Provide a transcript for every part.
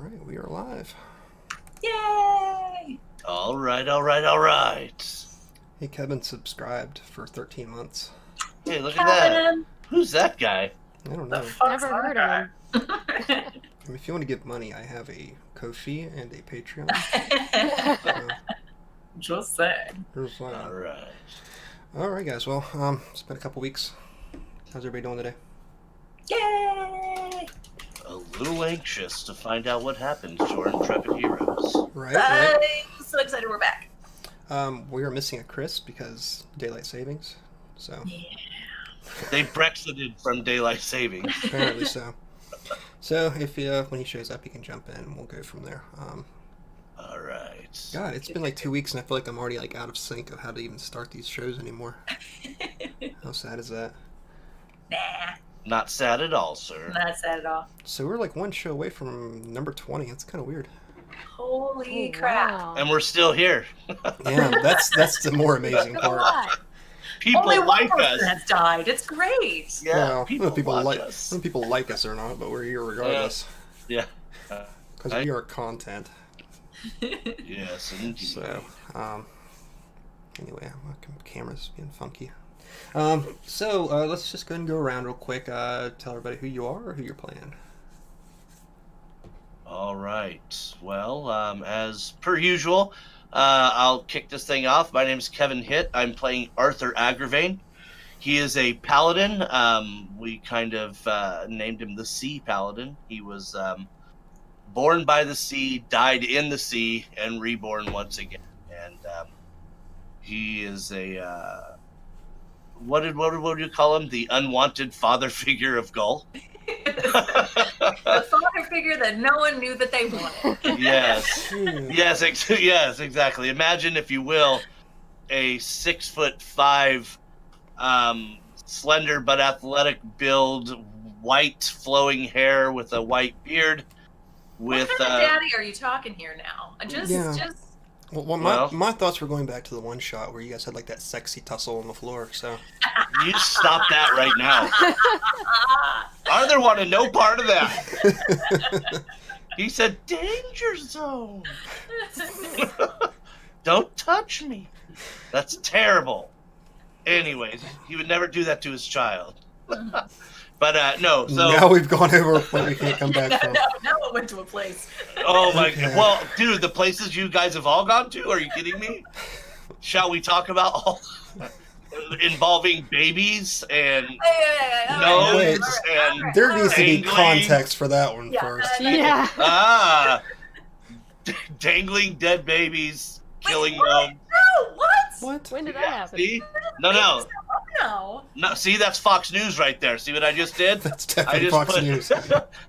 right, we are live. Yay! All right. Hey, Kevin subscribed for 13 months. Hey, look at that. Who's that guy? I don't know. Never heard of him. I mean, if you want to give money, I have a Ko-fi and a Patreon. Just saying. There's All right. All right, guys. Well, it's been a couple weeks. How's everybody doing today? Yay! A little anxious to find out what happens to our intrepid heroes. Right. I'm so excited we're back. We are missing a Chris because daylight savings. So Yeah. They Brexited from daylight savings. apparently so. So if when he shows up, he can jump in, and we'll go from there. All right. God, it's been like 2 weeks, and I feel like I'm already like out of sync of how to even start these shows anymore. How sad is that? Nah, Not sad at all, sir. not sad at all. So we're like one show away from number 20. That's kind of weird. Holy crap. Wow. And we're still here. Yeah, that's the more amazing part. People Only one like person us. has died. It's great. Yeah, Well, people, people watch like us. some people like us or not, but we're here regardless Yeah. because we are content. Yes, indeed. So, anyway, my camera's being funky. So let's just go ahead and go around real quick. Tell everybody who you are or who you're playing. All right. Well, as per usual, I'll kick this thing off. My name is Kevin Hitt. I'm playing Arthur Agravain. He is a paladin. We kind of named him the Sea Paladin. He was born by the sea, died in the sea, and reborn once again. And he is a what would you call him? The unwanted father figure of Gull. The father figure that no one knew that they wanted. Yes. Yes, exactly. Imagine, if you will, a 6'5", slender but athletic build, white flowing hair with a white beard. With What kind of daddy are you talking here now? Just Well, my thoughts were going back to the one shot where you guys had like that sexy tussle on the floor. So you stop that right now. Arthur wanted no part of that. He said, "Danger zone. Don't touch me." That's terrible. Anyways, he would never do that to his child. But no, so now we've gone over a point we can't come back from. now it went to a place. oh my Okay. god. Well, dude, the places you guys have all gone to, are you kidding me? Shall we talk about all involving babies and Wait, gnomes and There needs to be Dangling. context for that one Yeah, first. Yeah. dangling dead babies, killing what? them. No, what? What? When did that Yeah, happen? see? No. No. See, that's Fox News right there. See what I just did? That's I definitely just Fox put, News.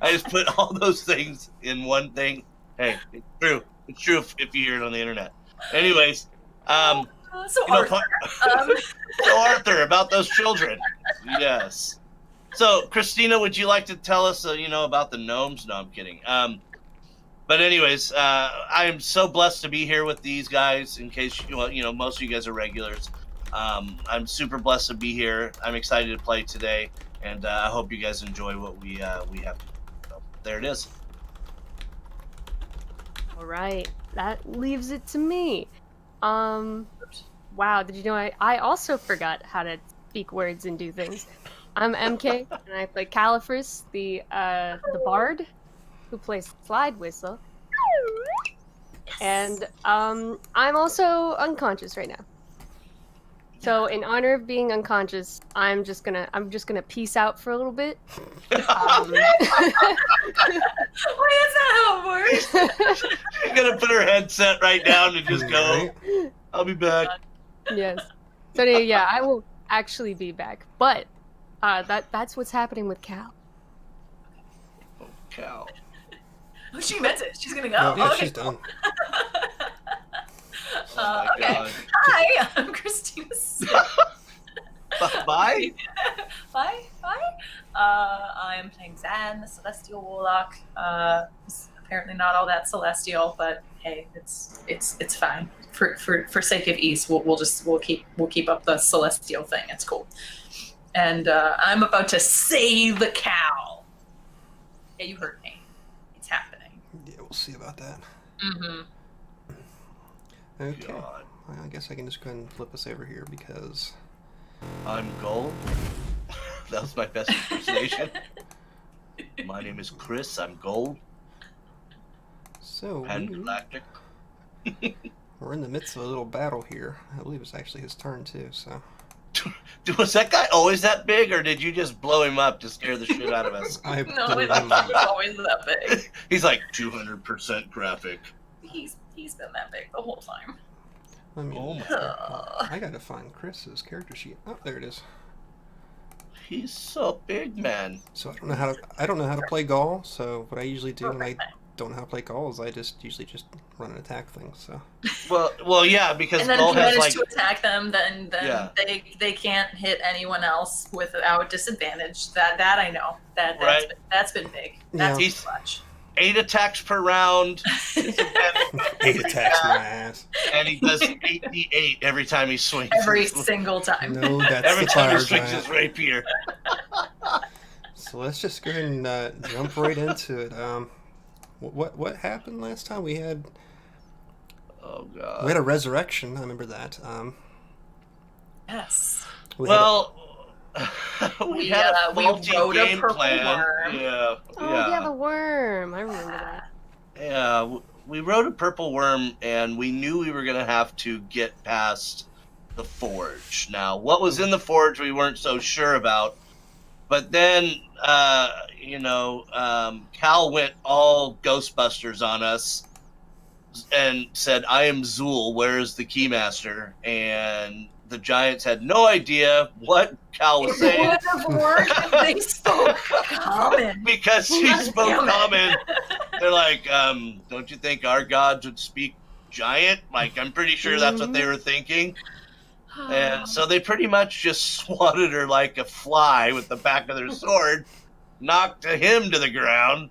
I just put all those things in one thing. Hey, it's true. It's true if you hear it on the internet. Anyways, So you know, Arthur, so Arthur, about those children. Yes. So, Christina, would you like to tell us, about the gnomes? No, I'm kidding. But anyways, I am so blessed to be here with these guys. In case most of you guys are regulars. I'm super blessed to be here. I'm excited to play today, and I hope you guys enjoy what we have. So, there it is. All right, that leaves it to me. Wow, did you know I also forgot how to speak words and do things. I'm MK, and I play Califrus, the bard, who plays slide whistle. And I'm also unconscious right now. So in honor of being unconscious, I'm just gonna peace out for a little bit. wait, is that how it works? She's gonna put her headset right down and just go. Right? I'll be back. Yes. So yeah, I will actually be back. But that's what's happening with Cal. Oh, cow. Oh, she meant it. She's gonna go. Oh, yeah, okay. she's done. Oh my Okay. god. Hi, I'm Christina. Bye. Bye. I am playing Zan, the Celestial Warlock. Apparently not all that celestial, but hey, it's fine. For sake of ease, we'll keep up the celestial thing. It's cool. And I'm about to save the cow. Yeah, you heard me. It's happening. Yeah, we'll see about that. Mm-hmm. Okay. God. Well, I guess I can just go ahead and flip us over here because... I'm Gold. That was my best impersonation. My name is Chris. I'm Gold. So, Pan-galactic. we're in the midst of a little battle here. I believe it's actually his turn, too, so... Was that guy always that big, or did you just blow him up to scare the shit out of us? I No, blew it's him up. always that big. He's like 200% graphic. He's been that big the whole time. Let me... Oh my I gotta find Chris's character sheet. Oh, there it is. He's so big, man. So I don't know how to play Gaul. So what I usually do when I don't know how to play Gaul is I usually just run and attack things. So Well, yeah, because And then Gaul if you has manage like to attack them, then Yeah. they can't hit anyone else without disadvantage. That I know. Right. That's been big. That's Yeah. been clutch. 8 attacks per round, 8 attacks my ass. and he does 8d8 every time he swings. Every single time. No, that's Every the time he fire swings giant. his rapier. So let's just go ahead and jump right into it. What happened last time? We had Oh a god. resurrection. I remember that. Yes. We had a- Well, we had a we faulty rode a game purple plan. worm. Yeah. Oh yeah, the worm. I remember that. Yeah, we rode a purple worm, and we knew we were going to have to get past the forge. Now, what was in the forge, we weren't so sure about. But then, Cal went all Ghostbusters on us and said, "I am Zool, where is the Keymaster?" And the Giants had no idea what Cal was It saying. would have worked if they spoke common. Because he God spoke damn it. common. They're like, don't you think our gods would speak giant? Like, I'm pretty sure that's what they were thinking. And so they pretty much just swatted her like a fly with the back of their sword, knocked him to the ground,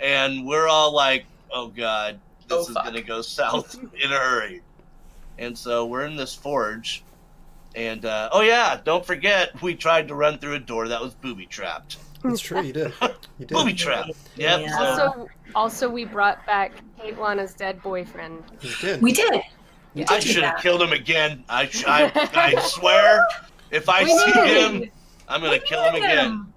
and we're all like, oh god, this is fuck. going to go south in a hurry. And so we're in this forge, and oh yeah, don't forget, we tried to run through a door that was booby-trapped. It's true, you did. You did. Booby-trapped. Yep. Yeah. So Also, we brought back Caitlana's dead boyfriend. You did. We did. I should have killed him again. I swear, if I We see needed him, I'm gonna kill him again.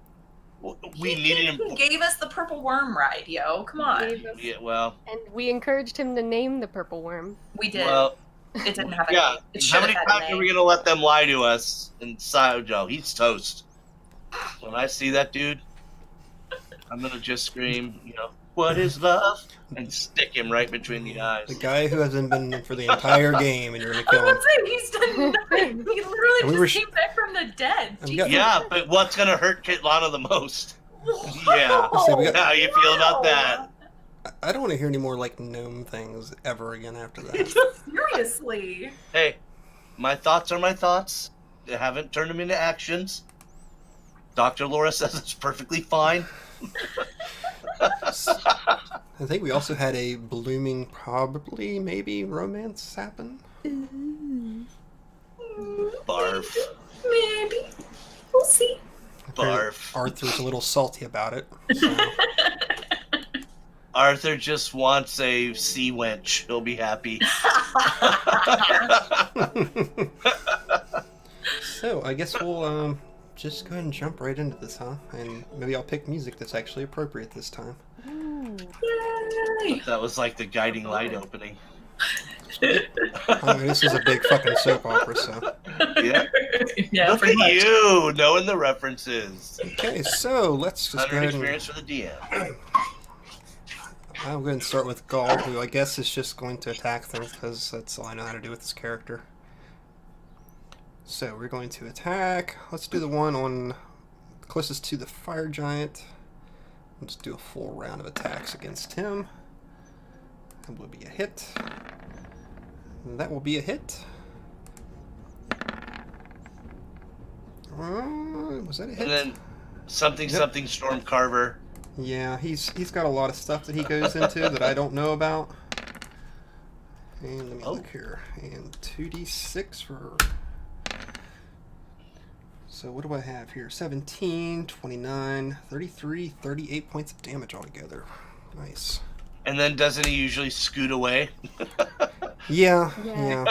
We needed him. He gave us the purple worm ride, yo. Come on. Gave us- Yeah, well, And we encouraged him to name the purple worm. We did. well, It didn't have a yeah. name. It How should many have times had a are we name. gonna let them lie to us? And Joe, he's toast. When I see that dude, I'm gonna just scream, what is love? And stick him right between the eyes. The guy who hasn't been for the entire game, and you're gonna I kill him. would say he's done nothing. He literally And we just were came back from the dead. And we got- Yeah, but what's gonna hurt Kitlana the most? Yeah. So we got- How you feel about that? I don't want to hear any more like gnome things ever again after that. Seriously. Hey, my thoughts are my thoughts. They haven't turned them into actions. Dr. Laura says it's perfectly fine. I think we also had a blooming, probably, maybe romance happen. Barf. Maybe. We'll see. Barf. Arthur's a little salty about it. So. Arthur just wants a sea wench. He'll be happy. So I guess we'll just go ahead and jump right into this, huh? And maybe I'll pick music that's actually appropriate this time. Yay. That was like the guiding light opening. I mean, this is a big fucking soap opera, so. Yeah. Yeah, Look pretty at much. you, knowing the references. Okay, so let's just go 100 ahead and experience for the DM. I'm going to start with Gaul, who I guess is just going to attack things because that's all I know how to do with this character. So we're going to attack. Let's do the one on closest to the fire giant. Let's do a full round of attacks against him. That will be a hit. That will be a hit. Was that a hit? And then something Storm Carver. Yeah, he's got a lot of stuff that he goes into that I don't know about. And let me look here. And 2d6 for... So what do I have here? 17, 29, 33, 38 points of damage altogether. Nice. And then doesn't he usually scoot away? Yeah. Yeah.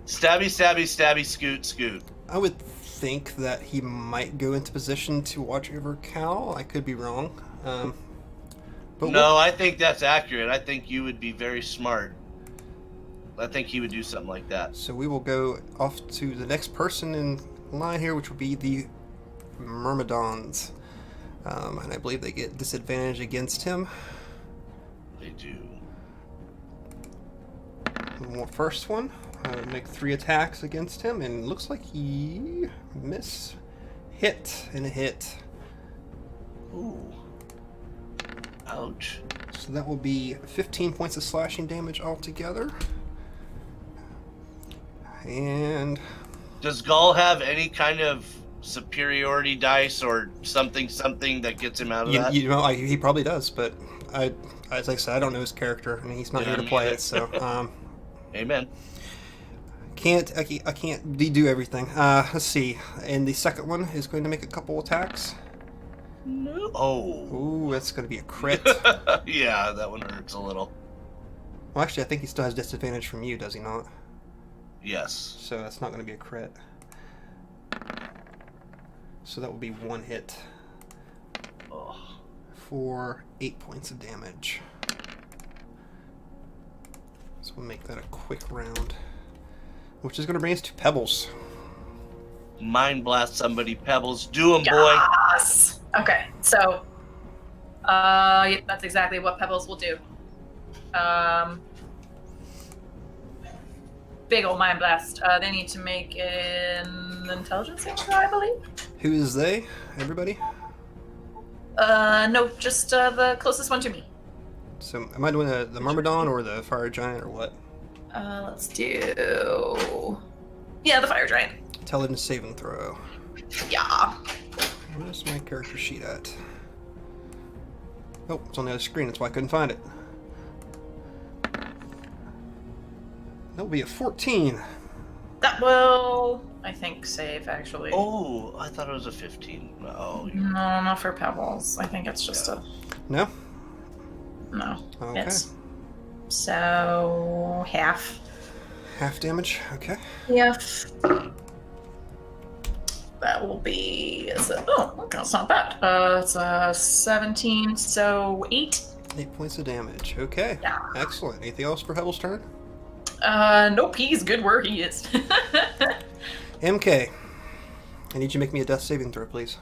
Stabby, stabby, stabby, scoot, scoot. I would think that he might go into position to watch over Cal. I could be wrong. But No, I think that's accurate. I think you would be very smart. I think he would do something like that. So we will go off to the next person in line here, which will be the Myrmidons. And I believe they get disadvantage against him. They do. First one, make 3 attacks against him, and looks like he hit and a hit. Ooh. Ouch. So that will be 15 points of slashing damage altogether. And Does Gull have any kind of superiority dice or something that gets him out of that? he probably does, but as I said, I don't know his character, and he's not Yeah, here to me play either. it, so Amen. I can't do everything. Let's see. And the second one is going to make a couple attacks. No. Oh. Ooh, that's going to be a crit. Yeah, that one hurts a little. Well, actually, I think he still has disadvantage from you, does he not? Yes. So that's not going to be a crit. So that will be 1 hit Oh. for 8 points of damage. So we'll make that a quick round, which is going to bring us to Pebbles. Mind blast somebody, Pebbles. Do 'em, boy. Yes. Okay, so yeah, that's exactly what Pebbles will do. Big old mind blast. They need to make an intelligence saving throw, I believe. Who is they? Everybody? No, just the closest one to me. So am I doing the Myrmidon or the Fire Giant or what? Let's do. Yeah, the fire giant. Intelligence saving throw. Yeah. Where's my character sheet at? Oh, it's on the other screen. That's why I couldn't find it. That will be a 14. That will, I think, save actually. Oh, I thought it was a 15. Oh, No, not for Pebbles. I think it's just a. No? No. Okay. It's. So. Half. Half damage. Okay. Yes. That will be. Oh, okay, that's not bad. It's 17, so 8. 8 points of damage. Okay. Yeah. Excellent. Anything else for Pebbles' turn? Nope, he's good where he is. MK. I need you to make me a death saving throw, please.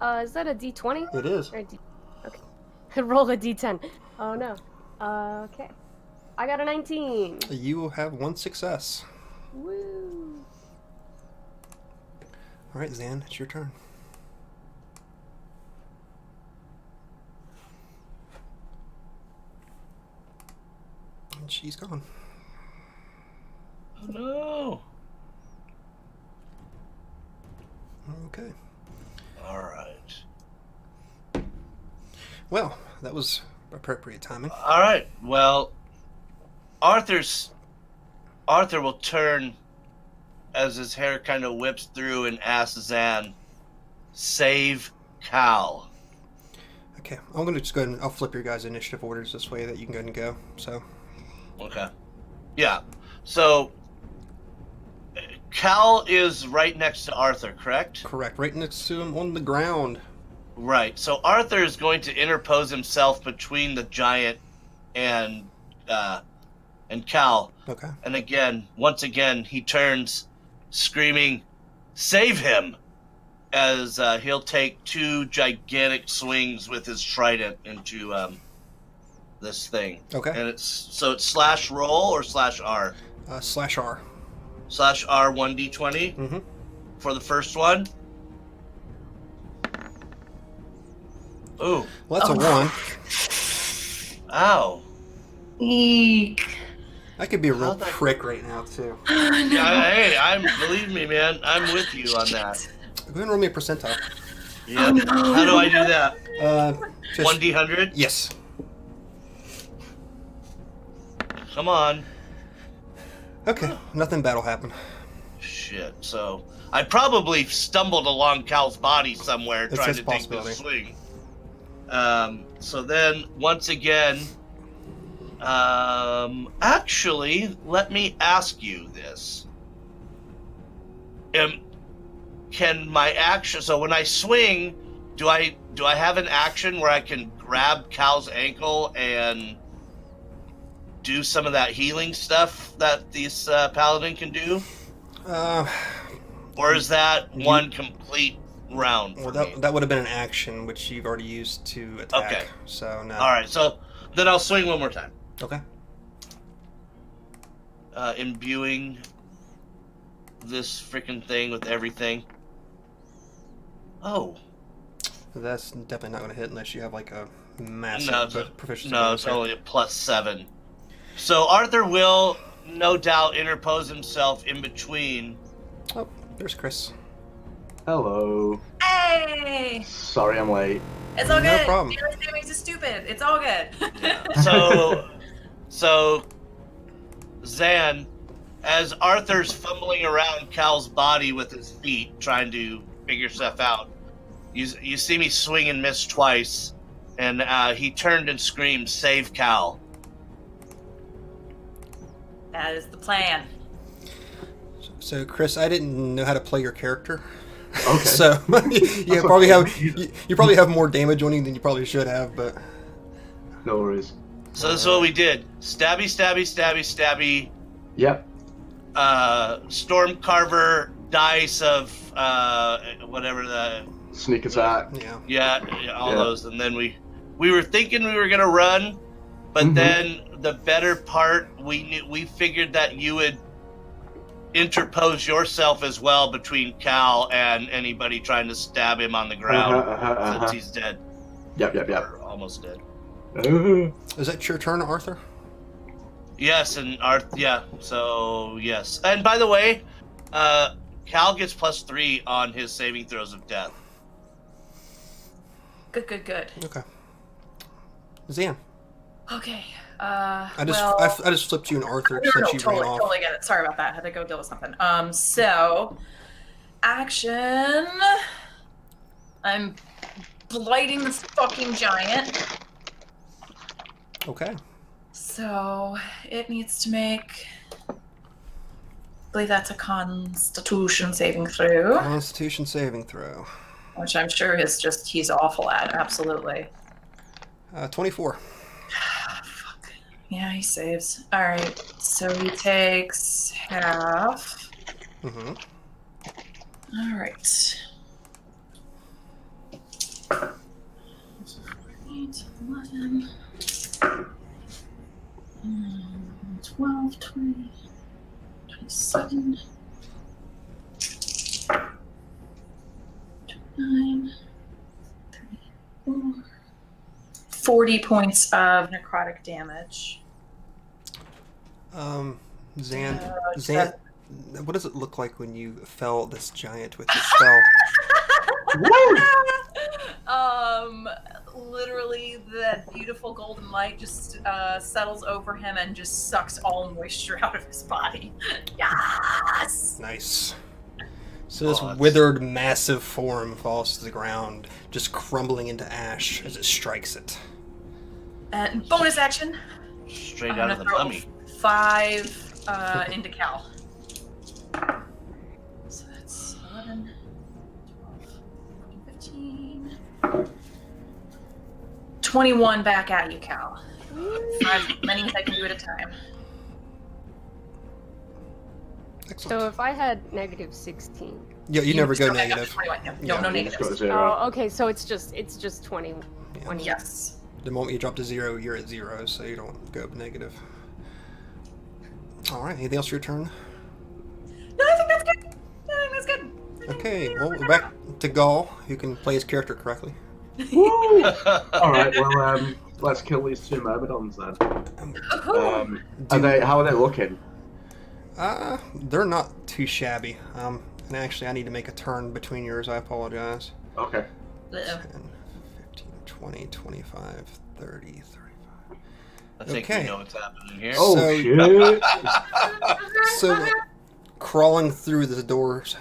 Is that a D20? It is. Or okay. Roll a D10. Oh no. Okay. I got a 19. You will have 1 success. Woo. All right, Zan, it's your turn. And she's gone. Oh, no. Okay. All right. Well, that was appropriate timing. All right. Well, Arthur will turn as his hair kind of whips through and asks Zan, "Save Cal." Okay, I'm going to just go ahead and I'll flip your guys' initiative orders this way that you can go ahead and go. So, Okay. Yeah. So Cal is right next to Arthur, correct? correct. Right next to him on the ground. Right. So Arthur is going to interpose himself between the giant and Cal. Okay. And once again, he turns, screaming, "Save him!" As he'll take 2 gigantic swings with his trident into this thing. Okay. And it's slash roll or slash R? Slash R. Slash R 1d20 Mm-hmm. for the first one. Ooh. Well, that's a 1. Ow. Eek. I could be a real How'd that- prick right now, too. Yeah, hey, believe me, man, I'm with you on that. Go ahead and roll me a percentile. Yeah. How do I do that? Just, 1d100? Yes. Come on. Okay, nothing bad will happen. Shit. So I probably stumbled along Cal's body somewhere That's trying his to take possibility. this swing. So then once again, Actually, let me ask you this. Can my action? So when I swing, do I have an action where I can grab Cal's ankle and do some of that healing stuff that these paladin can do? Or is that one complete round? Well, that would have been an action which you've already used to attack. Okay. So no. All right. So then I'll swing one more time. Okay. Imbuing this freaking thing with everything. Oh. That's definitely not going to hit unless you have like a massive proficiency. No, it's only a +7. So Arthur will no doubt interpose himself in between. Oh, there's Chris. Hello. Hey! Sorry I'm late. It's all No good. problem. Daily savings is stupid. It's all good. So Zan, as Arthur's fumbling around Cal's body with his feet, trying to figure stuff out, you see me swing and miss twice, and he turned and screamed, "Save Cal!" That is the plan. So Chris, I didn't know how to play your character. Okay. So you probably have more damage on you than you probably should have, but No worries. So this is what we did: stabby, stabby, stabby, stabby. Yep. Storm Carver dice of whatever the Sneak attack. yeah. all those, and then we were thinking we were gonna run, but then the better part we figured that you would interpose yourself as well between Cal and anybody trying to stab him on the ground since he's dead. Yep. Or almost dead. Is that your turn, Arthur? Yes, and so yes. And by the way, Cal gets +3 on his saving throws of death. Good. Okay. Zan. Okay. I well, just flipped you and Arthur no, since you ran off. totally get it. Sorry about that. I had to go deal with something. So, action. I'm blighting this fucking giant. Okay. So, it needs to make... I believe that's a Constitution saving throw, Constitution saving throw. which I'm sure is just, he's awful at, absolutely. 24. Fuck. Yeah, he saves. Alright, so he takes half. Mm-hmm. Alright. 8, 11, 12, 20, 27, 29, 34. 40 points of necrotic damage. Zan, Zan, what does it look like when you fell this giant with your spell? Literally, that beautiful golden light just settles over him and just sucks all moisture out of his body. Yes! Nice. So this withered, massive form falls to the ground, just crumbling into ash as it strikes it. And bonus action. Straight I'm out gonna of the throw mummy. 5 into Cal. So that's 11, 12, 15, 21 back at you, Cal. 5 many as I can do at a time. Excellent. So if I had -16. Yeah, you never go still back up to negative. 21, yeah. Yeah, No Just got negatives. 0. Oh, okay. So it's just 20. Yeah. 20. Yes. The moment you drop to 0, you're at 0, so you don't go negative. All right. Anything else for your turn? No, I think that's good. I think that's good. Okay. Well, we're back to Gaul, who can play his character correctly. Woo! Alright, well, let's kill these 2 myrmidons then. How are they looking? They're not too shabby. And actually, I need to make a turn between yours. I apologize. Okay. 10, 15, 20, 25, 30, 35. I think Okay. we know what's happening here. Oh, So- shit! So, crawling through the doors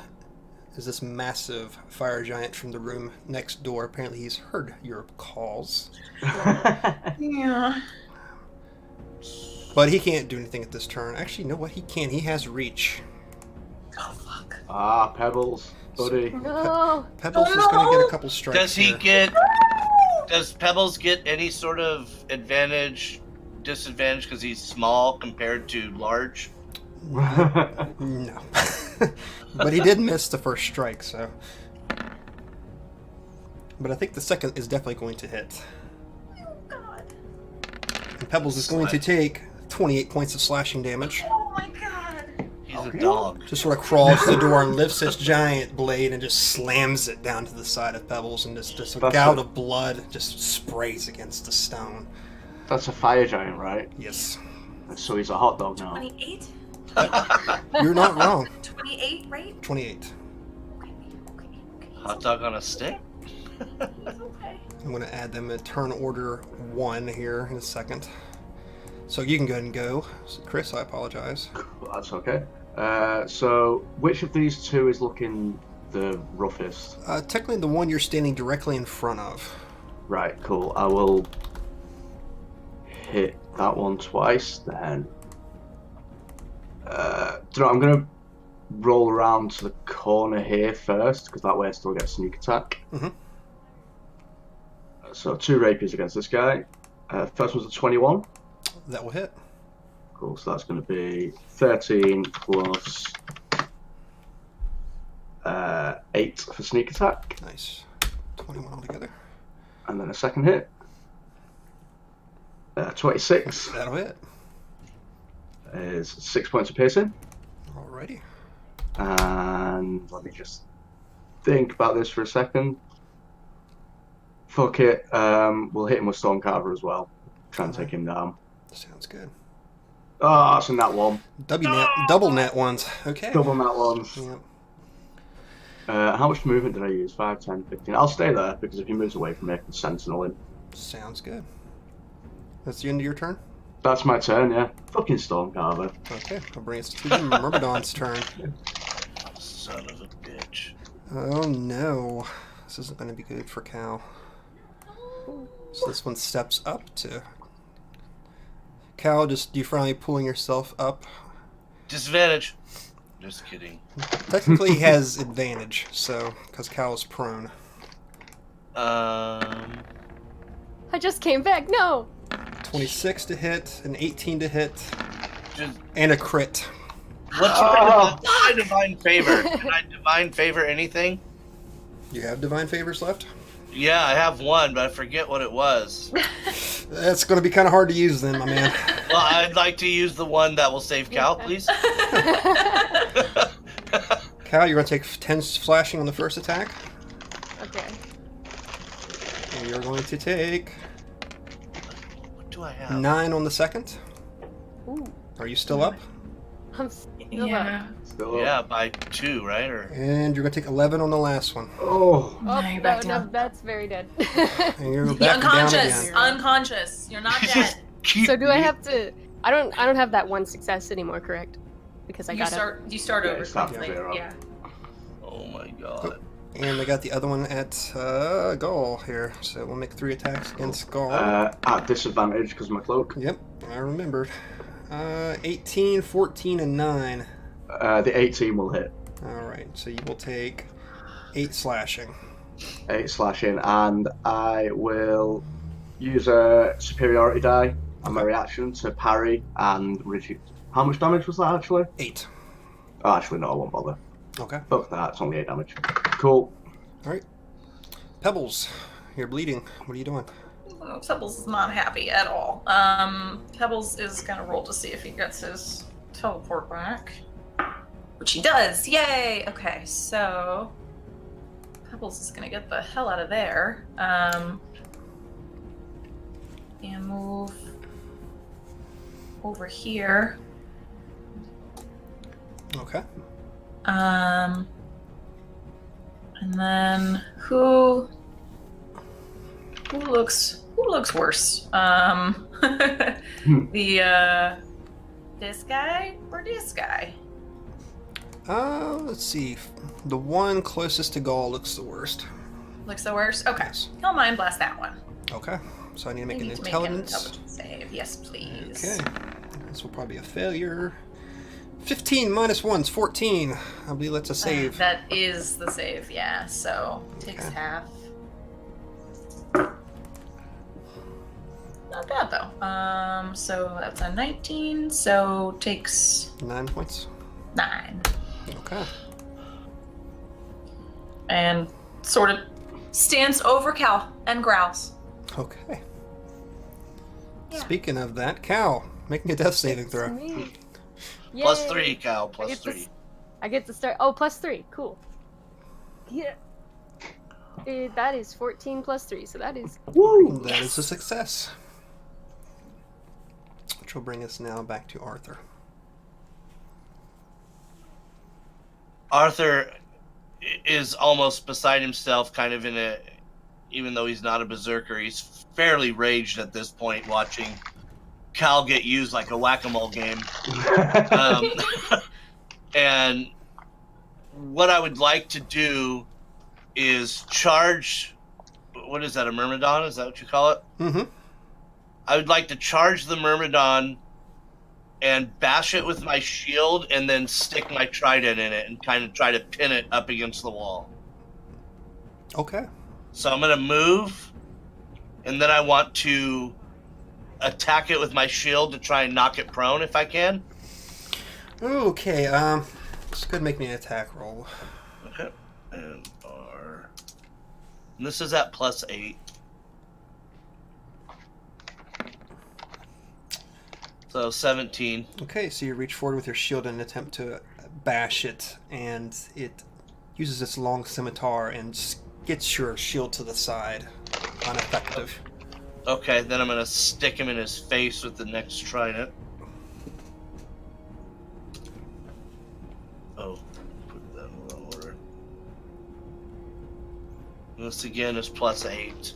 is this massive fire giant from the room next door. Apparently, he's heard your calls. Yeah. But he can't do anything at this turn. Actually, you know what? He can. He has reach. Oh fuck. Ah, Pebbles, buddy. No. Pebbles is going to get a couple strikes. Does he here. get? Does Pebbles get any sort of advantage, disadvantage because he's small compared to large? No. But he did miss the first strike, so. But I think the second is definitely going to hit. Oh god. And Pebbles is going to take 28 points of slashing damage. Oh my god. He's a dog. Just sort of crawls to the door and lifts his giant blade and just slams it down to the side of Pebbles, and just a gout of blood just sprays against the stone. That's a fire giant, right? Yes. So he's a hot dog now. 28? You're not wrong. 28, right? 28. Okay. Hot dog on a stick? Okay. I'm going to add them in turn order 1 here in a second. So you can go ahead and go. So Chris, I apologize. That's okay. So which of these two is looking the roughest? Technically the one you're standing directly in front of. Right, cool. I will hit that one twice, then... do you know, I'm going to roll around to the corner here first, because that way I still get sneak attack. Mm-hmm. So 2 rapiers against this guy. First one's a 21. That will hit. Cool, so that's going to be 13 plus 8 for sneak attack. Nice. 21 altogether. And then a second hit. 26 That'll hit. is 6 points of piercing. Alrighty. And let me just think about this for a second. Fuck it. We'll hit him with Stormcarver as well. Try and take him down. Sounds good. Oh, that's in that one. Double net ones. Okay. Double that one. Yep. How much movement did I use? 5, 10, 15. I'll stay there because if he moves away from me, I can sentinel him. Sounds good. That's the end of your turn? That's my turn, yeah. Fucking Stormcarver. Okay, I'll bring us to the Myrmidon's turn. Son of a bitch. Oh no. This isn't going to be good for Cal. So this one steps up to... Cal, just you finally pulling yourself up. Disadvantage. Just kidding. Technically he has advantage, so, because Cal is prone. Um. I just came back. No. 26 to hit, an 18 to hit, Just, and a crit. what's my divine favor? Can I divine favor anything? You have divine favors left? Yeah, I have one, but I forget what it was. That's going to be kind of hard to use then, my man. Well, I'd like to use the one that will save Cal, please. Cal, you're going to take 10 slashing on the first attack. Okay. And you're going to take What do I have? 9 on the second. Ooh. Are you still up? I'm still Yeah. Still up. Yeah, by 2, right? Or And you're going to take 11 on the last one. Oh. Oh, Now you're back no, down. that's very dead. And you're You're back down unconscious. again. Unconscious. You're not dead. So do I have to? I don't have that one success anymore, correct? Because I You got start Yeah, over. it's not completely. zero. Yeah. Oh my god. And I got the other one at Gaul here. So we'll make 3 attacks against Gaul. At disadvantage because of my cloak. Yep, I remembered. 18, 14, and 9. The 18 will hit. Alright, so you will take 8 slashing. 8 slashing, and I will use a superiority die on my reaction to parry and reduce. How much damage was that actually? 8. Oh, actually, no, I won't bother. Okay. Fuck that, it's only 8 damage. Cool. Alright. Pebbles, you're bleeding. What are you doing? Oh, Pebbles is not happy at all. Pebbles is gonna roll to see if he gets his teleport back. Which he does! Yay! Okay, so Pebbles is gonna get the hell out of there. And move over here. Okay. And then who looks worse? This guy or this guy? Let's see. The one closest to Gaul looks the worst. Looks the worst? Okay. Yes. He'll mind blast that one. Okay. So I need to make I an need to intelligence. make an intelligence save. Yes, please. Okay. This will probably be a failure. 15 minus 1's 14. I believe that's a save. That is the save, yeah. So takes Okay. half. Not bad though. So that's a 19. So takes 9 points. 9. Okay. And sort of stands over Cal and growls. Okay. Yeah. Speaking of that, Cal, making a death saving It's throw. me. Plus Yay. 3, Cal. I Plus get to 3. I get to start. Oh, plus 3. Cool. Yeah. That is 14 plus 3, so that is. Woo! That is a success. Which will bring us now back to Arthur. Arthur is almost beside himself, kind of in a, even though he's not a berserker, he's fairly raged at this point, watching Cal get used like a whack-a-mole game. And what I would like to do is charge. What is that? A Myrmidon? Is that what you call it? Mm-hmm. I would like to charge the Myrmidon and bash it with my shield, and then stick my trident in it and kind of try to pin it up against the wall. Okay. So I'm gonna move, and then I want to attack it with my shield to try and knock it prone if I can. Okay, just go ahead and make me an attack roll. Okay. And this is at plus 8. So 17. Okay, so you reach forward with your shield in an attempt to bash it, and it uses its long scimitar and gets your shield to the side. Ineffective. Okay, then I'm gonna stick him in his face with the next trident. Oh, put that in the wrong order. This again is plus 8.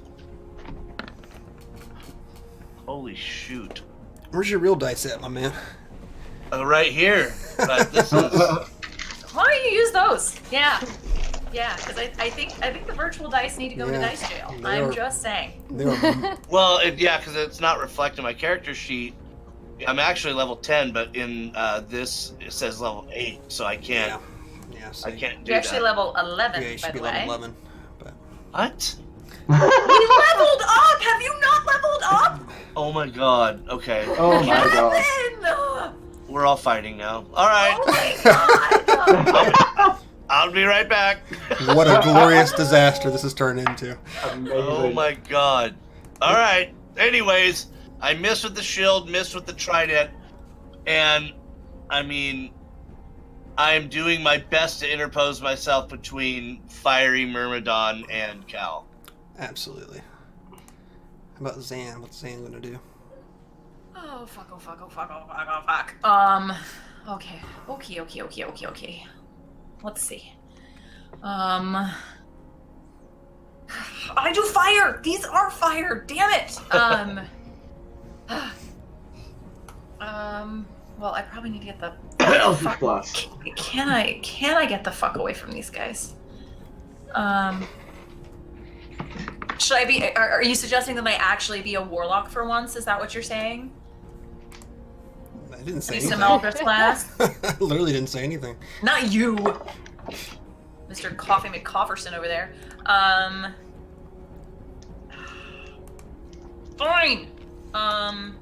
Holy shoot. Where's your real dice at, my man? Right here. But this is Why don't you use those? Yeah. Yeah, because I think the virtual dice need to go to Yeah, dice jail. they I'm are- just saying. They are, well, yeah, because it's not reflecting my character sheet. I'm actually level 10, but in this it says level 8, so I can't. yeah, so I can't do You're actually that. level 11, yeah, you by should be the level way. 11. But What? We leveled up! Have you not leveled up? Oh my god. Okay. Oh my god. Kevin! We're all fighting now. All right. Oh my god! I'll be right back. what a glorious disaster this has turned into. Amazing. Oh my god. All right. Anyways, I missed with the shield, missed with the trident, and I mean, I'm doing my best to interpose myself between Fiery Myrmidon and Cal. Absolutely. How about Zan? What's Zan gonna do? Oh fuck, oh fuck, oh fuck, oh fuck, oh fuck. Okay. Let's see. I do fire! These are fire! Damn it! Well, I probably need to get the Eldritch Blast. Can I get the fuck away from these guys? Should I be? Are you suggesting that I actually be a warlock for once? Is that what you're saying? I didn't say Be anything. some Eldritch Blast? I literally didn't say anything. Not you, Mr. Coffee McCofferson over there. Fine. I'm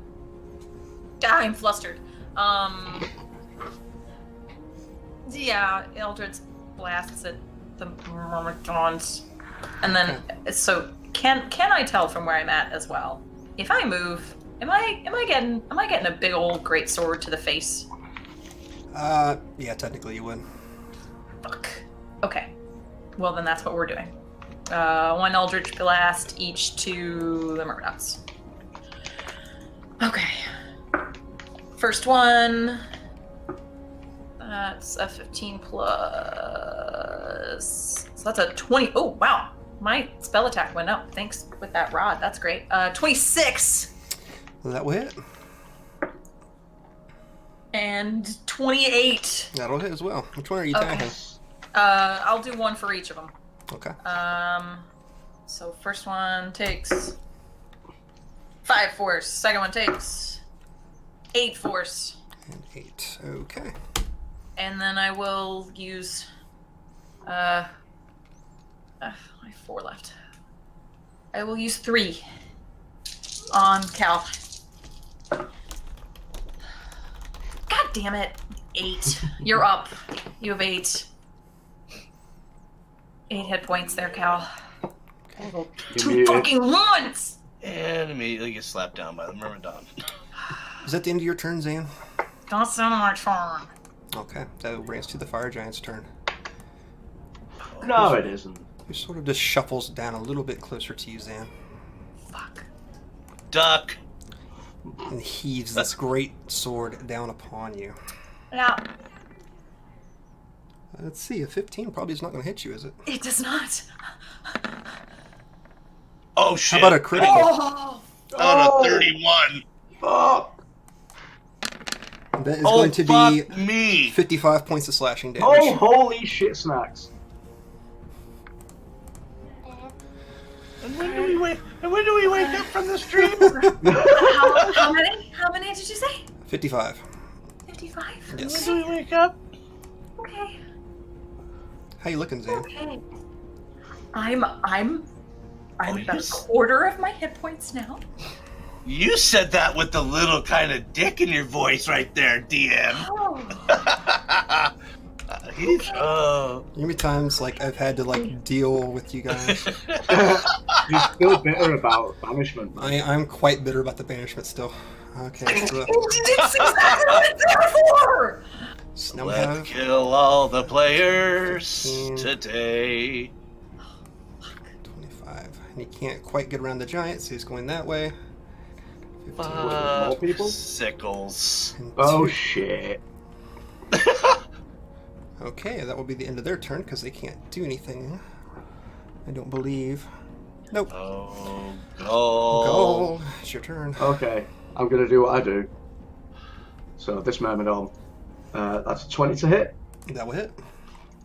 flustered. Yeah, Eldritch blasts at the Myrmidons, and then so can I tell from where I'm at as well? If I move, am I getting a big old great sword to the face? Yeah, technically you would. Fuck. Okay. Well, then that's what we're doing. One Eldritch Blast each to the Myrmidons. Okay. First one. That's a 15 plus. So that's a 20. Oh, wow. My spell attack went up. Thanks with that rod. That's great. 26. That will hit. And 28. That'll hit as well. Which one are you attacking? I'll do one for each of them. Okay. So first one takes 5 force. Second one takes 8 force. And 8. Okay. And then I will use I have 4 left. I will use 3 on Cal. God damn it. 8. You're up. You have 8. 8 hit points there, Cal. Okay. 2 fucking ones! And immediately get slapped down by the Myrmidon. Is that the end of your turn, Zan? Don't sound on my turn. Okay. That brings us to the fire giant's turn. No, it isn't. He sort of just shuffles down a little bit closer to you, Zan, Fuck. Duck. and heaves this great sword down upon you. Yeah, Let's see, a 15 probably is not going to hit you, is it? it does not. Oh, How shit. about a critical? Oh! On a 31. Fuck! That is Oh, going to fuck be me. 55 points of slashing damage. Oh, holy shit snacks. And when do we wake up from this dream? How many? How many did you say? 55. 55? Yes. When do we wake up? Okay. How you looking, Zan? Okay. I'm about a yes. quarter of my hit points now. You said that with the little kind of dick in your voice right there, DM. Oh. He's, How many times like I've had to like deal with you guys? You're still bitter about banishment. I'm quite bitter about the banishment still. Okay, so It's exactly what it's there for! now we let's have kill all the players 15. today. 25. And he can't quite get around the giant, so he's going that way. 15. More people? Sickles. And Oh 2. shit. Okay, that will be the end of their turn because they can't do anything. I don't believe. Nope. Oh, Goal. It's your turn. Okay, I'm gonna do what I do. So this Myrmidon, that's a 20 to hit, That will hit.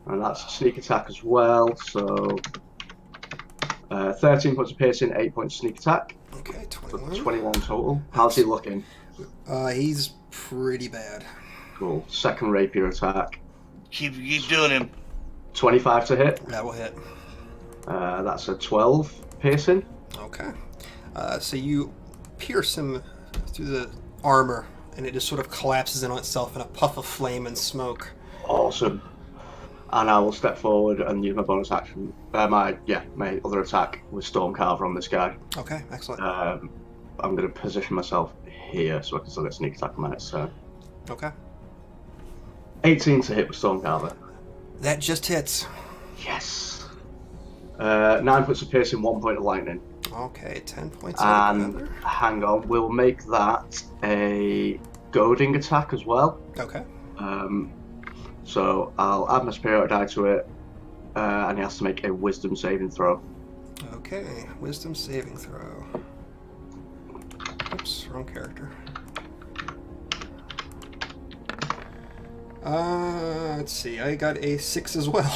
and that's a sneak attack as well. So 13 points of piercing, 8 points of sneak attack, Okay, so 21. 21 total. How's he looking? He's pretty bad. Cool. Second rapier attack, Keep doing him. 25 to hit. That will hit. That's a 12 piercing. Okay. So you pierce him through the armor, and it just sort of collapses in on itself in a puff of flame and smoke. Awesome. And I will step forward and use my bonus action. My other attack with Stormcarver on this guy. Okay, excellent. I'm going to position myself here so I can still get sneak attack on my next turn. Okay. 18 to hit with Stormcarver. That just hits. Yes. 9 points of piercing, 1 point of lightning. Okay, 10 points of And cover. hang on, we'll make that a goading attack as well. Okay. So I'll add my spirit die to it, and he has to make a wisdom saving throw. Okay, wisdom saving throw. Oops, wrong character. Let's see, I got a 6 as well.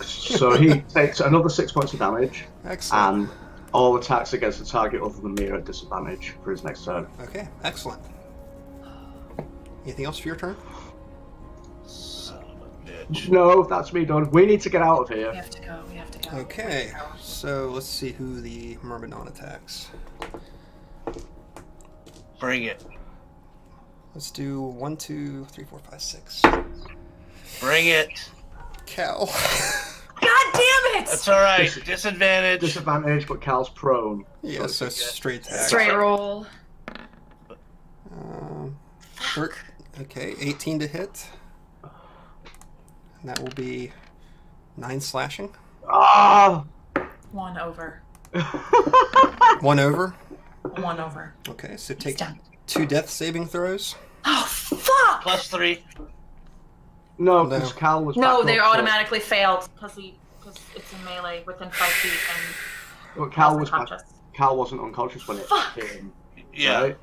So he takes another 6 points of damage, Excellent. and all attacks against the target other than me are at disadvantage for his next turn. Okay, excellent. Anything else for your turn? Son of a bitch. No, that's me done. We need to get out of We here. have to go. We have to go. Okay, so let's see who the Myrmidon attacks. Bring it. Let's do 1, 2, 3, 4, 5, 6. Bring it. Cal. God damn it! That's all right. Disadvantage. Disadvantage, but Cal's prone. Yeah, so straight attack. Straight roll. Okay, 18 to hit. And that will be 9 slashing. Ah! 1 over. 1 over. 1 over. Okay, so He's take done. 2 death saving throws. Oh fuck! +3. No, No. because Cal was No, back they up, so- automatically failed because it's in melee within 5 feet and But Cal was unconscious. Cal wasn't unconscious when it Fuck. hit him. Yeah, Right?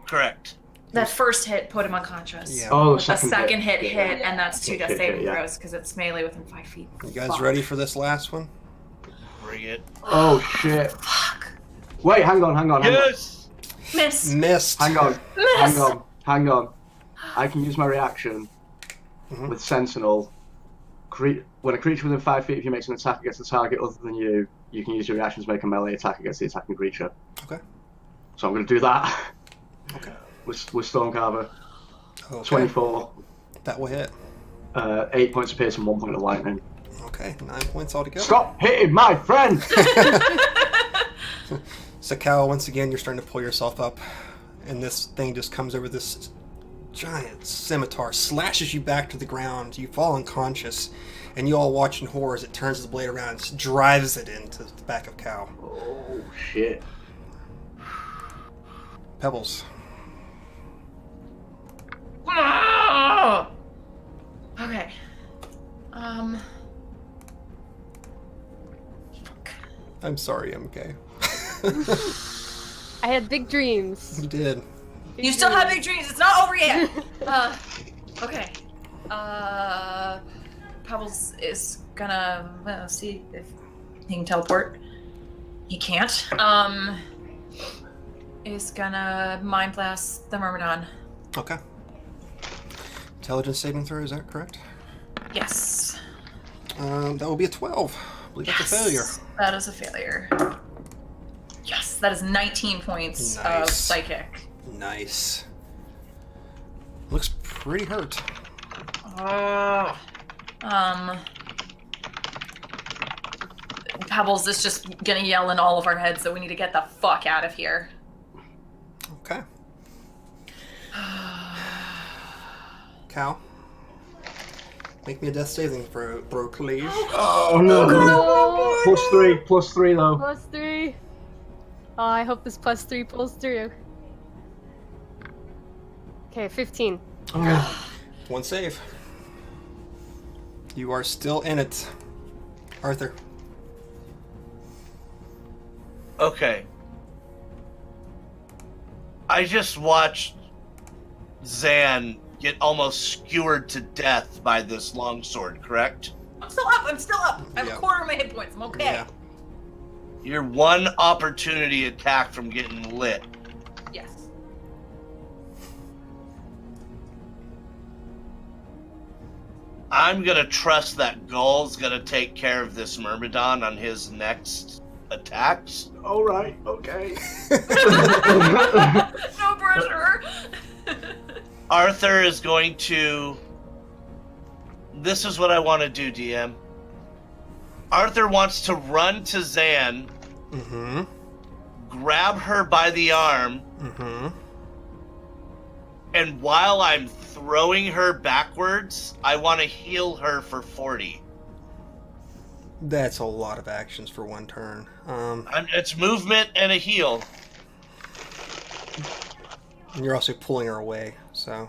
correct. That first hit put him unconscious. Yeah. Oh, the A second, second hit Yeah. hit, and that's 2 Hit, death hit, saving yeah. throws because it's melee within 5 feet. You guys Fuck. ready for this last one? Bring it. Oh shit! Fuck. Wait, hang on. Yes. Miss. Missed. Hang on. Miss. Hang on. Hang on. I can use my reaction with Sentinel. When a creature within 5 feet of you makes an attack against a target other than you, you can use your reaction to make a melee attack against the attacking creature. Okay. So I'm going to do that. Okay. with Stormcarver. Okay. 24. That will hit. 8 points of piercing, 1 point of lightning. Okay, 9 points altogether. Stop hitting my friend! So Cal, once again, you're starting to pull yourself up, and this thing just comes over this giant scimitar, slashes you back to the ground. You fall unconscious, and you all watch in horror as it turns the blade around and just drives it into the back of Cal. Oh, shit. Pebbles. Oh! Okay. I'm sorry, MK. I had big dreams. You did. You still have big dreams. It's not over yet. Okay. Pebbles is gonna see if he can teleport. He can't. Is gonna mind blast the Myrmidon. Okay. Intelligence saving throw, is that correct? Yes. That will be a 12. I believe that's a failure. That is a failure. Yes, that is 19 points of Nice. psychic. Nice. Looks pretty hurt. Pebbles is just gonna yell in all of our heads that we need to get the fuck out of here. Okay. Cal, make me a death saving throw, please. Oh, no. No. +3 though. +3. Oh, I hope this +3 pulls through. Okay, 15. Oh. One save. You are still in it, Arthur. Okay. I just watched Zan get almost skewered to death by this longsword, correct? I'm still up. I have Yeah. a quarter of my hit points. I'm okay. Yeah. You're one opportunity attack from getting lit. Yes. I'm gonna trust that Gull's gonna take care of this Myrmidon on his next attacks. Alright, okay. No pressure. Arthur is going to... This is what I want to do, DM. Arthur wants to run to Zan, Mm-hmm. grab her by the arm, Mm-hmm. and while I'm throwing her backwards, I want to heal her for 40. That's a lot of actions for one turn. It's movement and a heal. And you're also pulling her away, so...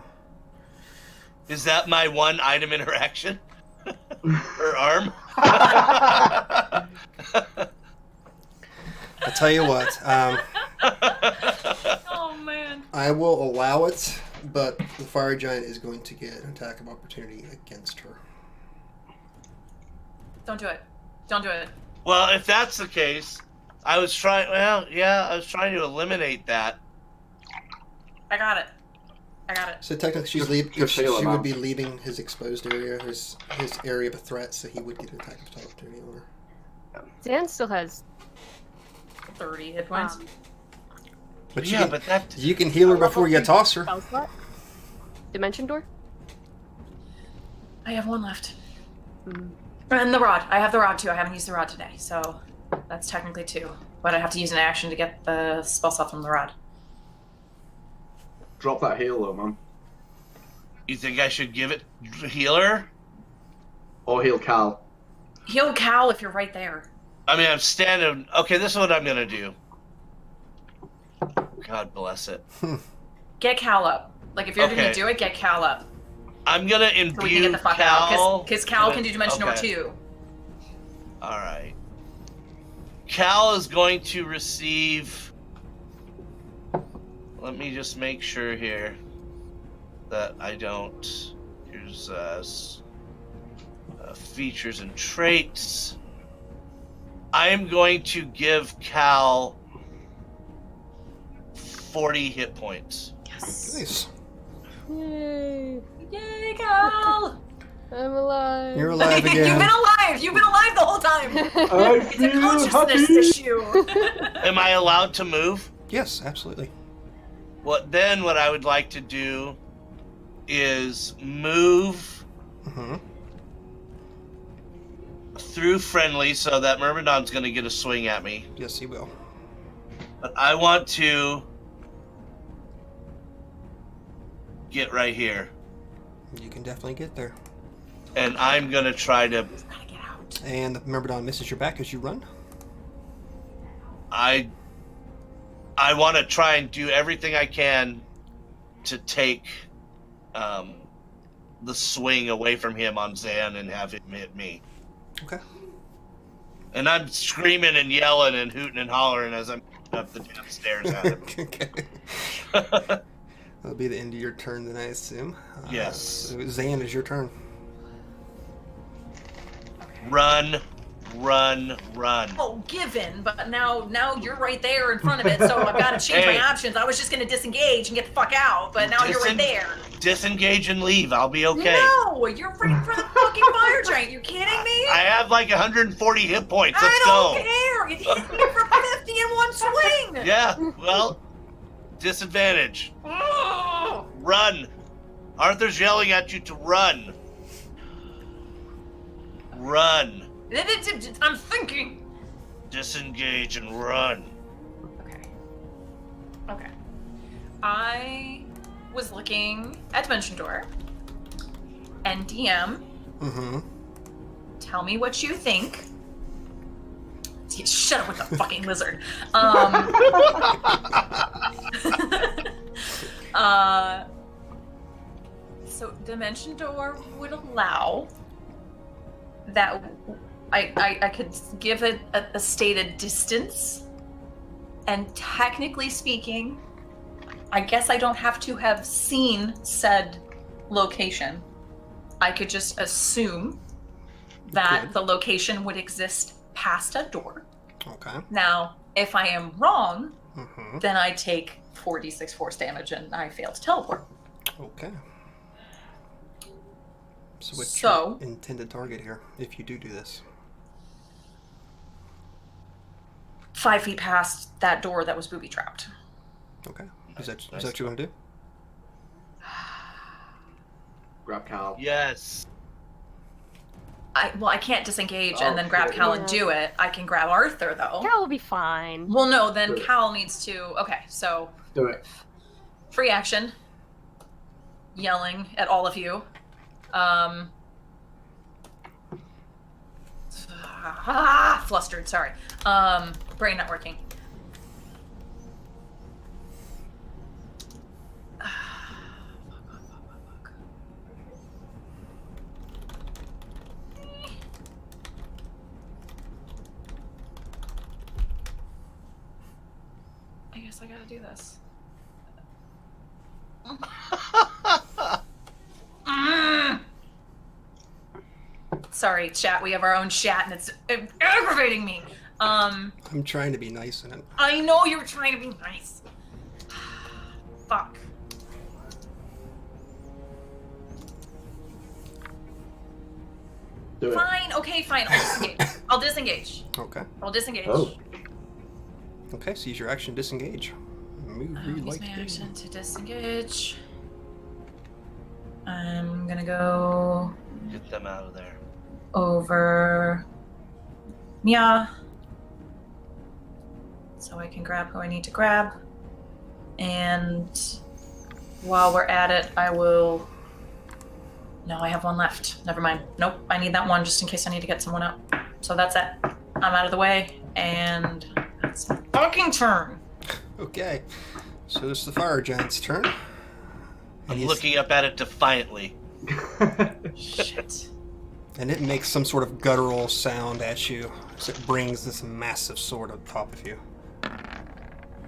Is that my one item interaction? Her arm? I'll tell you what, Oh man. I will allow it, but the fire giant is going to get an attack of opportunity against her. Don't do it. Don't do it. Well, if that's the case, I was trying to eliminate that. I got it. So technically, she would be leaving his exposed area, his area of a threat, so he would get an attack of opportunity on her. Zan still has 30 hit points. But Yeah, but that... you can heal her before you toss her. spell slot. Dimension door. I have one left. Mm. And the rod. I have the rod too. I haven't used the rod today, so that's technically 2. But I have to use an action to get the spell slot from the rod. Drop that heal though, man. You think I should give it healer? Or heal Cal. Heal Cal if you're right there. I mean, I'm standing... Okay, this is what I'm going to do. God bless it. Get Cal up. Like, if you're Okay. gonna do it, get Cal up. I'm going to So we can imbue get the fuck Cal... out. Because Cal can do Dimension Door Okay. too. Alright. Cal is going to receive... Let me just make sure here that I don't... Here's features and traits. I am going to give Cal 40 hit points. Yes. Nice. Yay! Yay, Cal! I'm alive. You're alive again. You've been alive! You've been alive the whole time! I It's a feel consciousness happy. issue! Am I allowed to move? Yes, absolutely. What I would like to do is move Mm-hmm. through friendly so that Myrmidon's going to get a swing at me. Yes, he will. But I want to get right here. You can definitely get there. And I'm going to try to... Gotta get out. And the Myrmidon misses your back as you run. I want to try and do everything I can to take the swing away from him on Zan and have him hit me. Okay. And I'm screaming and yelling and hooting and hollering as I'm up the damn stairs at him. Okay. That'll be the end of your turn then, I assume. Yes. So Zan, is your turn. Run, run, run. Oh, given, but now you're right there in front of it, so I've got to change Hey. my options. I was just gonna disengage and get the fuck out, but now you're right there. Disengage and leave. I'll be okay. No, you're right for the fucking fire giant. You kidding me? I have like 140 hit points. Let's I go. don't care. You hit me for 50 in one swing. Yeah, well, disadvantage. Oh. Run. Arthur's yelling at you to run. Run. I'm thinking. Disengage and run. Okay. I was looking at Dimension Door. And DM, Mm-hmm. tell me what you think. Shut up with the fucking lizard. So Dimension Door would allow that I could give it a stated distance, and technically speaking, I guess I don't have to have seen said location. I could just assume that could. the location would exist past a door. Okay. Now, if I am wrong, Mm-hmm. then I take 4d6 force damage and I fail to teleport. Okay. So what's So- your intended target here, if you do this? 5 feet past that door that was booby trapped. Okay. Is that what you want to do? Grab Cal. Yes. I can't disengage and then grab shit. Cal and Yeah. do it. I can grab Arthur though. Cal will be fine. Well, no, then Good. Cal needs to. Okay, so Do it. free action. Yelling at all of you. Flustered. Sorry. Brain not working. I guess I gotta do this. Sorry, chat. We have our own chat, and it's aggravating me. I'm trying to be nice in it. I know you're trying to be nice. Fuck. Do it. Fine. Okay. Fine. I'll disengage. I'll disengage. Okay. I'll disengage. Oh. Okay, so use your action disengage. Move I'll you use like my you. action to disengage. I'm gonna go Get them out of there. over Mia, so I can grab who I need to grab. And while we're at it, I will. No, I have one left. Never mind. Nope, I need that one just in case I need to get someone up. So that's it. I'm out of the way, and that's my fucking turn. Okay. So it's the fire giant's turn. And I'm he's- looking up at it defiantly. Shit. And it makes some sort of guttural sound at you as it brings this massive sword up top of you.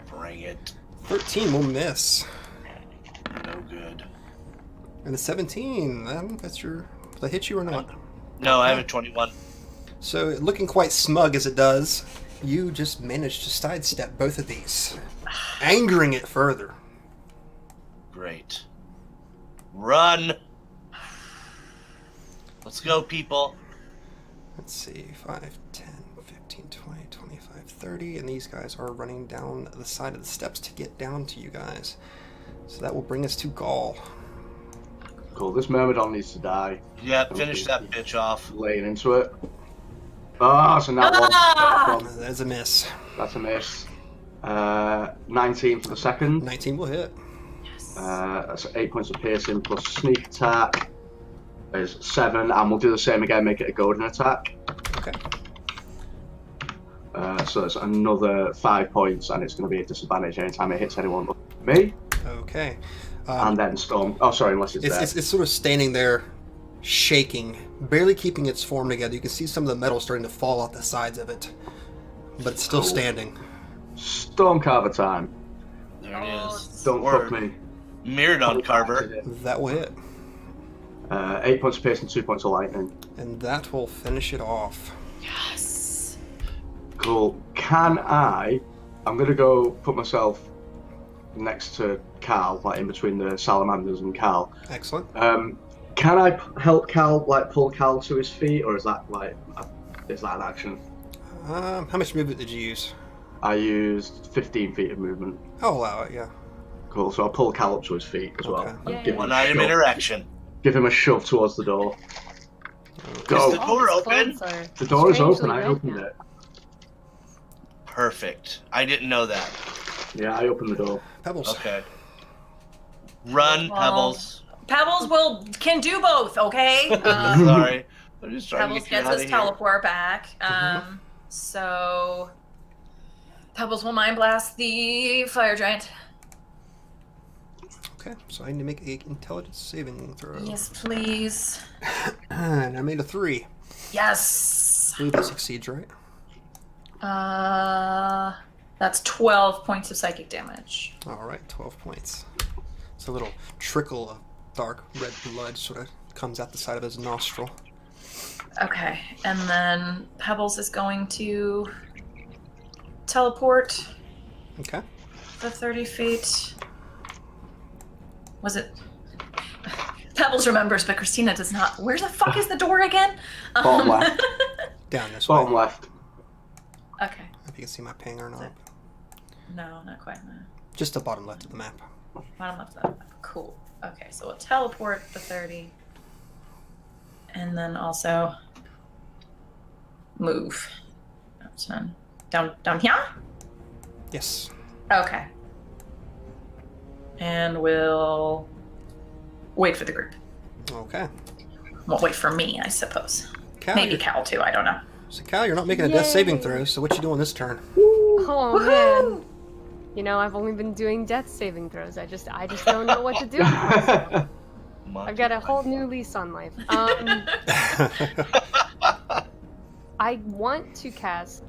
Bring it. 13 will miss. No good. And a 17, that's your... Did I hit you or not? No, I have a 21. So, looking quite smug as it does, you just managed to sidestep both of these, angering it further. Great. Run. Let's go, people. Let's see, 5, 10, 15, 20, 25, 30, and these guys are running down the side of the steps to get down to you guys. So that will bring us to Gaul. Cool. This Myrmidon needs to die. Yeah, finish that bitch off. Laying into it. Ah, so now one. That is a miss. That's a miss. 19 for the second. 19 will hit. That's 8 points of piercing plus sneak attack is 7, and we'll do the same again, make it a golden attack. Okay. So it's another 5 points, and it's going to be a disadvantage anytime it hits anyone but me. Okay. And then Storm. Oh, sorry, unless it's dead. It's sort of standing there, shaking, barely keeping its form together. You can see some of the metal starting to fall off the sides of it, but it's still standing. Stormcarver time. There it is. Don't fuck me. Mirrodon Carver. That will hit. 8 points of piercing, 2 points of lightning. And that will finish it off. Yes. Cool. I'm going to go put myself next to Cal, like in between the salamanders and Cal. Excellent. Can I help Cal, like pull Cal to his feet, or is that an action? How much movement did you use? I used 15 feet of movement. I'll allow it, yeah. Cool, so I'll pull Cal up to his feet as well. Okay. And give him One a item shove. interaction. Give him a shove towards the door. Go. Is the door these open? clothes are The door is open, strangely I red opened now. it. Perfect. I didn't know that. Yeah, I opened the door. Pebbles. Okay. Run, Well, Pebbles. Pebbles can do both, okay? Sorry. I'm just trying Pebbles to get you gets out of his here. teleport back. So Pebbles will mind blast the fire giant. Okay, so I need to make an intelligence saving throw. Yes, please. And I made a 3. Yes. I believe that succeeds, right? That's 12 points of psychic damage. Alright, 12 points. So a little trickle of dark red blood sort of comes out the side of his nostril. Okay, and then Pebbles is going to teleport Okay. the 30 feet. Was it? Pebbles remembers, but Christina does not. Where the fuck is the door again? Bottom left. Down this Bottom way. left. If Okay. you can see my ping or not. No, not quite. No. Just the bottom left of the map. Bottom left of that. Cool. Okay, so we'll teleport the 30. And then also move. Down here? Yes. Okay. And we'll wait for the group. Okay. Well, wait for me, I suppose. Cal, Maybe you're, Cal too, I don't know. so Cal, you're not making a death saving Yay. throw, so what you doing this turn? Oh man. You know, I've only been doing death saving throws. I just don't know what to do. I've got a whole new lease on life. I want to cast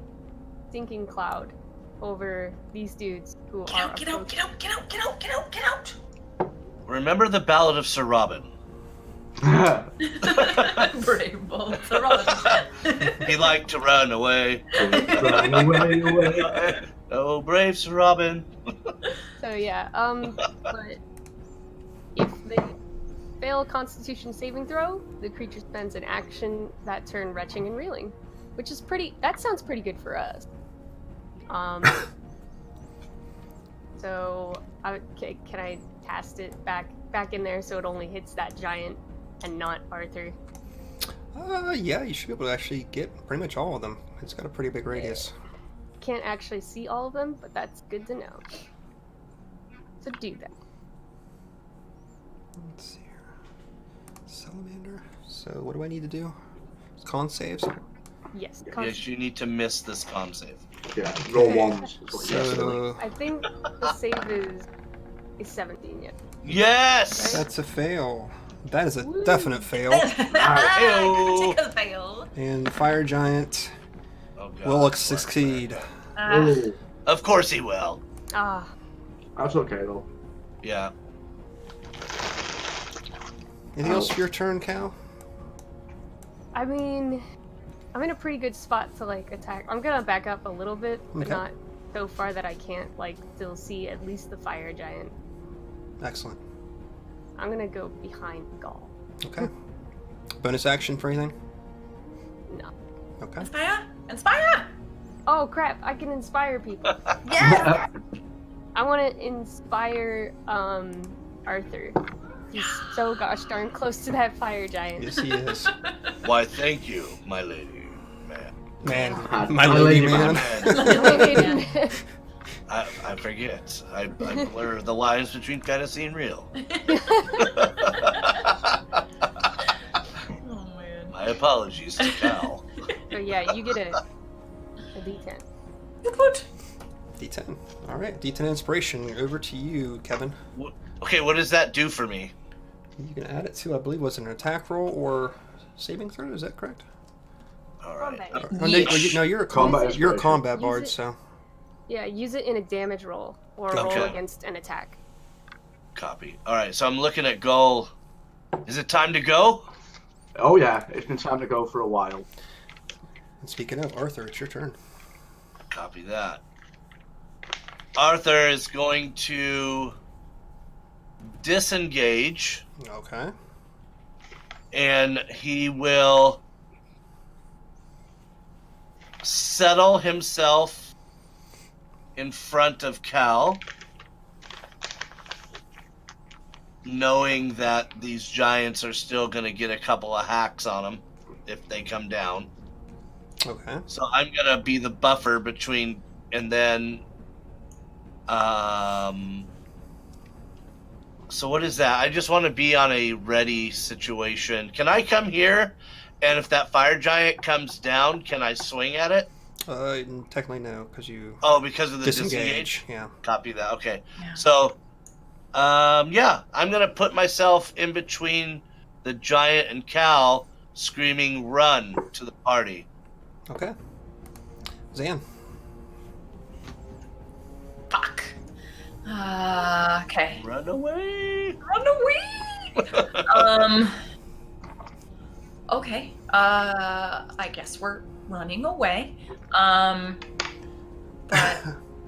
Stinking Cloud over these dudes who Get are out, get out, get out, get out, get out, get out, get out! Remember the Ballad of Sir Robin. Brave bull, Sir Robin. He liked to run away. Run away, away. Oh, brave Sir Robin. So yeah, but if they fail Constitution saving throw, the creature spends an action that turn retching and reeling, which is that sounds pretty good for us. So can I cast it back in there so it only hits that giant and not Arthur? Yeah, you should be able to actually get pretty much all of them. It's got a pretty big radius. Can't actually see all of them, but that's good to know. So do that. Let's see here. Salamander. So what do I need to do? Con saves? Yes. Yes, you need to miss this con save. Yeah, roll ones. is what you have to do. So I think the save is 17 yet. Yes! that's a fail. That is a definite fail. Critical fail. And the fire giant Oh, God. will succeed. Ooh, Of course he will. Ah, that's okay though. Yeah. Anything else for your turn, Cal? I mean, I'm in a pretty good spot to attack. I'm gonna back up a little bit, but Okay. not so far that I can't still see at least the fire giant. Excellent. I'm gonna go behind Gaul. Okay. Bonus action for anything? No. Okay. Inspire! Inspire! Oh crap! I can inspire people. Yes! I want to inspire Arthur. He's so gosh darn close to that fire giant. Yes, he is. Why, thank you, my lady, man. Man, my lady man. Man. I forget. I blur the lines between fantasy and real. Oh man. My apologies to Cal. So yeah, you get a D10. Good. D10. All right, D10 inspiration. Over to you, Kevin. Okay, what does that do for me? You can add it to, I believe, was it an attack roll or saving throw? Is that correct? All right. Combat. Oh, no, you're a Combat you're a inspiration. combat Use bard, it. so Yeah, use it in a damage roll or a roll Okay. against an attack. Copy. All right, so I'm looking at goal. Is it time to go? Oh yeah, it's been time to go for a while. and speaking of Arthur, it's your turn. Copy that. Arthur is going to disengage, Okay. and he will settle himself in front of Cal, knowing that these giants are still going to get a couple of hacks on him if they come down. Okay. So I'm going to be the buffer between, and then so what is that? I just want to be on a ready situation. Can I come here, and if that fire giant comes down, can I swing at it? Technically no, because you Oh, because of the disengage. disengage? Yeah. Copy that. Okay. Yeah. So, yeah, I'm going to put myself in between the giant and Cal, screaming run to the party. Okay. Zan. Fuck. Okay. Run away! Run away! Okay. I guess we're running away. But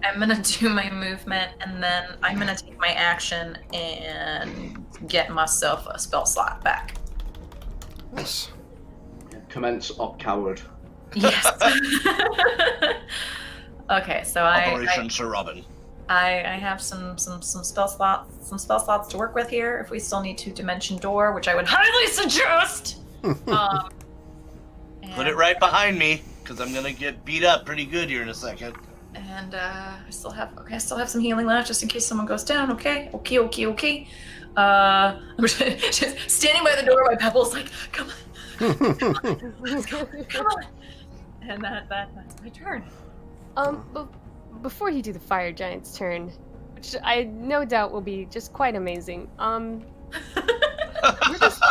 I'm gonna do my movement, and then I'm gonna take my action and get myself a spell slot back. Nice. Commence op coward. Yes. Okay, so Operation Sir Robin. I have some spell slots to work with here. If we still need to dimension door, which I would highly suggest. Put it right behind me, because I'm going to get beat up pretty good here in a second. And I still have some healing left just in case someone goes down. Okay. I'm just standing by the door. My Pebble's like, come on. And that's my turn. Before you do the fire giant's turn, which I no doubt will be just quite amazing. We're just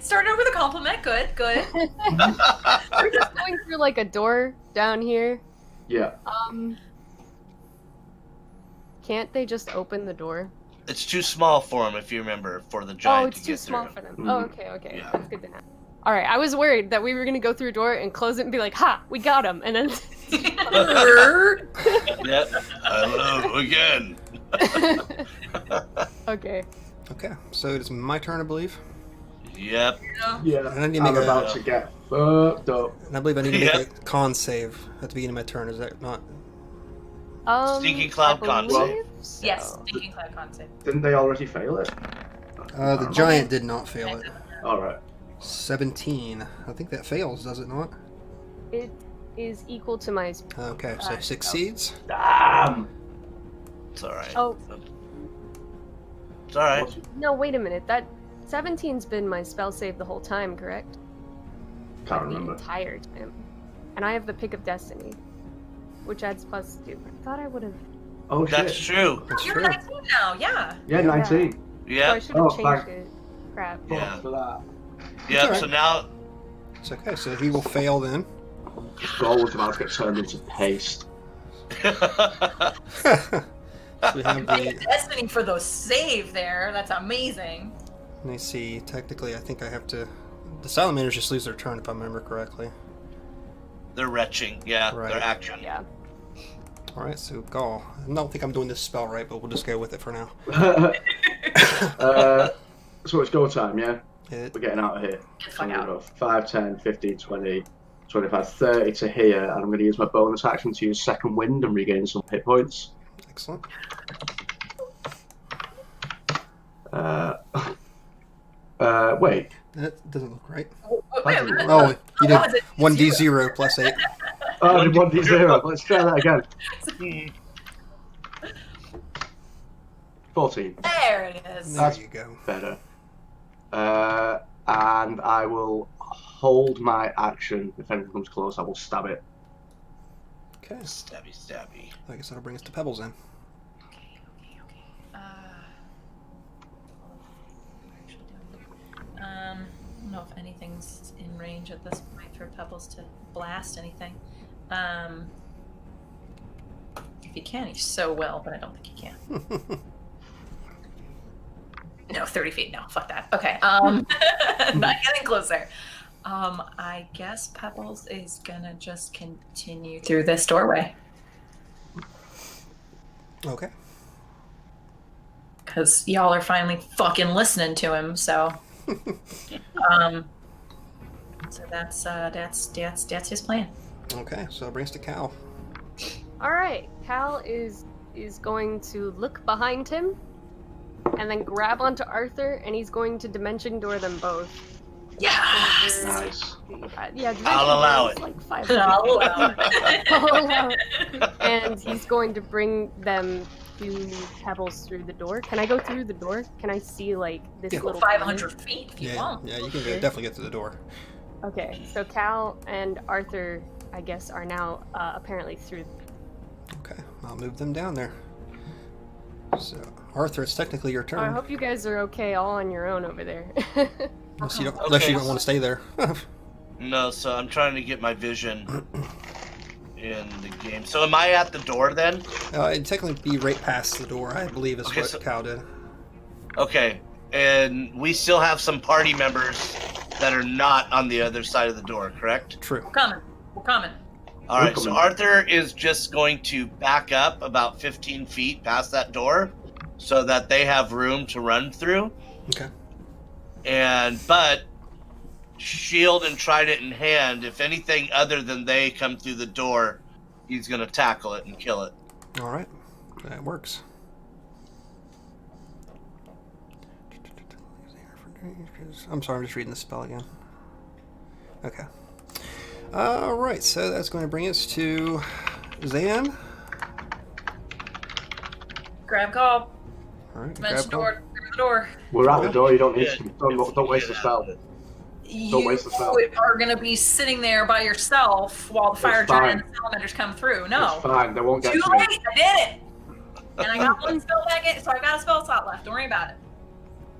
Started with a compliment. Good. we're just going through like a door down here. Yeah. Can't they just open the door? It's too small for him, if you remember, for the Oh, giant it's to too get small through. for them. Mhm. Oh, okay. Yeah. That's good to know. All right, I was worried that we were gonna go through a door and close it and be like, "Ha, we got him," and then. Yep. Hello again. Okay. Okay, so it's my turn, I believe. Yep. Yeah. And I need to I'm make about to get fucked up. And I believe I need to make Yeah. a con save at the beginning of my turn. Is that not? Stinking cloud I con believe so. Yes, thinking cloud concept. Didn't they already fail it? The giant did not fail it. Alright. 17. I think that fails, does it not? It is equal to my. Okay, so Ah, succeeds. Damn! It's alright. Oh It's alright. What's- no! Wait a minute. That 17's been my spell save the whole time, correct? Can't The remember. entire time. And I have the Pick of Destiny, which adds +2. I thought I would have. Oh That's shit. true. That's You're true. 19 now, yeah. Yeah, 19. So I Yep. should have Oh, changed fuck. it. Crap. Yeah. Fuck for that. Yep. alright. So now, It's okay, so he will fail then. Skull was about to get turned into paste. So we have the. Destiny for those save there. That's amazing. Let me see. Technically, I think I have to. The salamanders just lose their turn if I remember correctly. they're retching. Yeah. Right. They're action. Yeah. All right, so Gaul. I don't think I'm doing this spell right, but we'll just go with it for now. So it's go time, yeah? Hit. We're getting out of here. Get the So fuck I'm going to out. go 5, 10, 15, 20, 25, 30 to here, and I'm going to use my bonus action to use Second Wind and regain some hit points. Excellent. Wait. That doesn't look right. Wait, Oh, you did what was it? 1d0 plus 8. Oh, I did 1d0. Let's try that again. 14. There it is. There you go. Better. And I will hold my action. If anything comes close, I will stab it. Okay. Stabby, stabby. I guess that'll bring us to Pebbles then. Okay. I don't know if anything's in range at this point for Pebbles to blast anything. If he can, he so will, but I don't think he can. No, 30 feet. No, fuck that. Okay. Not getting closer. I guess Pebbles is gonna just continue through this doorway. Okay. Because y'all are finally fucking listening to him, so so that's his plan. Okay, so that brings us to Cal. All right, Cal is going to look behind him, and then grab onto Arthur, and he's going to dimension door them both. Yes. Nice. Yeah, I'll allow it. Like 5 I'll allow it. I'll allow it. And he's going to bring them to Pebbles through the door. Can I go through the door? Can I see like this Yeah. little 500 feet if you Yeah, want. yeah, you can definitely get to the door. Okay, so Cal and Arthur, I guess, are now apparently through. Okay, I'll move them down there. So, Arthur, it's technically your turn. I hope you guys are okay all on your own over there. Unless you don't, Okay. unless you don't want to stay there. No, so I'm trying to get my vision in the game. So am I at the door then? It'd technically be right past the door, I believe, is Okay, what so- Cal did. Okay, and we still have some party members that are not on the other side of the door, correct? True. We're coming. All right, so Arthur is just going to back up about 15 feet past that door so that they have room to run through. Okay. But shield and trident in hand, if anything other than they come through the door, he's going to tackle it and kill it. All right. That works. I'm sorry, I'm just reading the spell again. Okay. All right, so that's going to bring us to Zan. Grab call. All right. Dimension grab door. Through the door. We're at the door. You don't need Yeah, to. Don't waste the spell. Don't waste the spell. You are gonna be sitting there by yourself while the fire It's fine. giant and salamanders come through. No. It's fine. They won't get Too to me. late. I did it. And I got one spell back in, so I got a spell slot left. Don't worry about it.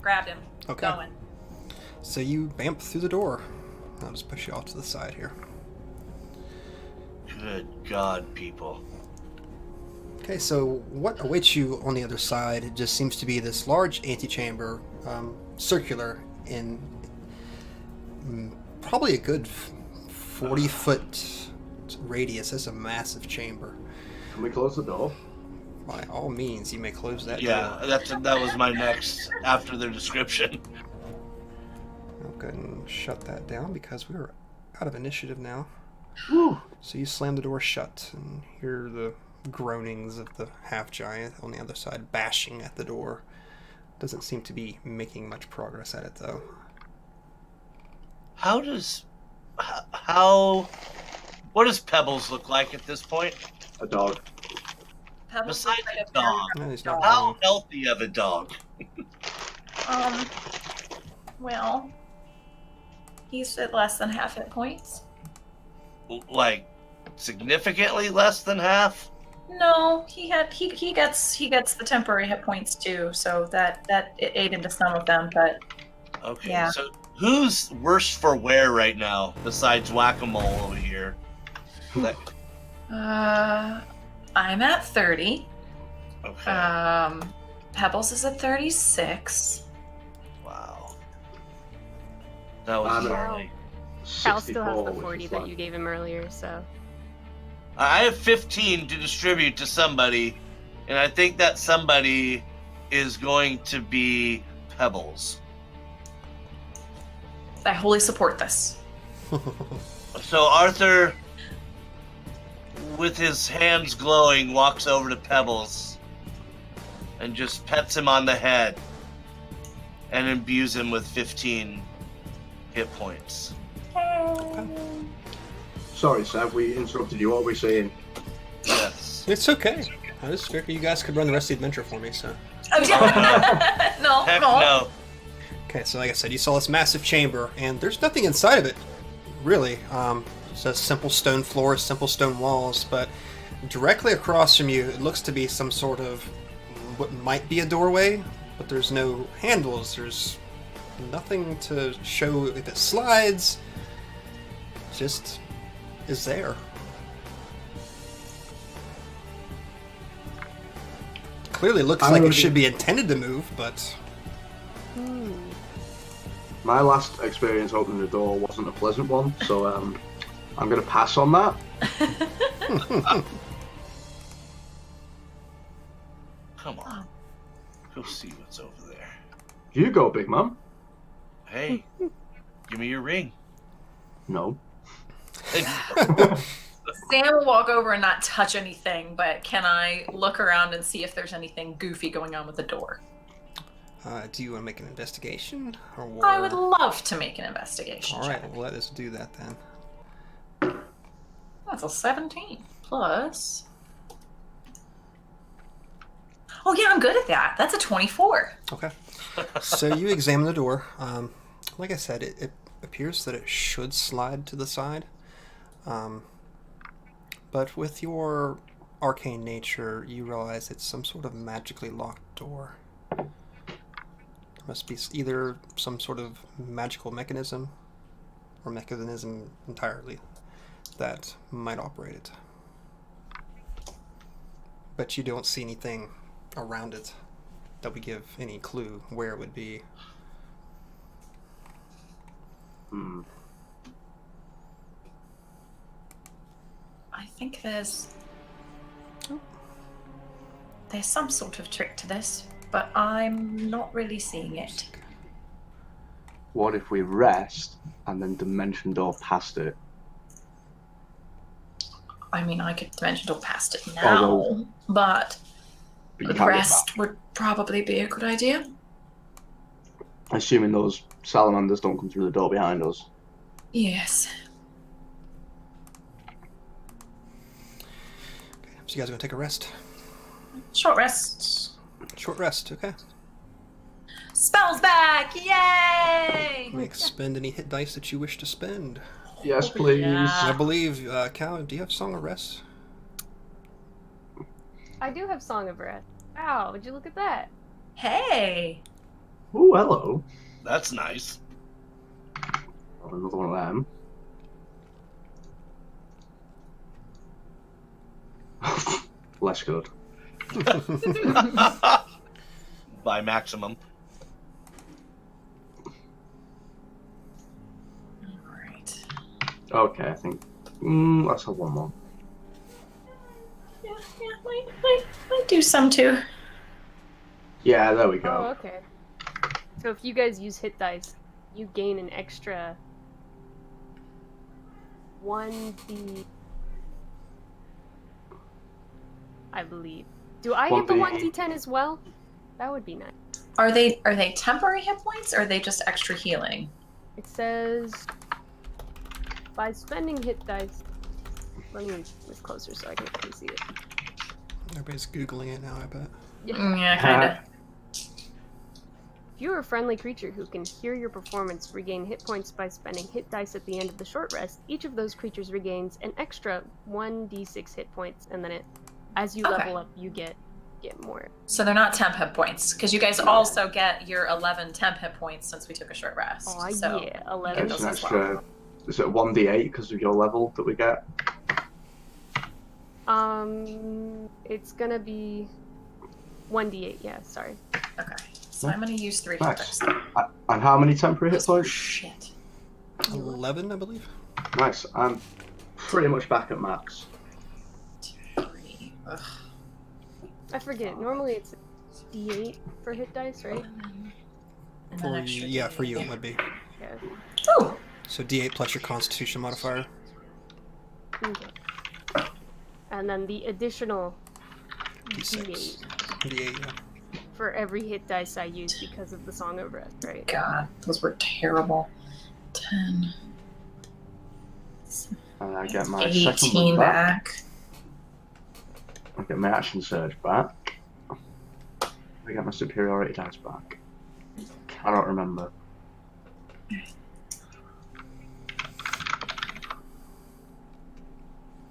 Grabbed him. Okay. Going. So you bamp through the door. I'll just push you off to the side here. Good God, people. Okay, so what awaits you on the other side? It just seems to be this large antechamber, circular, in probably a good 40-foot radius. That's a massive chamber. Can we close the door? By all means, you may close that Yeah, door. that was my next after their description. I'll go ahead and shut that down because we're out of initiative now. Woo. So you slam the door shut and hear the groanings of the half-giant on the other side bashing at the door. Doesn't seem to be making much progress at it, though. What does Pebbles look like at this point? A dog. Pebbles Besides looks like the dog. No, he's not How wrong. healthy of a dog? Well, he's at less than half hit points. Like significantly less than half? No, he gets the temporary hit points too, so that it ate into some of them, but Okay, Yeah. so who's worse for wear right now besides Whack-A-Mole over here? Like, I'm at 30. okay, Pebbles is at 36. wow. That was I'm at- gnarly. Cal still has 64, the which 40 is that like- you gave him earlier, so. I have 15 to distribute to somebody, and I think that somebody is going to be Pebbles. I wholly support this. So Arthur, with his hands glowing, walks over to Pebbles and just pets him on the head and imbues him with 15 hit points. Sorry, Sav, we interrupted you. What were we saying? Yes. It's okay. I just figured you guys could run the rest of the adventure for me, so. Oh, yeah. No, Heck no. no. Okay, so like I said, you saw this massive chamber, and there's nothing inside of it, really. It's just simple stone floors, simple stone walls, but directly across from you, it looks to be some sort of what might be a doorway, but there's no handles. There's nothing to show if it slides. It just is there. Clearly looks like it should be intended to move, but... My last experience opening the door wasn't a pleasant one, so I'm going to pass on that. Come on. Go see what's over there. You go, big man. Hey, give me your ring. No. Sam will walk over and not touch anything, but can I look around and see if there's anything goofy going on with the door? Do you want to make an investigation? Or... I would love to make an investigation Alright, check. well, let us do that then. That's a 17 plus. Oh yeah, I'm good at that. That's a 24. Okay. So you examine the door. Like I said, it appears that it should slide to the side. But with your arcane nature, you realize it's some sort of magically locked door. There must be either some sort of magical mechanism, or mechanism entirely, that might operate it. But you don't see anything around it that would give any clue where it would be. I think there's some sort of trick to this, but I'm not really seeing it. What if we rest and then dimension door past it? I mean, I could dimension door past it now, Although- but But you the can't get rest would probably be a good idea. back. Assuming those salamanders don't come through the door behind us. Yes. So you guys are going to take a rest? Short rest. Short rest, okay. Spells back! Yay! Spend any hit dice that you wish to spend. Yes, please. Yeah. I believe, Cal, do you have Song of Rest? I do have Song of Rest. Wow, would you look at that? Hey! Ooh, hello. That's nice. Oh, another one of them. Less good. By maximum. Alright. Okay, I think. Let's have one more. Yeah, might do some too. Yeah, there we Oh, go. okay. So if you guys use hit dice, you gain an extra 1d. I believe. Do I get the 1d8. 1d10 as well? That would be nice. Are they temporary hit points, or are they just extra healing? It says by spending hit dice. Let me move closer so I can actually see it. Everybody's Googling it now, I bet. Yeah, kinda. If you are a friendly creature who can hear your performance regain hit points by spending hit dice at the end of the short rest, each of those creatures regains an extra 1d6 hit points, and then as you Okay. level up, you get more. So they're not temp hit points, because you guys also get your 11 temp hit points since we took a short rest. Oh, so yeah, 11 those It's an as extra. Is it 1d8 because of your level that we get? It's gonna be 1d8, yeah, sorry. Okay. So I'm gonna use 3 Nice. hit dice. And how many temporary hit points? Shit. 11, I believe. Nice. I'm pretty much back at max. 3. Ugh. I forget, normally it's D8 for hit dice, right? And For then you, extra yeah, D8. for you it would be. Yeah. Oh, So D8 plus your Constitution modifier. Okay. And then the additional D6. D8 D8, yeah. for every hit dice I use because of the Song of Rest, right? God, those were terrible. 10. And I get my second 18 one back. back. I get my action surge back. I get my superiority dice back. I don't remember.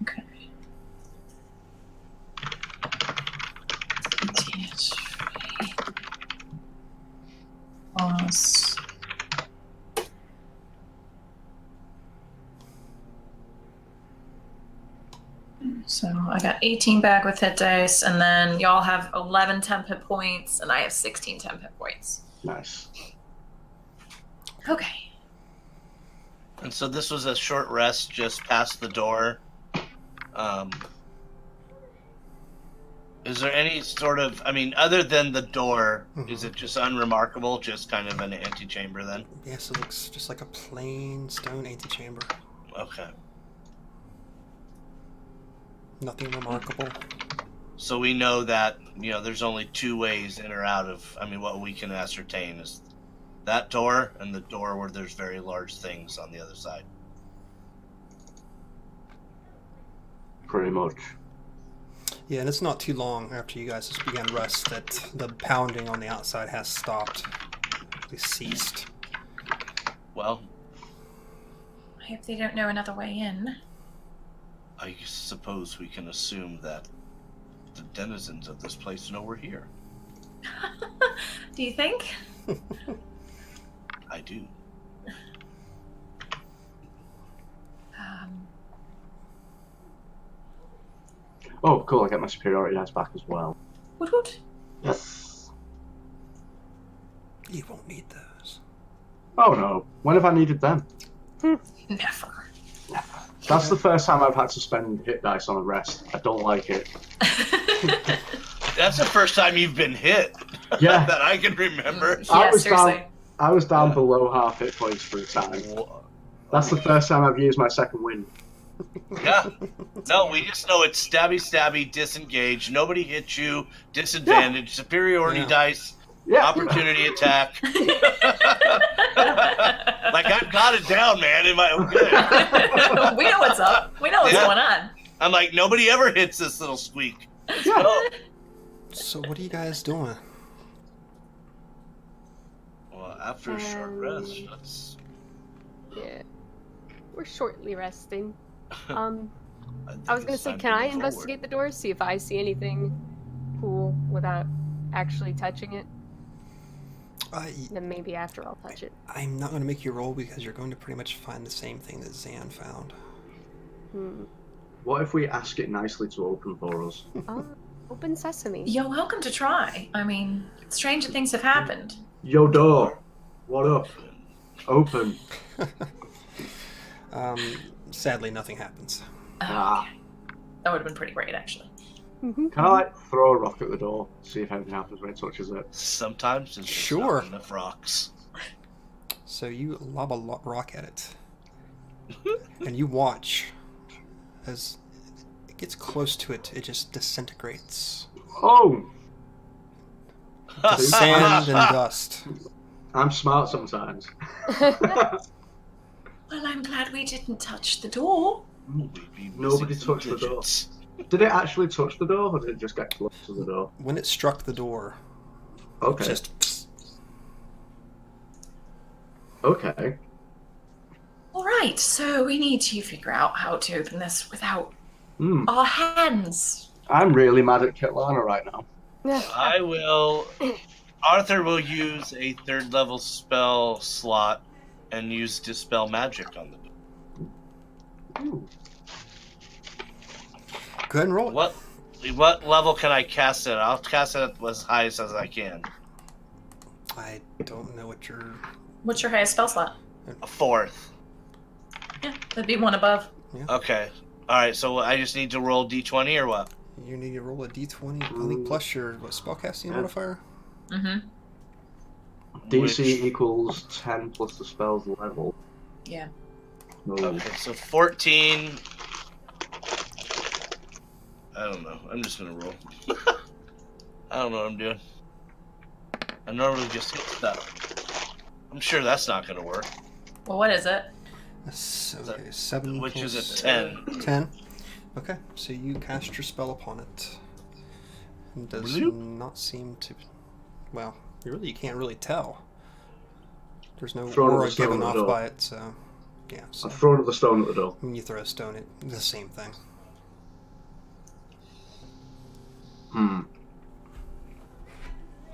Okay. 18 plus. So I got 18 back with hit dice, and then y'all have 11 temp hit points, and I have 16 temp hit points. Nice. Okay. And so this was a short rest just past the door. Is there any sort of, I mean, other than the door, is it just unremarkable, just kind of an antechamber then? Yes, it looks just like a plain stone antechamber. Okay. Nothing remarkable. So we know that, you know, there's only two ways in or out of, I mean, what we can ascertain is that door and the door where there's very large things on the other side. Pretty much. Yeah, and it's not too long after you guys just began rest that the pounding on the outside has stopped. At least ceased. Well, I hope they don't know another way in. I suppose we can assume that the denizens of this place know we're here. Do you think? I do. Oh, cool. I get my superiority dice back as well. Woot woot. Yes. You won't need those. Oh no. When have I needed them? Never. That's the first time I've had to spend hit dice on a rest. I don't like it. That's the first time you've been hit. Yeah. That I can remember. Yeah, seriously. I was down below half hit points for a time. That's the first time I've used my second wind. Yeah. No, we just know it's stabby, stabby, disengage. Nobody hits you. Disadvantage. Superiority dice. Yeah. Opportunity attack. Like, I've got it down, man. Am I okay? We know what's up. We know what's going on. I'm like, nobody ever hits this little squeak. Yeah. So what are you guys doing? Well, after a short rest, that's... Yeah. We're shortly resting. I I was gonna say, can I investigate the door, see if I see anything cool without actually touching it? Then maybe after I'll touch it. I'm not going to make you roll because you're going to pretty much find the same thing that Zan found. What if we ask it nicely to open for us? Open sesame. You're welcome to try. I mean, stranger things have happened. Yo, door. What up? Open. Sadly, nothing happens. Ah. That would have been pretty great, actually. Can I like throw a rock at the door, see if anything happens when it touches it? Sometimes it's just Sure. not enough rocks. So you lob a rock at it. And you watch as it gets close to it, it just disintegrates. Oh! To sand and dust. I'm smart sometimes. Well, I'm glad we didn't touch the door. Nobody touched the door. Did it actually touch the door, or did it just get close to the door? When it struck the door, Okay. just Okay. All right, so we need to figure out how to open this without Hmm. our hands. I'm really mad at Kitlana right now. I will... Arthur will use a 3rd level spell slot and use Dispel Magic on the door. Ooh. go ahead and roll it. What level can I cast it? I'll cast it as high as I can. I don't know what your... What's your highest spell slot? A 4th. Yeah, that'd be one above. Okay. Alright, so I just need to roll d20 or what? You need to roll a d20, I think, plus your spellcasting modifier. Mm-hmm. DC Which- equals 10 plus the spell's level. Yeah. No. Okay, so 14. I don't know. I'm just gonna roll. I don't know what I'm doing. I normally just hit stuff. I'm sure that's not gonna work. Well, what is it? Okay, 7 Which plus is a 10. 10. Okay, so you cast your spell upon it. It does Bloop. not seem to... Well, you can't really tell. There's no Throw another aura stone given at the off door. by it, so... Yeah, so I've thrown another stone at the door. when you throw a stone, it's the same thing.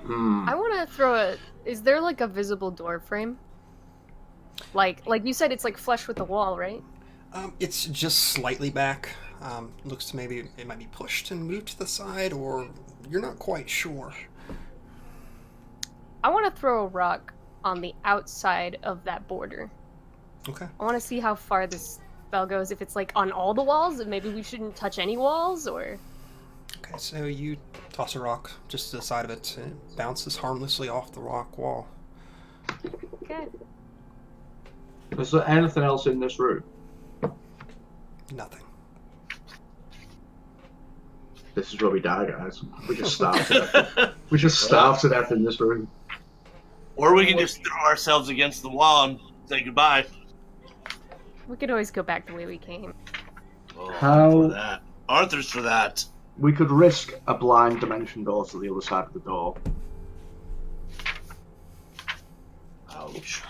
I want to throw a. Is there like a visible door frame? Like you said, it's like flush with the wall, right? It's just slightly back. Looks to maybe it might be pushed and moved to the side, or you're not quite sure. I want to throw a rock on the outside of that border. Okay. I want to see how far this spell goes. If it's like on all the walls, and maybe we shouldn't touch any walls, or. Okay, so you toss a rock just to the side of it, and it bounces harmlessly off the rock wall. Okay. Is there anything else in this room? Nothing. This is where we die, guys. We just starve to death. We just starve to death in this room. Or we can just throw ourselves against the wall and say goodbye. We could always go back the way we came. Oh, How- for that. Arthur's for that. We could risk a blind dimension door to the other side of the door. Ouch.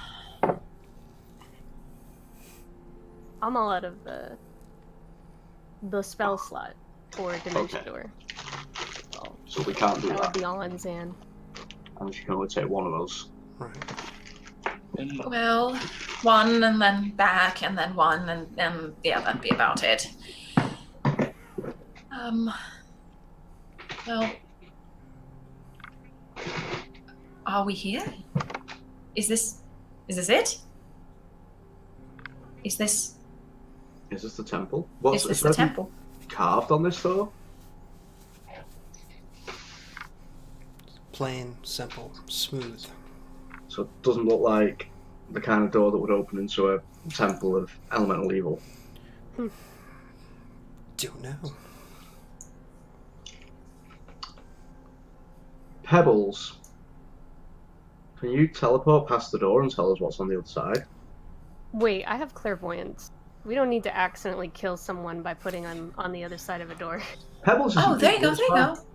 I'm all out of the spell slot for dimension Okay. door. So So we can't do that would that. be all on Zan. And she can only take one of those. Right. And Well, one and then back and then one and yeah, that'd be about it. Well, are we here? Is this it? Is this Is this the temple? is this the anything temple? carved on this door? Plain, simple, smooth. So it doesn't look like the kind of door that would open into a temple of elemental evil. Don't know. Pebbles, can you teleport past the door and tell us what's on the other side? Wait, I have clairvoyance. We don't need to accidentally kill someone by putting on the other side of a door. Pebbles. Oh, isn't there you go, evil, there you it's go.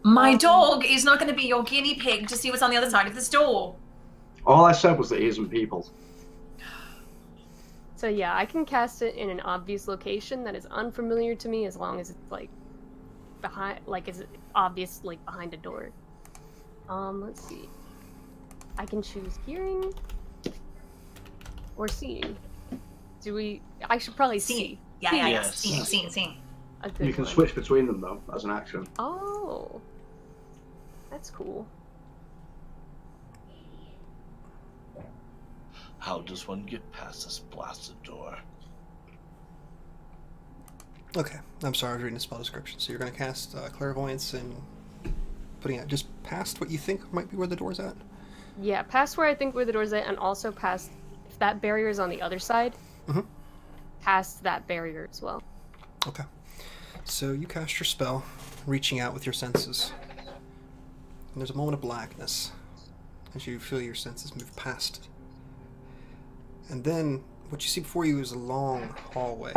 My dog is not going to be your guinea pig to see what's on the other side of this door. fine. All I said was that he isn't people. So yeah, I can cast it in an obvious location that is unfamiliar to me, as long as it's like behind, like is obvious, like behind a door. Let's see. I can choose hearing or seeing. I should probably see. Seeing. Yeah. Yes. Seeing. A good You can one. switch between them though, as an action. Oh, that's cool. how does one get past this blasted door? Okay, I'm sorry, I was reading the spell description. So you're going to cast Clairvoyance and putting it just past what you think might be where the door's at? Yeah, past where I think where the door's at, and also past if that barrier is on the other side. Mhm. Past that barrier as well. Okay. So you cast your spell, reaching out with your senses. And there's a moment of blackness as you feel your senses move past it. And then what you see before you is a long hallway.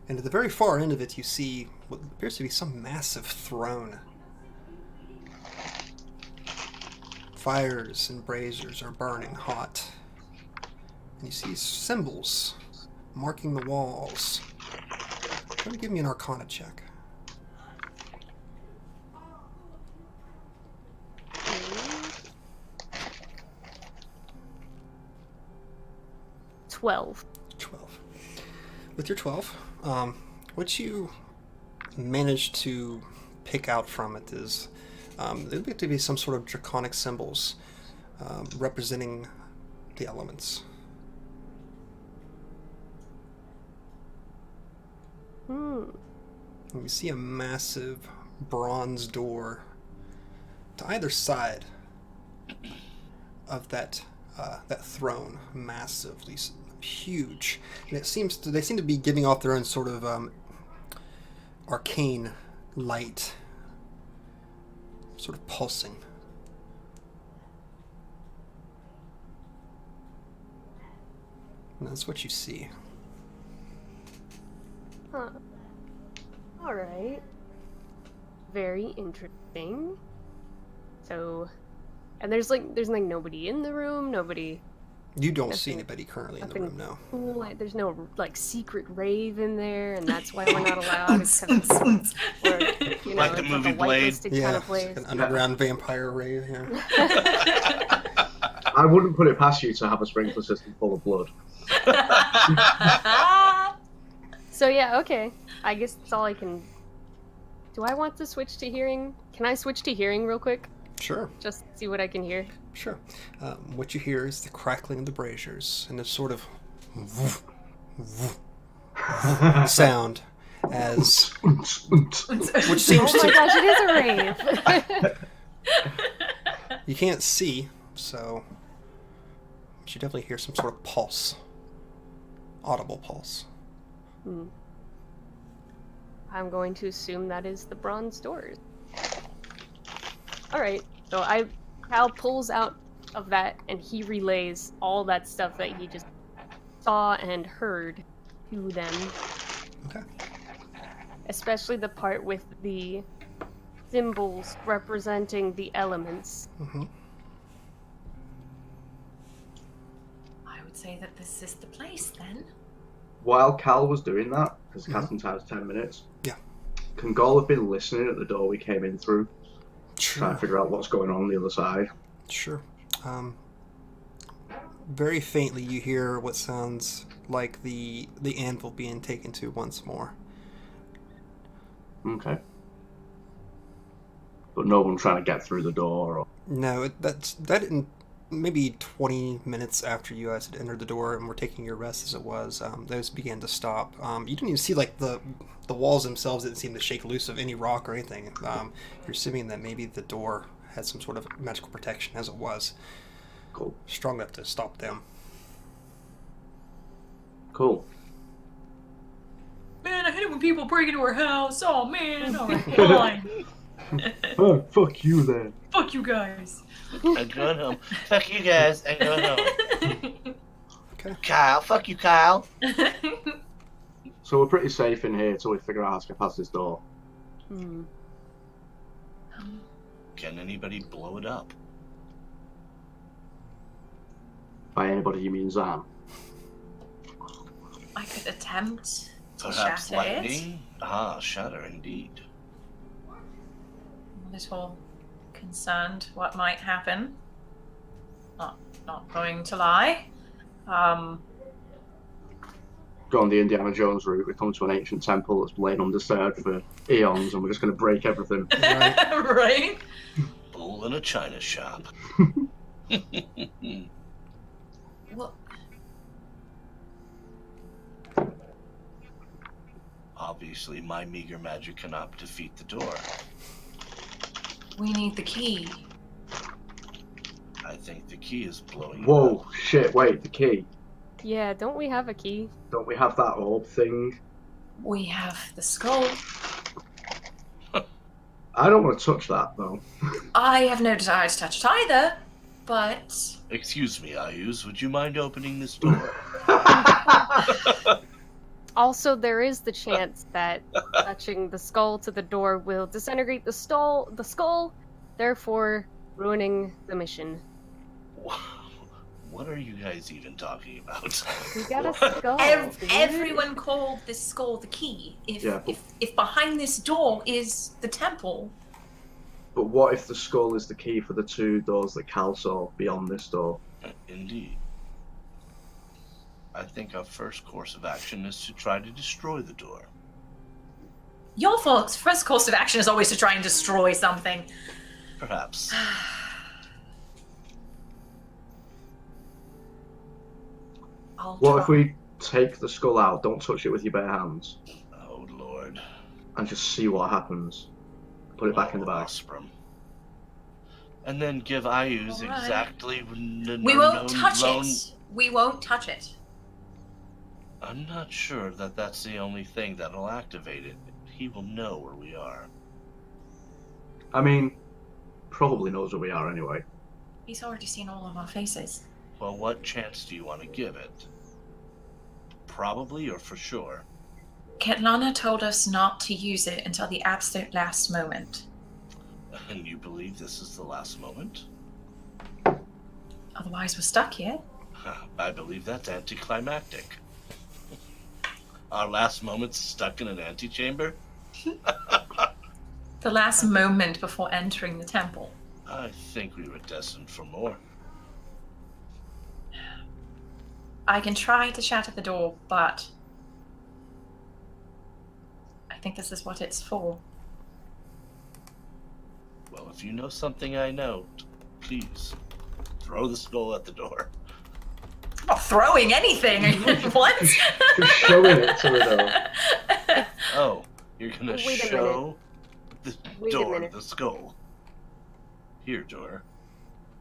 And at the very far end of it, you see what appears to be some massive throne. Fires and braziers are burning hot. And you see symbols marking the walls. Go ahead and give me an Arcana check. 12. 12. With your 12, what you manage to pick out from it is they look to be some sort of draconic symbols representing the elements. And you see a massive bronze door to either side of that throne, massively huge, and they seem to be giving off their own sort of arcane light, sort of pulsing. And that's what you see. Huh. Alright. Very interesting. So, and there's nobody in the room, nobody... You don't see anybody currently in the room, no. Cool, like, there's no, like, secret rave in there, and that's why we're not allowed. It's kind of, or, you know, Like the it's movie like a Blade. whitelisted Yeah, kind of it's place. like an underground vampire rave here. I wouldn't put it past you to have a sprinkler system full of blood. So yeah, okay. I guess that's all I can... Do I want to switch to hearing? Can I switch to hearing real quick? Sure. Just see what I can hear. Sure. What you hear is the crackling of the braziers and a sort of sound as which seems Oh my to gosh, it is a rave! you can't see, so but you definitely hear some sort of pulse, audible pulse. I'm going to assume that is the bronze doors. Alright, so Cal pulls out of that and he relays all that stuff that he just saw and heard to them. Okay. Especially the part with the symbols representing the elements. Mm-hmm. I would say that this is the place then. While Cal was doing that, because casting time's 10 minutes, Yeah. can Gol have been listening at the door we came in through, trying Sure. to figure out what's going on the other side? Sure. Very faintly, you hear what sounds like the anvil being taken to once more. Okay. But no one trying to get through the door. Or... No, that in maybe 20 minutes after you guys had entered the door and were taking your rest as it was, those began to stop. You didn't even see, like, the walls themselves didn't seem to shake loose of any rock or anything. You're assuming that maybe the door had some sort of magical protection as it was. Cool. Strong enough to stop them. Cool. Man, I hate it when people break into our house. Oh man, alright, fine. Oh, fuck you then. Fuck you guys. I'm going home. Fuck you guys. I'm going home. Okay. Kyle. Fuck you, Kyle. So we're pretty safe in here until we figure out how to get past this door. Can anybody blow it up? By anybody you mean Zan. I could attempt to Perhaps shatter lightning? Ah, shatter indeed. it. A little concerned what might happen. Not going to lie. Go on the Indiana Jones route. We come to an ancient temple that's lain undisturbed for eons, and we're just going to break everything. Right. Right? Bull in a china shop. Well, Obviously, my meager magic cannot defeat the door. we need the key. I think the key is blowing. Whoa, shit, wait, the key. Yeah, don't we have a key? Don't we have that orb thing? We have the skull. I don't want to touch that, though. I have no desire to touch it either, but Excuse me, Ayuz, would you mind opening this door? Also, there is the chance that touching the skull to the door will disintegrate the skull, therefore ruining the mission. What are you guys even talking about? We got a skull. dude. everyone called this skull the key. If behind this door is the temple, But what if the skull is the key for the two doors that Cal saw beyond this door? Indeed. I think our first course of action is to try to destroy the door. your folks' first course of action is always to try and destroy something. Perhaps. I'll What try. if we take the skull out, don't touch it with your bare hands? Oh, Lord. and just see what happens. Put it back in the bag. Osprey. And then give Ayu's All right. exactly. We won't touch it. We won't touch it. I'm not sure that that's the only thing that'll activate it. He will know where we are. I mean, probably knows where we are anyway. He's already seen all of our faces. Well, what chance do you want to give it? Probably or for sure? Ketlana told us not to use it until the absolute last moment. And you believe this is the last moment? Otherwise, we're stuck here. I believe that's anticlimactic. Our last moment's stuck in an antechamber? The last moment before entering the temple. I think we were destined for more. I can try to shatter the door, but I think this is what it's for. Well, if you know something I know, please throw the skull at the door. I'm not throwing anything. What? Just showing it to the door. Oh, you're gonna Wait a show the Wait a door minute. the skull. Here, door.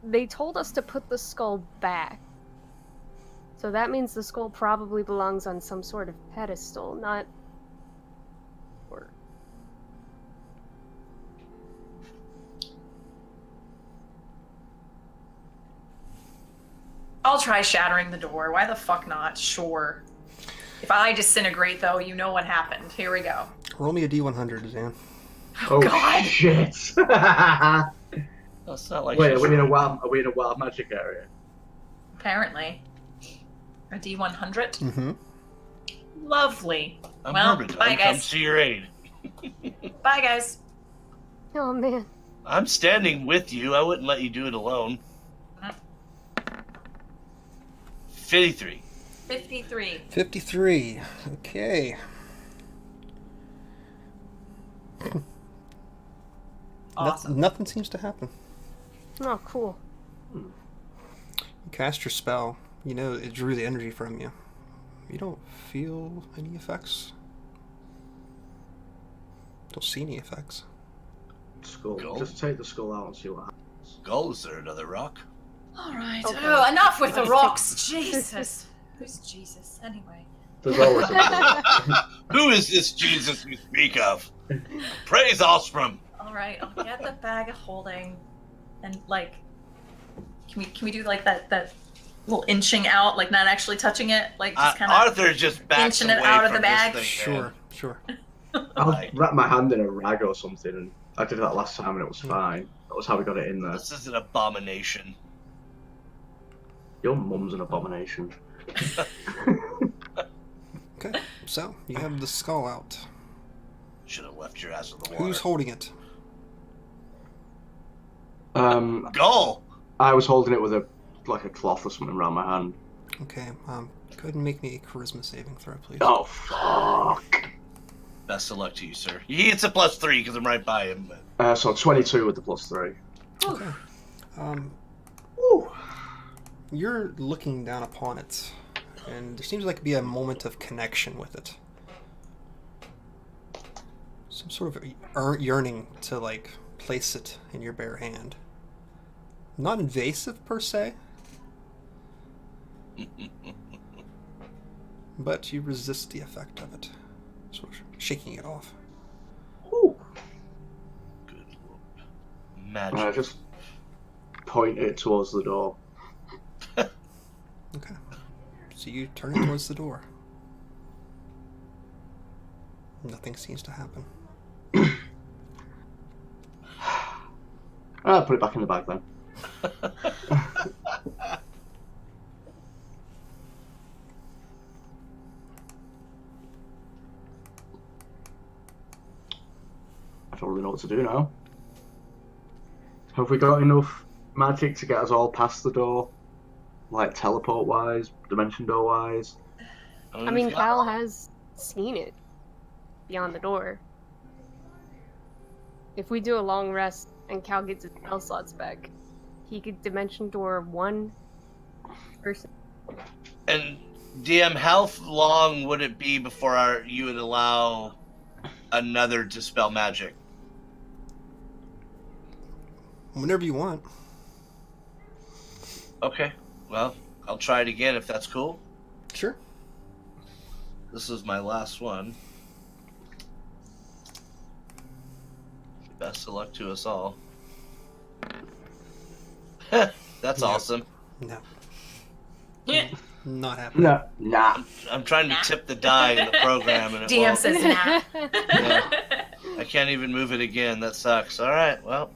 They told us to put the skull back. So that means the skull probably belongs on some sort of pedestal, not... Or... I'll try shattering the door. Why the fuck not? Sure. If I disintegrate, though, you know what happened. Here we go. Roll me a D100, Zan. Oh, God. shit! That's not like Wait, she's- are we in a wild magic area? Apparently. A D100? Mm-hmm. Lovely. I'm Well, Myrmidon bye, comes guys. to your aid. Bye, guys. Oh, man. I'm standing with you. I wouldn't let you do it alone. 53. 53. 53. Okay. Awesome. Nothing seems to happen. Oh, cool. You cast your spell. You know it drew the energy from you. You don't feel any effects. Don't see any effects. Skull. Go. Just take the skull out and see what happens. Skull, is there another rock? All right. Okay. Oh, enough with the rocks. Jesus. Who's Jesus, anyway? There's always a Who is this Jesus you speak of? Praise Osprey. All right, I'll get the bag of holding, and like, can we do like that little inching out, like not actually touching it, like just kind of Arthur just backs inching away it out of from the bag? this thing, man. Sure. I'll Right. wrap my hand in a rag or something, and I did that last time and it was fine. That was how we got it in there. This is an abomination. Your mum's an abomination. Okay. So you have the skull out. Should have left your ass in the water. Who's holding it? Gull! I was holding it with a cloth or something around my hand. Okay. Go ahead and make me a charisma saving throw, please. Oh fuck! Best of luck to you, sir. He hits a +3 because I'm right by him. But... So 22 with the +3. Okay. Woo. You're looking down upon it, and there seems like to be a moment of connection with it. Some sort of yearning to like place it in your bare hand. Not invasive per se, but you resist the effect of it, sort of shaking it off. Woo. Good lord. And Magic. I just point it towards the door. Okay. So you turn it towards the door. Nothing seems to happen. I'll put it back in the bag then. I don't really know what to do now. Have we got enough magic to get us all past the door? Like teleport wise, dimension door wise? I mean, Cal has seen it beyond the door. If we do a long rest and Cal gets his spell slots back, he could dimension door one person. And DM, how long would it be before you would allow another Dispel Magic? Whenever you want. Okay, well, I'll try it again if that's cool. Sure. This is my last one. Best of luck to us all. That's Yeah. awesome. No. Yeah. Not happening. No, nah. I'm trying to tip the die in the program, and it DM won't. says nah. Yeah. I can't even move it again. That sucks. All right, well.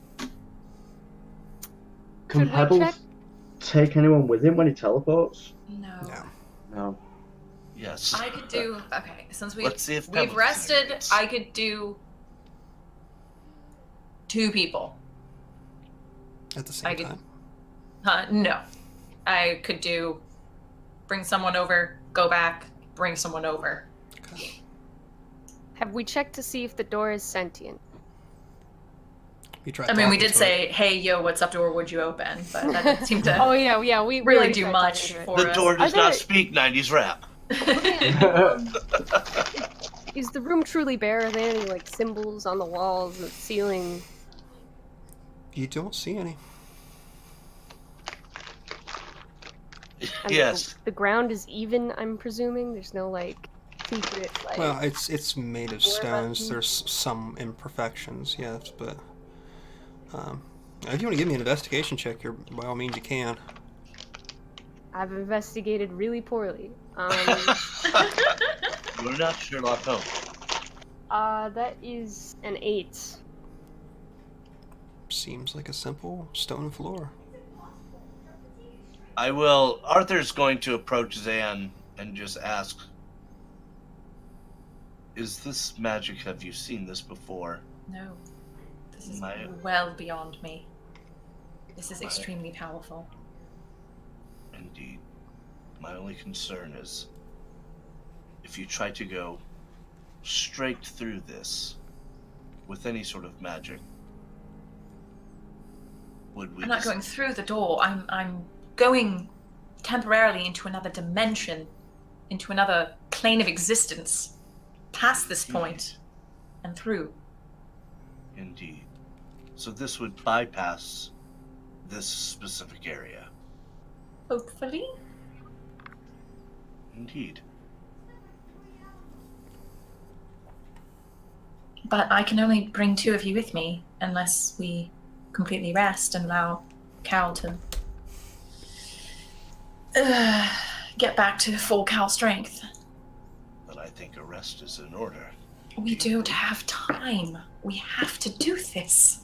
Can Should we Pebbles check? take anyone with him when he teleports? No. No. No. Yes. I could do okay, since Let's see if we've Pebbles rested, integrates. I could do 2 people. At the same I could- time. No. I could do bring someone over, go back, bring someone over. Okay. Have we checked to see if the door is sentient? You tried I mean, we talking did to it. say, "Hey, yo, what's up, door? Would you open?" But that didn't seem to Oh yeah, we really already do tried much talking to it. for The us. door does Are not there- speak 90s rap. Is the room truly bare? Are there any like symbols on the walls, the ceiling? You don't see any. And Yes. The ground is even. I'm presuming there's no like secret like. Well, it's made of Door stones. button. There's some imperfections, yes, but if you want to give me an investigation check, by all means you can. I've investigated really poorly. We're not Sherlock Holmes. That is an 8. Seems like a simple stone floor. Arthur's going to approach Zan and just ask, is this magic, have you seen this before? No, this is My- well beyond me. This is extremely powerful. Indeed. My only concern is, if you try to go straight through this with any sort of magic, would we I'm not going through the door. I'm going temporarily into another dimension, into another plane of existence, past this point and through. Indeed. So this would bypass this specific area. Hopefully. Indeed. But I can only bring 2 of you with me unless we completely rest and allow Cal to get back to full Cal strength. But I think a rest is in order. We don't have time. We have to do this.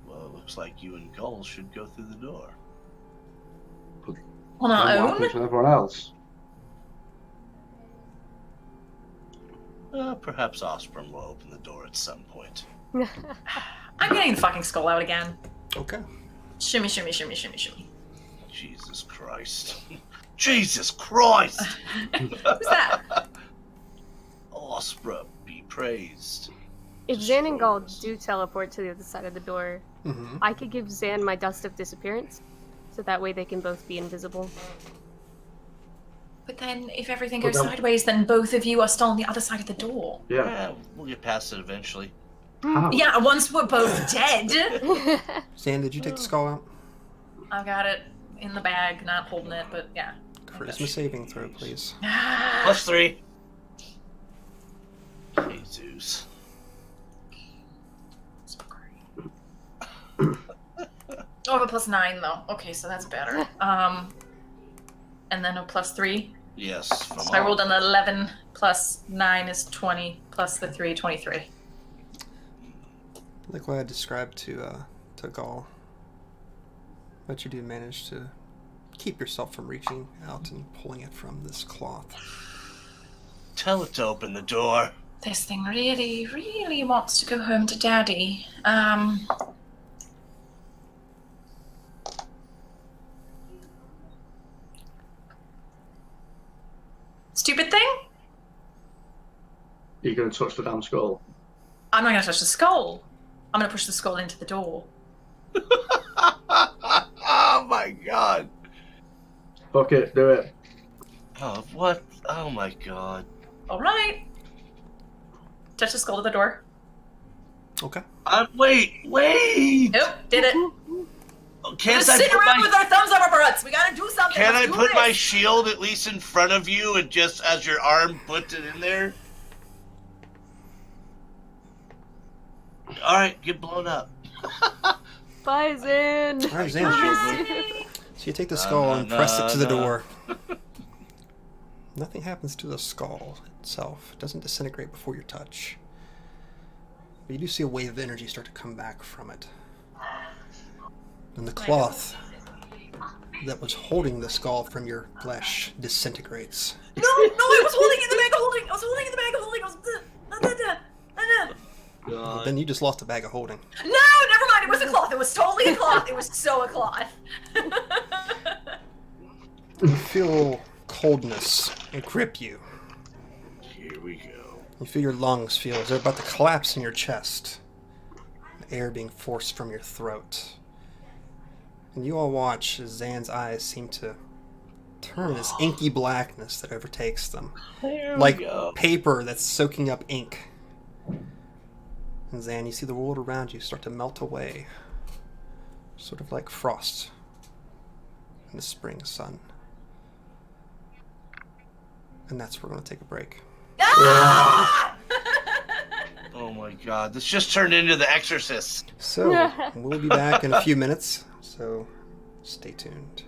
Well, it looks like you and Gull should go through the door. On our Then what own? happens to everyone else? Perhaps Osprey will open the door at some point. I'm getting the fucking skull out again. Okay. Shimmy, shimmy, shimmy, shimmy, shimmy. Jesus Christ. Jesus Christ! Who's that? Osprey, be praised. If Zan and Gall Destroys. do teleport to the other side of the door, Mm-hmm. I could give Zan my dust of disappearance, so that way they can both be invisible. But then, if everything But goes then- sideways, then both of you are still on the other side of the door. Yeah. Yeah, we'll get past it eventually. How? Yeah, once we're both dead. Zan, did you take the skull out? I've got it in the bag, not holding it, but yeah. Charisma saving throw, please. +3. Jesus. So great. Oh, a +9 though. Okay, so that's better. And then a +3. Yes, from So I all. rolled an 11 plus 9 is 20 plus the 3, 23. Like what I described to Gall. But you did manage to keep yourself from reaching out and pulling it from this cloth. Tell it to open the door. This thing really, really wants to go home to Daddy. Stupid thing? You're going to touch the damn skull. I'm not gonna touch the skull. I'm gonna push the skull into the door. Oh my god. Fuck it, do it. Oh, what? Oh my god. All right. Touch the skull to the door. Okay. Wait! Nope, did it. We're Can't just I sitting put around my, with our thumbs up our butts. We gotta do something. can I Let's do put my this. shield at least in front of you and just as your arm puts it in there? Alright, get blown up. Bye, Zan. All right, Zan. Bye. So you take the skull and press it to the door. Nothing happens to the skull itself. It doesn't disintegrate before your touch. But you do see a wave of energy start to come back from it. And the cloth that was holding the skull from your flesh disintegrates. No, I was holding it in the bag of holding. I was holding it in the bag of holding. But then you just lost a bag of holding. No, never mind. It was a cloth. It was totally a cloth. It was so a cloth. You feel coldness grip you. Here we go. You feel your lungs feel as they're about to collapse in your chest. The air being forced from your throat. And you all watch as Zan's eyes seem to turn this inky blackness that overtakes them. There Like we go. paper that's soaking up ink. And Zan, you see the world around you start to melt away. Sort of like frost in the spring sun. And that's where we're going to take a break. Ah! Oh my god, this just turned into The Exorcist. So, we'll be back in a few minutes, so stay tuned.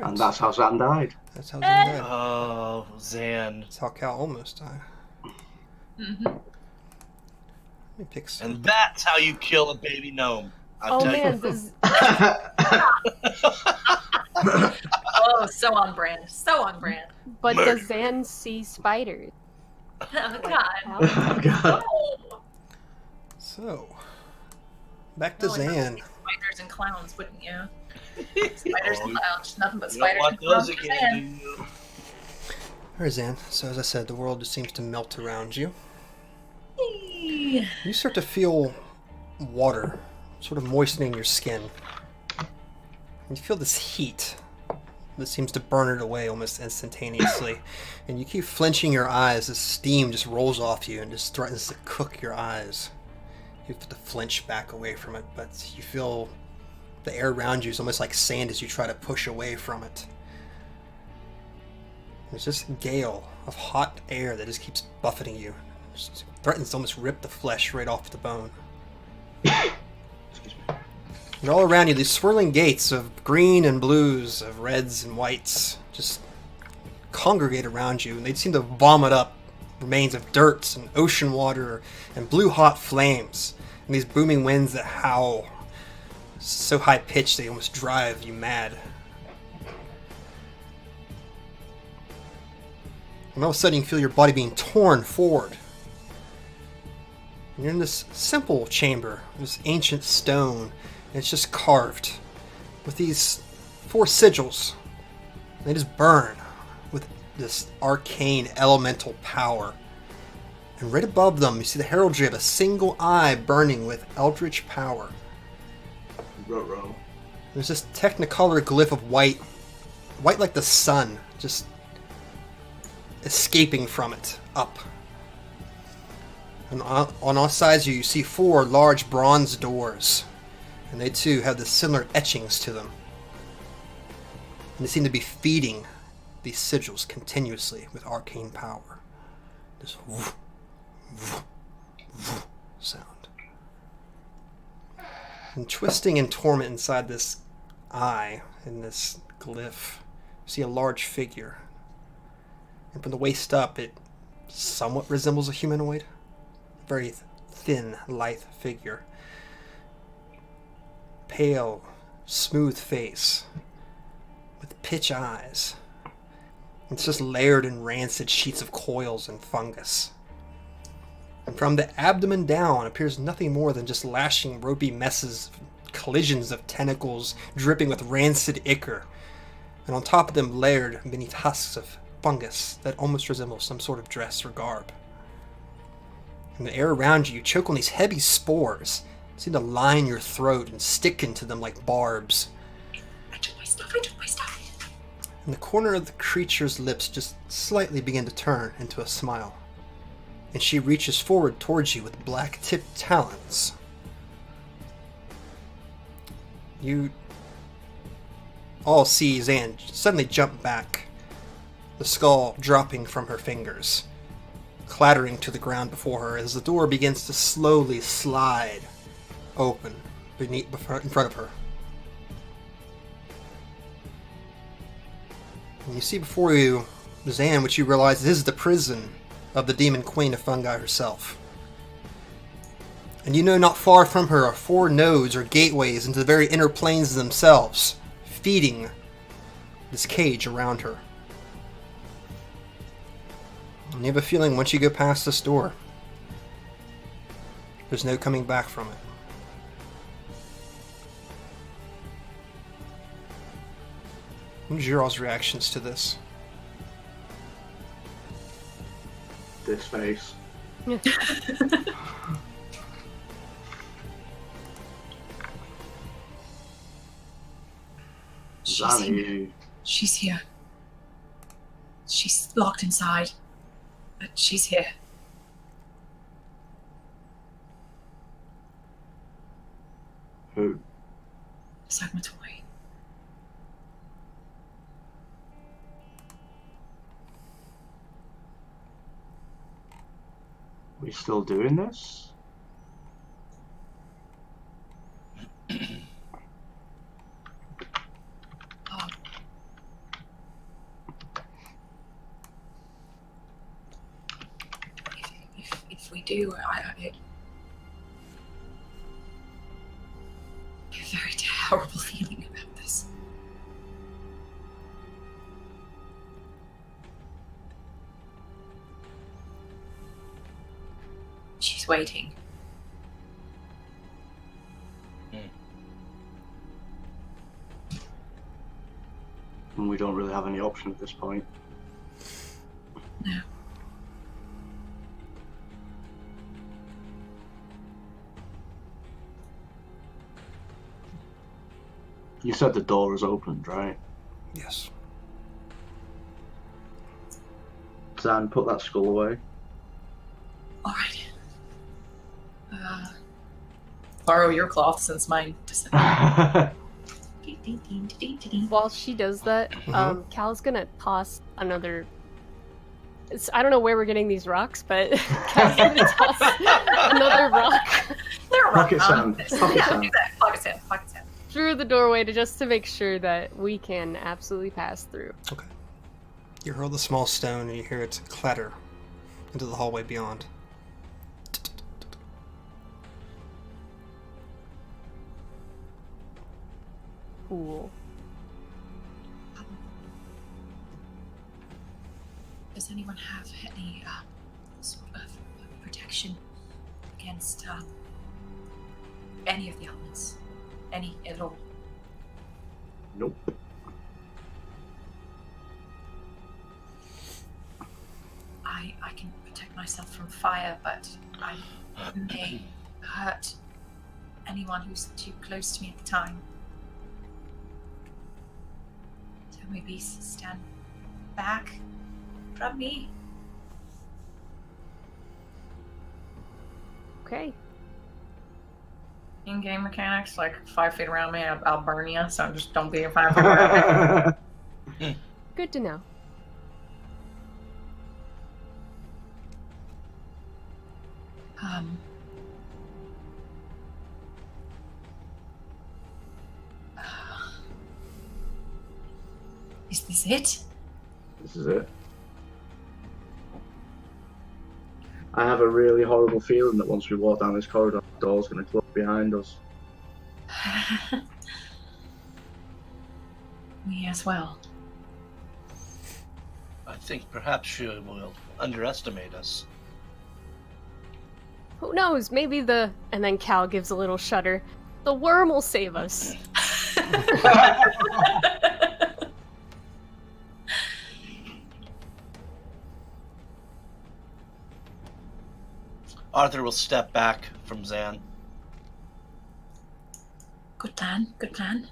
Right. And that's how Zan died. That's how Zan died. Oh, Zan. That's how Cal almost died. Mm-hmm. Let me pick some. And that's how you kill a baby gnome. I'll Oh tell man, you. does Oh, so on brand. So on brand. but Murder. does Zan see spiders? Oh, Like, God. how- Oh, God. Oh. So, back to No, like, Zan. Spiders and clowns, wouldn't you? Spiders Oh, and clowns. Nothing but You don't spiders want and clowns those for again, Zan. do you? Alright, Zan. So, as I said, the world just seems to melt around you. Eee. You start to feel water sort of moistening your skin. And you feel this heat that seems to burn it away almost instantaneously. And you keep flinching your eyes as steam just rolls off you and just threatens to cook your eyes. You have to flinch back away from it, but you feel the air around you is almost like sand as you try to push away from it. There's this gale of hot air that just keeps buffeting you. Just threatens to almost rip the flesh right off the bone. Excuse me. And all around you, these swirling gates of green and blues, of reds and whites, just congregate around you, and they seem to vomit up remains of dirt and ocean water and blue hot flames, and these booming winds that howl so high pitched they almost drive you mad. And all of a sudden you feel your body being torn forward. And you're in this simple chamber, this ancient stone, and it's just carved with these 4 sigils. They just burn with this arcane elemental power. And right above them, you see the heraldry of a single eye burning with eldritch power. Ruh-roh. There's this technicolor glyph of white like the sun, just escaping from it, up. And on all sides you see 4 large bronze doors, and they too have the similar etchings to them. And they seem to be feeding these sigils continuously with arcane power. This woof, woof, woof sound. And twisting in torment inside this eye, in this glyph, you see a large figure. And from the waist up, it somewhat resembles a humanoid. A very thin, lithe figure. Pale, smooth face, with pitch eyes. It's just layered in rancid sheets of coils and fungus. And from the abdomen down appears nothing more than just lashing ropey messes, collisions of tentacles dripping with rancid ichor, and on top of them layered beneath husks of fungus that almost resemble some sort of dress or garb. And the air around you choke on these heavy spores, seem to line your throat and stick into them like barbs. I took my stuff. And the corner of the creature's lips just slightly begin to turn into a smile. And she reaches forward towards you with black-tipped talons. You all see Zan suddenly jump back, the skull dropping from her fingers, clattering to the ground before her as the door begins to slowly slide open in front of her. And you see before you Zan, which you realize this is the prison of the Demon Queen of Fungi herself. And you know not far from her are 4 nodes or gateways into the very inner planes themselves, feeding this cage around her. And you have a feeling once you go past this door, there's no coming back from it. What are your all's reactions to this? This face. She's here. Zanny. She's here. She's locked inside. But she's here. Who? Sagmatoy. We still doing this? do. I have a very terrible feeling about this. She's waiting. And we don't really have any option at this point. No. You said the door is opened, right? Yes. Zan, put that skull away. All right. Borrow your cloth since mine disappeared. While she does that, Cal's gonna toss another. I don't know where we're getting these rocks, but Cal's gonna toss another rock They're Pocket wrong. sand. Pocket Yeah, sand. exactly. Pocket sand. Pocket sand. through the doorway to make sure that we can absolutely pass through. Okay. You hurl the small stone and you hear it clatter into the hallway beyond. Cool. Does anyone have any sort of protection against any of the elements? Any at all? Nope. I can protect myself from fire, but I may hurt anyone who's too close to me at the time. So maybe stand back from me. Okay. In-game mechanics, like 5 feet around me, I'll burn you. So just don't be 5 feet around me. Good to know. Is this it? This is it. I have a really horrible feeling that once we walk down this corridor, the door's going to close behind us. Me as well. I think perhaps she will underestimate us. Who knows? Maybe the... And then Cal gives a little shudder. The worm will save us. Arthur will step back from Zan. Good plan, good plan.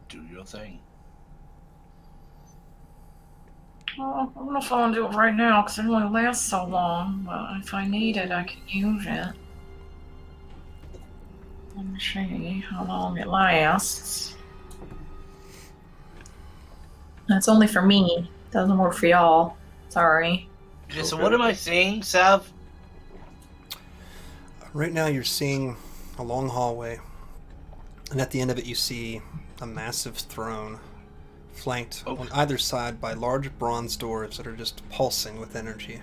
Do your thing. Oh, I don't know if I want to do it right now because it only lasts so long, but if I need it, I can use it. Let me see how long it lasts. That's only for me. Doesn't work for y'all. Sorry. Okay, so what am I seeing, Sav? Right now you're seeing a long hallway, and at the end of it you see a massive throne, flanked on either side by large bronze doors that are just pulsing with energy.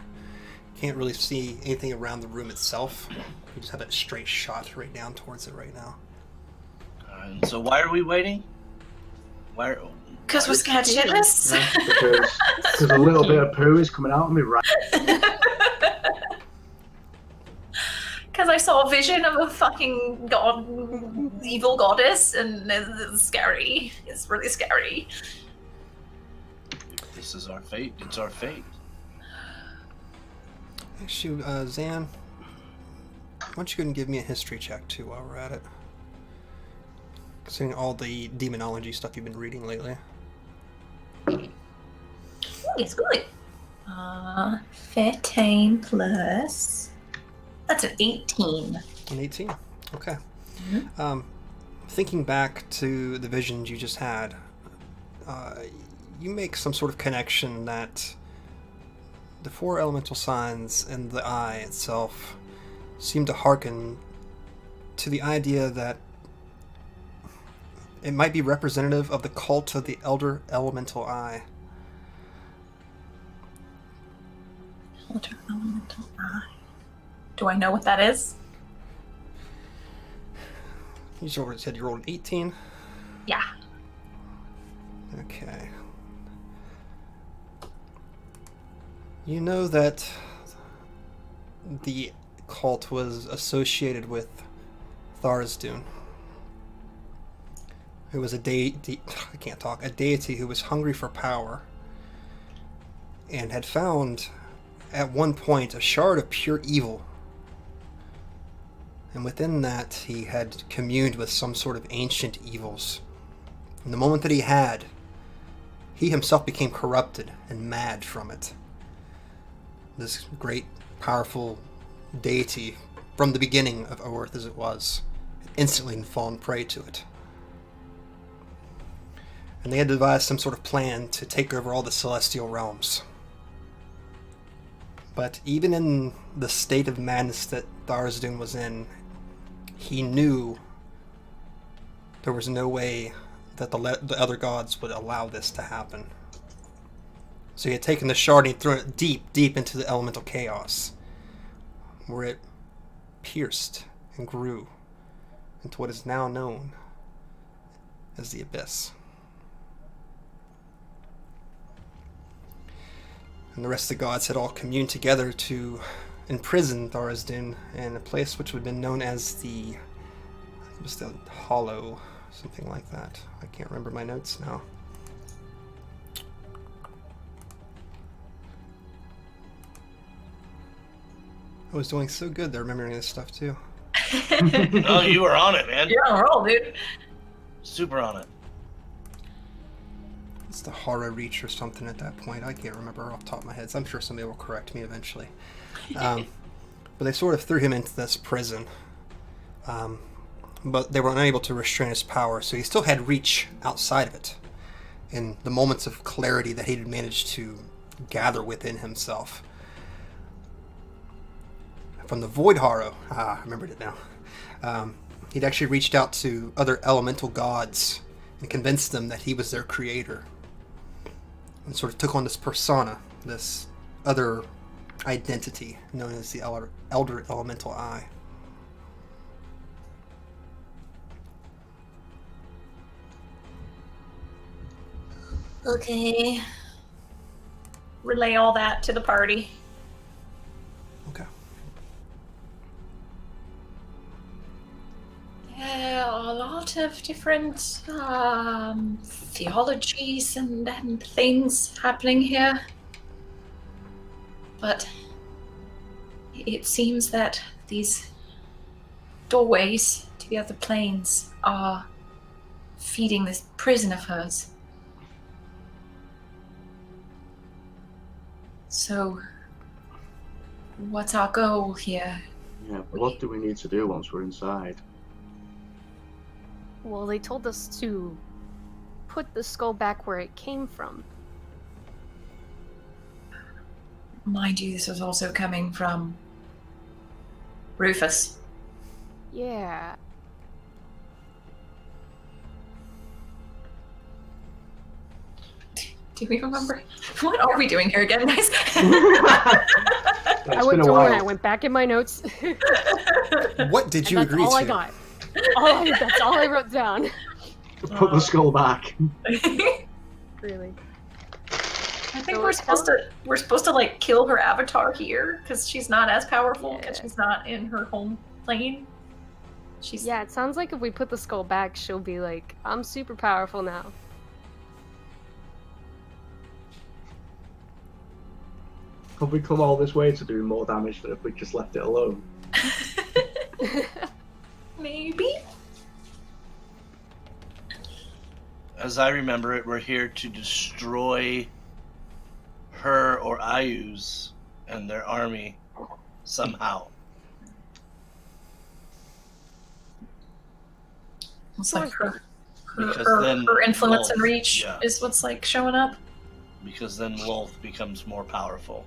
Can't really see anything around the room itself. You just have a straight shot right down towards it right now. And so why are we waiting? Why? Because we're scared shitless. Yeah, because a little bit of poo is coming out of me right. Because I saw a vision of a fucking evil goddess, and it's scary. It's really scary. If this is our fate, it's our fate. Actually, Zan, why don't you go ahead and give me a history check too while we're at it? Considering all the demonology stuff you've been reading lately. It's good. 13 plus... That's an 18. An 18? Okay. Mm-hmm. Thinking back to the visions you just had, you make some sort of connection that the 4 elemental signs and the eye itself seem to hearken to the idea that it might be representative of the cult of the Elder Elemental Eye. Elder Elemental Eye. Do I know what that is? You said you rolled an 18. Yeah. Okay. You know that the cult was associated with Tharizdun, who was a deity who was hungry for power and had found at one point a shard of pure evil. And within that, he had communed with some sort of ancient evils. And the moment that he himself became corrupted and mad from it. This great, powerful deity, from the beginning of Earth as it was, had instantly fallen prey to it. And they had devised some sort of plan to take over all the celestial realms. But even in the state of madness that Tharizdun was in, he knew there was no way that the other gods would allow this to happen. So he had taken the shard and thrown it deep, deep into the elemental chaos, where it pierced and grew into what is now known as the Abyss. And the rest of the gods had all communed together to imprison Tharizdun in a place which would have been known as the Hollow, something like that. I can't remember my notes now. I was doing so good there remembering this stuff too. Oh, you were on it, man. You're on a roll, dude. Super on it. It's the Horror Reach or something at that point. I can't remember off the top of my head. So I'm sure somebody will correct me eventually. But they sort of threw him into this prison. But they were unable to restrain his power, so he still had reach outside of it. In the moments of clarity that he had managed to gather within himself. From the Void Horror, I remembered it now. He'd actually reached out to other elemental gods and convinced them that he was their creator. And sort of took on this persona, this other identity known as the Elder Elemental Eye. Okay. Relay all that to the party. Okay. There are a lot of different theologies and things happening here. But it seems that these doorways to the other planes are feeding this prison of hers. So, what's our goal here? Yeah, what do we need to do once we're inside? Well, they told us to put the skull back where it came from. Mind you, this was also coming from Rufus. Yeah. Do we remember? What are we doing here again, guys? I went through and I went back in my notes. What did you agree to? That's all I got. That's all I wrote down. Put the skull back. Really. I think we're supposed to like kill her avatar here because she's not as powerful because she's not in her home plane. Yeah, it sounds like if we put the skull back, she'll be like, I'm super powerful now. Have we come all this way to do more damage than if we just left it alone? Maybe. As I remember it, we're here to destroy her or Ayus and their army somehow. It's like her influence Lolth, and reach is what's like showing up. Because then Lolth becomes more powerful.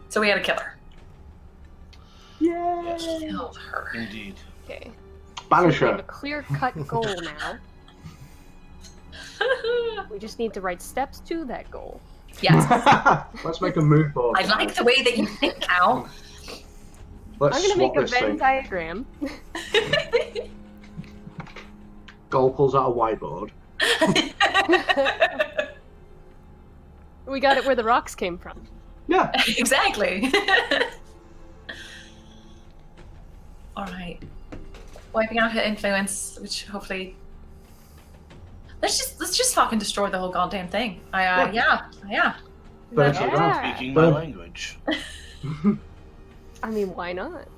So we had to kill her. Yeah. Killed her. Indeed. Okay. Banish We have a her. clear-cut goal now. We just need the right steps to that goal. Yes. Let's make a mood board. I like the way that you think, Cal. Let's I'm gonna swap make a this Venn thing. diagram. Goal pulls out a whiteboard. We got it where the rocks came from. Yeah. Exactly. All right. Wiping out her influence, which hopefully. Let's just fucking destroy the whole goddamn thing. Yeah. Burn some ground. Yeah. Speaking my language. I mean, why not?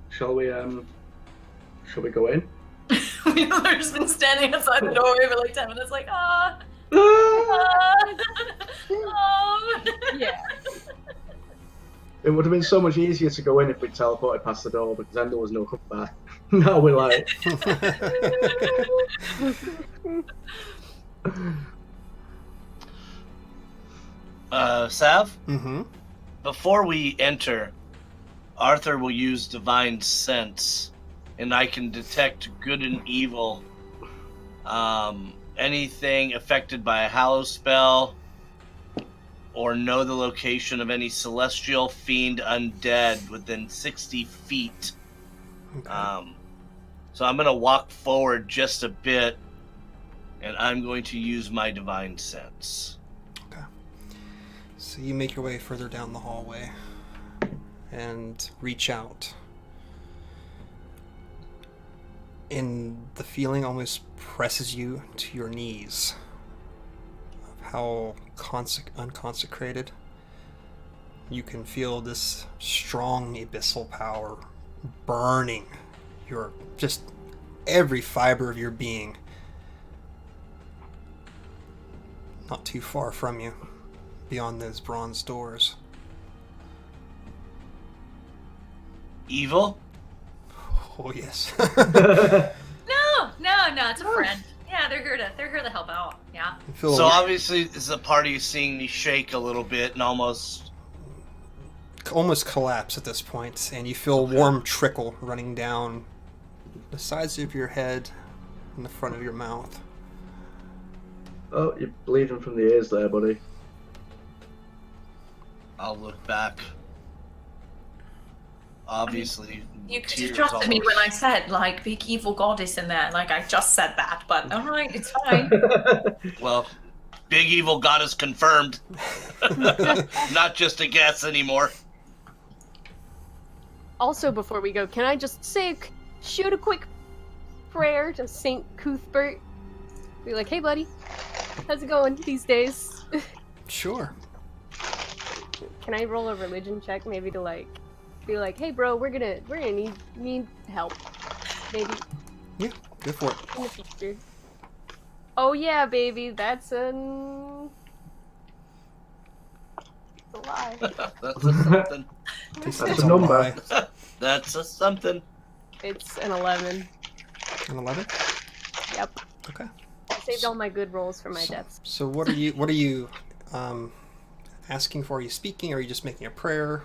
Shall we go in? Wheeler's been standing outside the doorway for like 10 minutes, like, Yeah. It would have been so much easier to go in if we teleported past the door, because then there was no coming back. Now we're like, Sav, Mm-hmm. before we enter, Arthur will use Divine Sense, and I can detect good and evil. Anything affected by a hallow spell, or know the location of any celestial, fiend, undead within 60 feet. Okay. So I'm going to walk forward just a bit, and I'm going to use my Divine Sense. Okay. So you make your way further down the hallway and reach out. And the feeling almost presses you to your knees of how unconsecrated. You can feel this strong abyssal power burning your just every fiber of your being. Not too far from you, beyond those bronze doors. Evil? Oh yes. No, it's a friend. Yeah, they're here to help out. Yeah. You feel So obviously, this is a party seeing me shake a little bit and almost collapse at this point, and you feel a warm trickle running down the sides of your head and the front of your mouth. oh, you're bleeding from the ears there, buddy. I'll look back. Obviously, You could tears have trusted me almost- when I said, like, big evil goddess in there. Like, I just said that, but alright, it's fine. Well, big evil goddess confirmed. Not just a guess anymore. Also, before we go, can I just shoot a quick prayer to Saint Cuthbert? Be like, hey, buddy, how's it going these days? Sure. Can I roll a religion check, maybe to be like, hey, bro, we're gonna need help, maybe Yeah, go for it. in the future. Oh yeah, baby, that's a lie. That's a something. This That's is a number. lie. That's a something. It's an 11. An 11? Yep. Okay. I saved all my good rolls for my So, deaths. so what are you asking for? Are you speaking, or are you just making a prayer?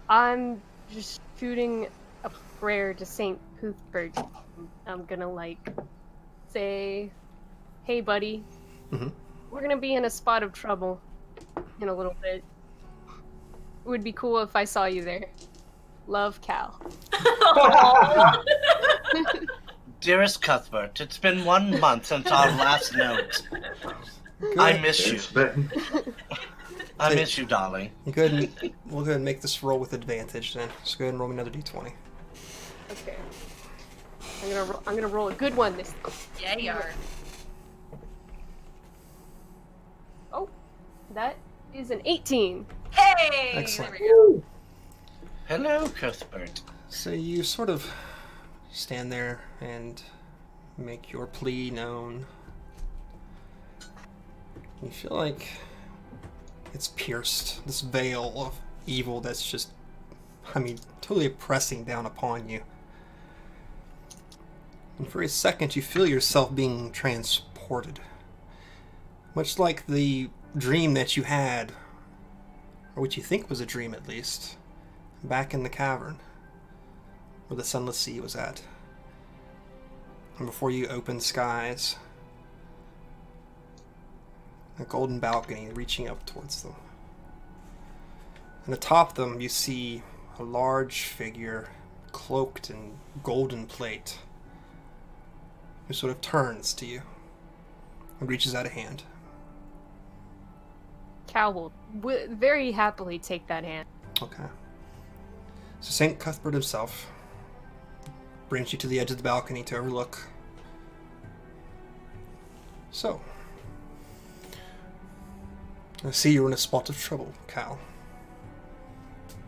I'm just shooting a prayer to Saint Cuthbert. I'm gonna say, hey buddy, Mhm. we're gonna be in a spot of trouble in a little bit. It would be cool if I saw you there. Love, Cal. Dearest Cuthbert, it's been 1 month since our last note. I miss you. It's been- I miss you, darling. You go ahead and we'll go ahead and make this roll with advantage then. So go ahead and roll me another d20. Okay. I'm gonna roll a good one this time. Yeah, you are. Oh, that is an 18. Hey! Excellent. There we go. Hello, Cuthbert. So you sort of stand there and make your plea known. You feel like it's pierced, this veil of evil that's just, totally pressing down upon you. And for a second, you feel yourself being transported. Much like the dream that you had, or what you think was a dream at least, back in the cavern where the sunless sea was at. And before you open skies, A golden balcony reaching up towards them. And atop them, you see a large figure cloaked in golden plate who sort of turns to you and reaches out a hand. Cal will very happily take that hand. Okay. So St. Cuthbert himself brings you to the edge of the balcony to overlook. So, I see you're in a spot of trouble, Cal.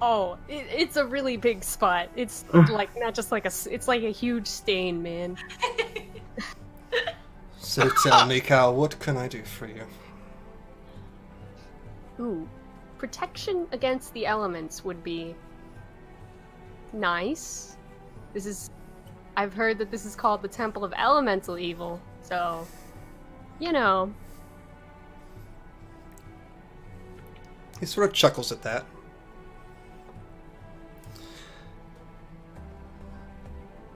Oh, it's a really big spot. It's like not just like it's like a huge stain, man. So tell me, Cal, what can I do for you? Ooh, protection against the elements would be nice. I've heard that this is called the Temple of Elemental Evil, so, you know. He sort of chuckles at that.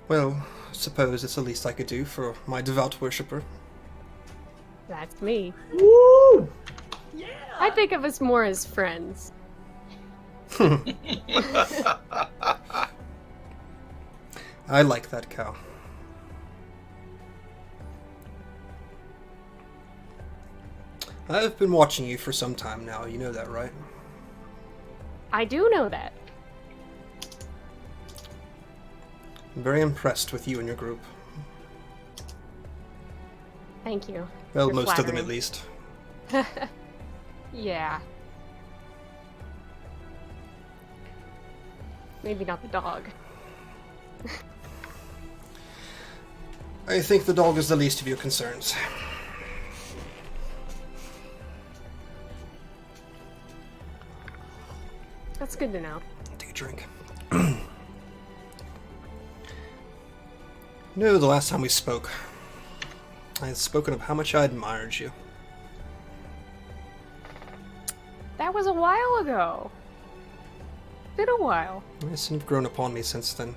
Well, I suppose it's the least I could do for my devout worshipper. That's me. Woo! Yeah. I think of us more as friends. I like that, Cal. I've been watching you for some time now, you know that, right? I do know that. I'm very impressed with you and your group. Thank you. Well, You're most of them flattering. at least. Yeah. Maybe not the dog. I think the dog is the least of your concerns. That's good to know. Take a drink. No, the last time we spoke, I had spoken of how much I admired you. That was a while ago. Been a while. Yes, and you've grown upon me since then.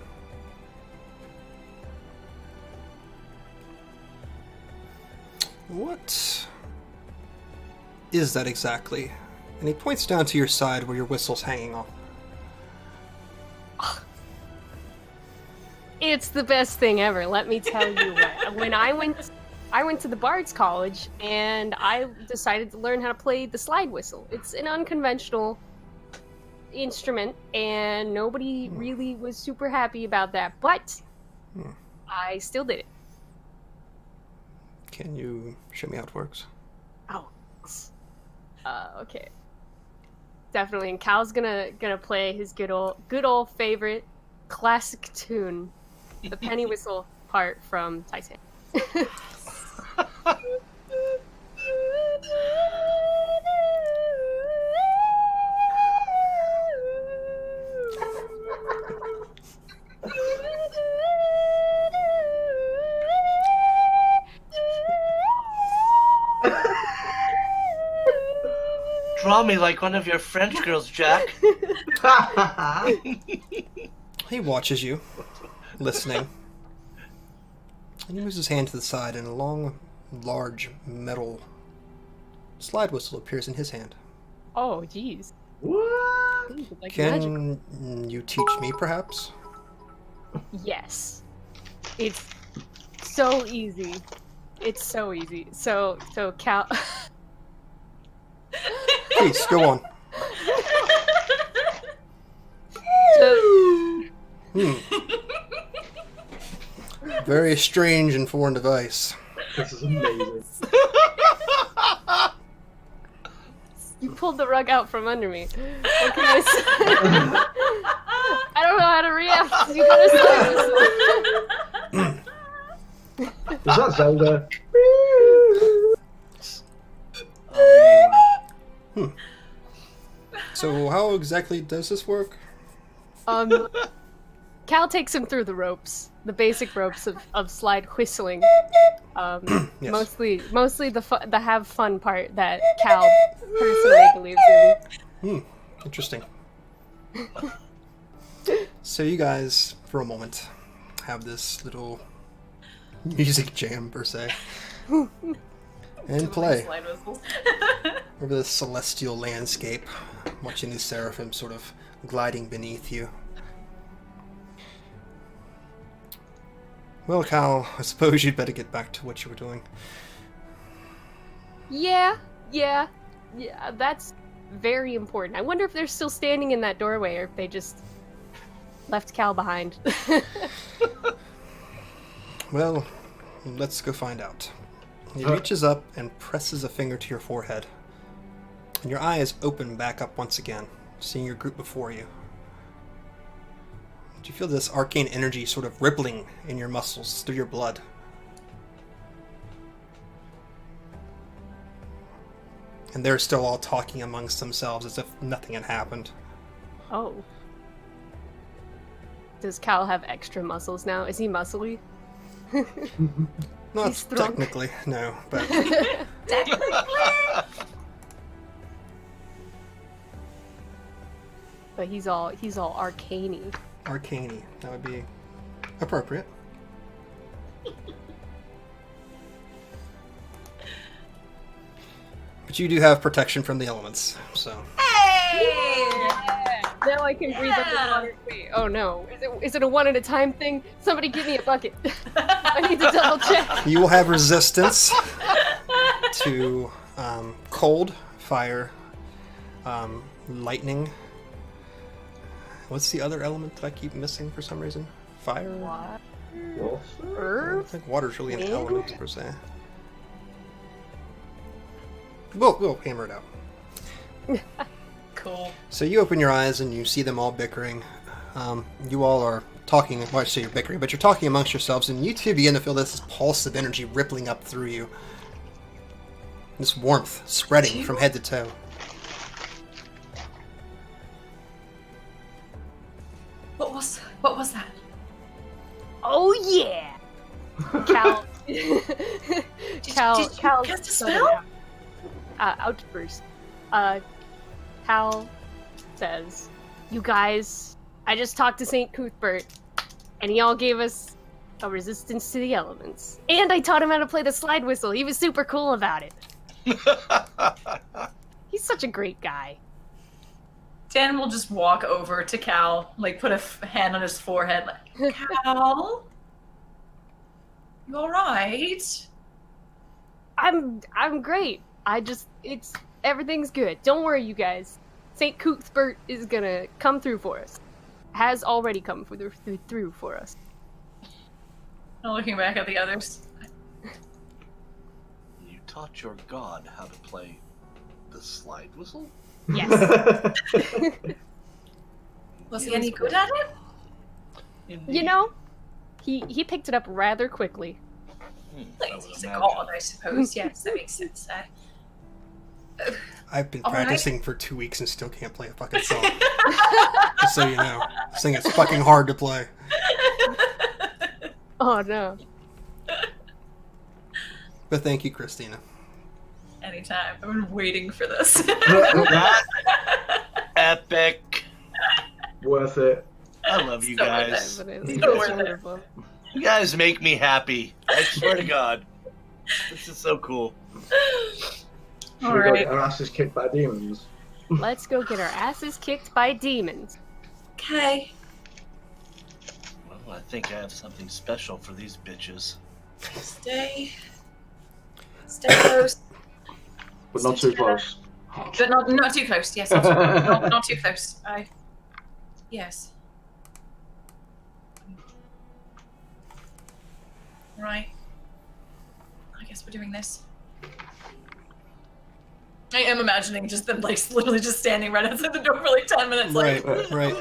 What is that exactly? And he points down to your side where your whistle's hanging off. It's the best thing ever, let me tell you what. When I went to the Bard's College and I decided to learn how to play the slide whistle. It's an unconventional instrument and nobody really was super happy about that, but I still did it. Can you show me how it works? Oh. Okay. Definitely, and Cal's gonna play his good old favorite classic tune, the penny whistle part from Titanic. Draw me like one of your French girls, Jack. He watches you, listening. And he moves his hand to the side, and a long, large metal slide whistle appears in his hand. Oh, jeez. What? Like magic. Can you teach me, perhaps? Yes. It's so easy. It's so easy. So Cal. Please, go on. So, Very strange and foreign device. This is amazing. you pulled the rug out from under me. What can I say? I don't know how to react. You gotta say Is that Zelda? So how exactly does this work? Cal takes him through the ropes, the basic ropes of slide whistling. Yes. Mostly the have fun part that Cal personally believes in. Interesting. So you guys, for a moment, have this little music jam, per se. And play. Slide whistles. Over the celestial landscape, watching these seraphim sort of gliding beneath you. Well, Cal, I suppose you'd better get back to what you were doing. Yeah, that's very important. I wonder if they're still standing in that doorway or if they just left Cal behind. Well, let's go find out. He reaches up and presses a finger to your forehead. And your eyes open back up once again, seeing your group before you. You feel this arcane energy sort of rippling in your muscles through your blood. And they're still all talking amongst themselves as if nothing had happened. Oh. Does Cal have extra muscles now? Is he muscly? Not He's strong. technically, no, but But he's all arcane-y. arcane. That would be appropriate. But you do have protection from the elements, so. Hey! Now I can breathe underwater. Wait, oh no. Is it a one at a time thing? Somebody give me a bucket. I need to double check. You will have resistance to cold, fire, lightning. What's the other element that I keep missing for some reason? Fire? What? I don't Earth? think water's really an Wind? element per se. We'll hammer it out. Cool. So you open your eyes and you see them all bickering. You all are talking, well I say you're bickering, but you're talking amongst yourselves, and you two begin to feel this pulse of energy rippling up through you. This warmth spreading from head to toe. What was that? Oh yeah! Cal. Cal. Did you cast a spell? Outburst. Cal says, "You guys, I just talked to Saint Cuthbert, and he all gave us a resistance to the elements. And I taught him how to play the slide whistle. He was super cool about it. He's such a great guy." Dan will just walk over to Cal, like put a hand on his forehead, like, Cal, you all right? I'm great. Everything's good. Don't worry, you guys. Saint Cuthbert is gonna come through for us. Has already come through for us. I'm looking back at the others. You taught your god how to play the slide whistle? Yes. Was he any good at it? Indeed. You know, he picked it up rather quickly. Like, I would he's a imagine. god, I suppose. Yes, that makes sense. I've been All right. practicing for 2 weeks and still can't play a fucking song. Just so you know. This thing is fucking hard to play. Oh no. But thank you, Christina. Anytime. I've been waiting for this. That epic. Worth it. I love you So guys. Definitely. So It's worth it. wonderful. You guys make me happy. I swear to God. This is so cool. Should All we go right. get our asses kicked by demons? Let's go get our asses kicked by demons. Okay. Well, I think I have something special for these bitches. Stay close. But not too close. But not too close. Yes, not too close. Yes. Right. I guess we're doing this. I am imagining just them like literally just standing right outside the door for like 10 minutes. Right, Like, right.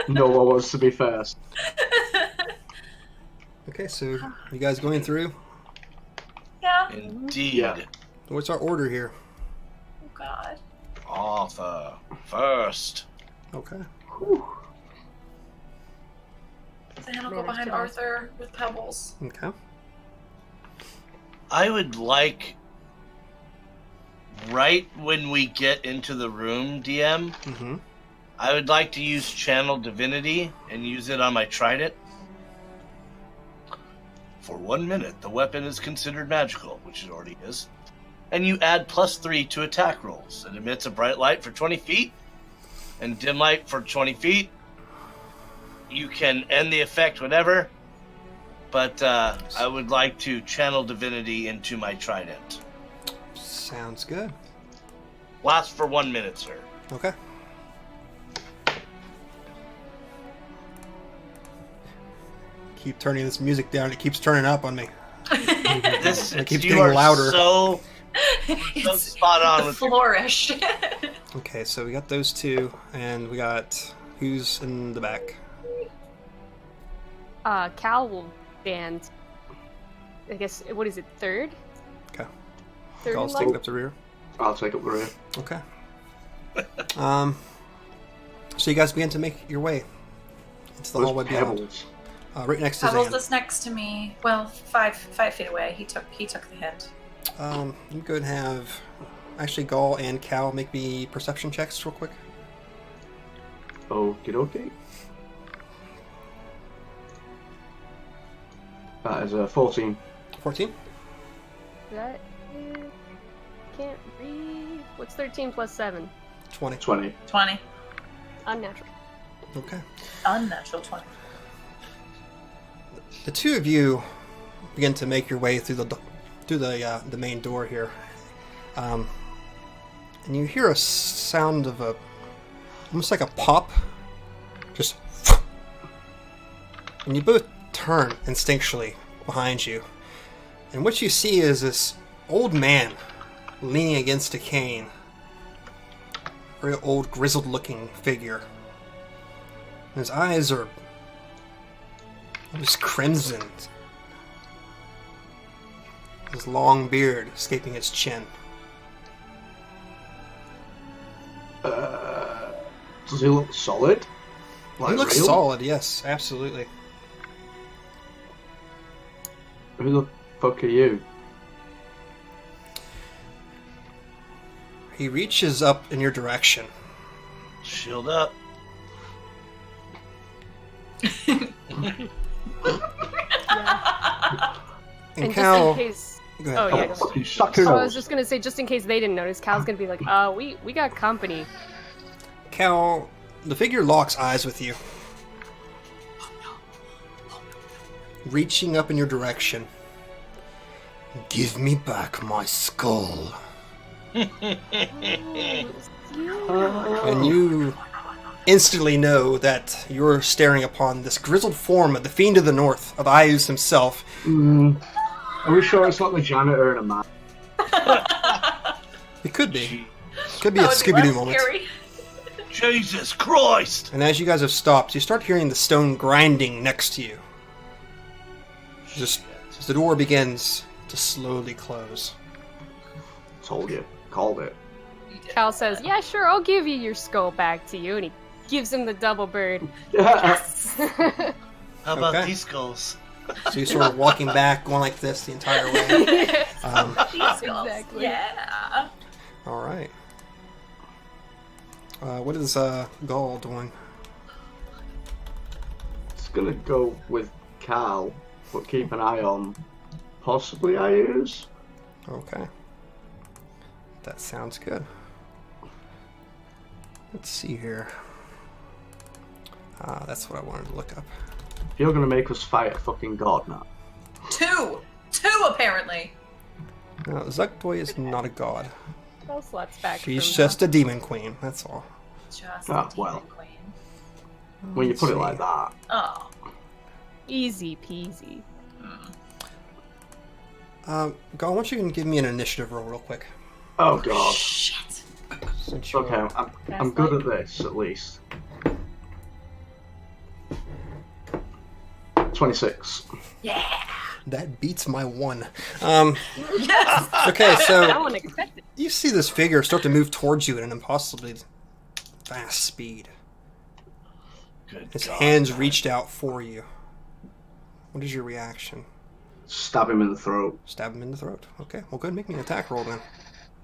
No one wants to be first. Okay, so you guys going through? Yeah. Indeed. Yeah. What's our order here? Oh God. Arthur first. Okay. Then I'll go Managed behind to- Arthur with pebbles. Okay. I would like, right when we get into the room, DM, Mm-hmm. I would like to use Channel Divinity and use it on my trident. For 1 minute, the weapon is considered magical, which it already is. And you add +3 to attack rolls. It emits a bright light for 20 feet and dim light for 20 feet. You can end the effect whenever, but I would like to channel divinity into my trident. Sounds good. Lasts for 1 minute, sir. Okay. Keep turning this music down. It keeps turning up on me. It keeps You getting are louder. so It's spot on the with flourish. Okay, so we got those two, and we got who's in the back? Cal will stand. I guess, what is it, third? Okay. Third I'll in take line? it up the rear. I'll take up the rear. Okay. So you guys begin to make your way into the Those hallway beyond. pebbles. Right next to Pebbles Zan. is next to me. Well, 5 feet away. He took the hint. You go and have actually Gall and Cal make me perception checks real quick. Okie dokie. That is a 14. 14. That is... Can't read... What's 13 plus 7? 20. 20. 20. Unnatural. Okay. Unnatural 20. The two of you begin to make your way through the main door here, and you hear a sound of almost like a pop, just, and you both turn instinctually behind you, and what you see is this old man leaning against a cane, very old, grizzled-looking figure. And his eyes are just crimson. His long beard escaping his chin. Does he look solid? He looks real? solid, yes, absolutely. Who the fuck are you? He reaches up in your direction. Shield up. And And Cal, just in case... go ahead. Oh, yeah, go fucking ahead. sucker Oh, I was nose. just gonna say, just in case they didn't notice, Cal's gonna be like, we got company. Cal, the figure locks eyes with you, reaching up in your direction. Give me back my skull. And you instantly know that you're staring upon this grizzled form of the Fiend of the North, of Ayus himself. Are we sure it's not the janitor in a man? It could be. Gee, Could be a That would be Scooby-Doo less moment. scary. Jesus Christ! And as you guys have stopped, you start hearing the stone grinding next to you. Just as the door begins to slowly close. Told you. Called it. Cal says, yeah, sure, I'll give you your skull back to you, and he gives him the double bird. How about Okay. these skulls? So you're sort of walking back, going like this the entire way. These skulls. Exactly. Yeah. All right. What is Gall doing? It's gonna go with Cal, but keep an eye on possibly Ayers. Okay. That sounds good. Let's see here. That's what I wanted to look up. You're gonna make us fight a fucking god now. Two apparently. No, Zuckboy is not a god. Cal slots back. She's from just a demon queen, that's all. Just Ah, the well. demon queen. When you Let's put it see. like that. Oh. Easy peasy. Gall, why don't you give me an initiative roll real quick? Oh god. Shit. Since you're... Okay, I'm good at this at least. 26. Yeah. That beats my 1. Yes. Okay, so That one expected. you see this figure start to move towards you at an impossibly fast speed. Good His God. hands reached out for you. What is your reaction? Stab him in the throat. Stab him in the throat. Okay, well, go ahead and make me an attack roll then.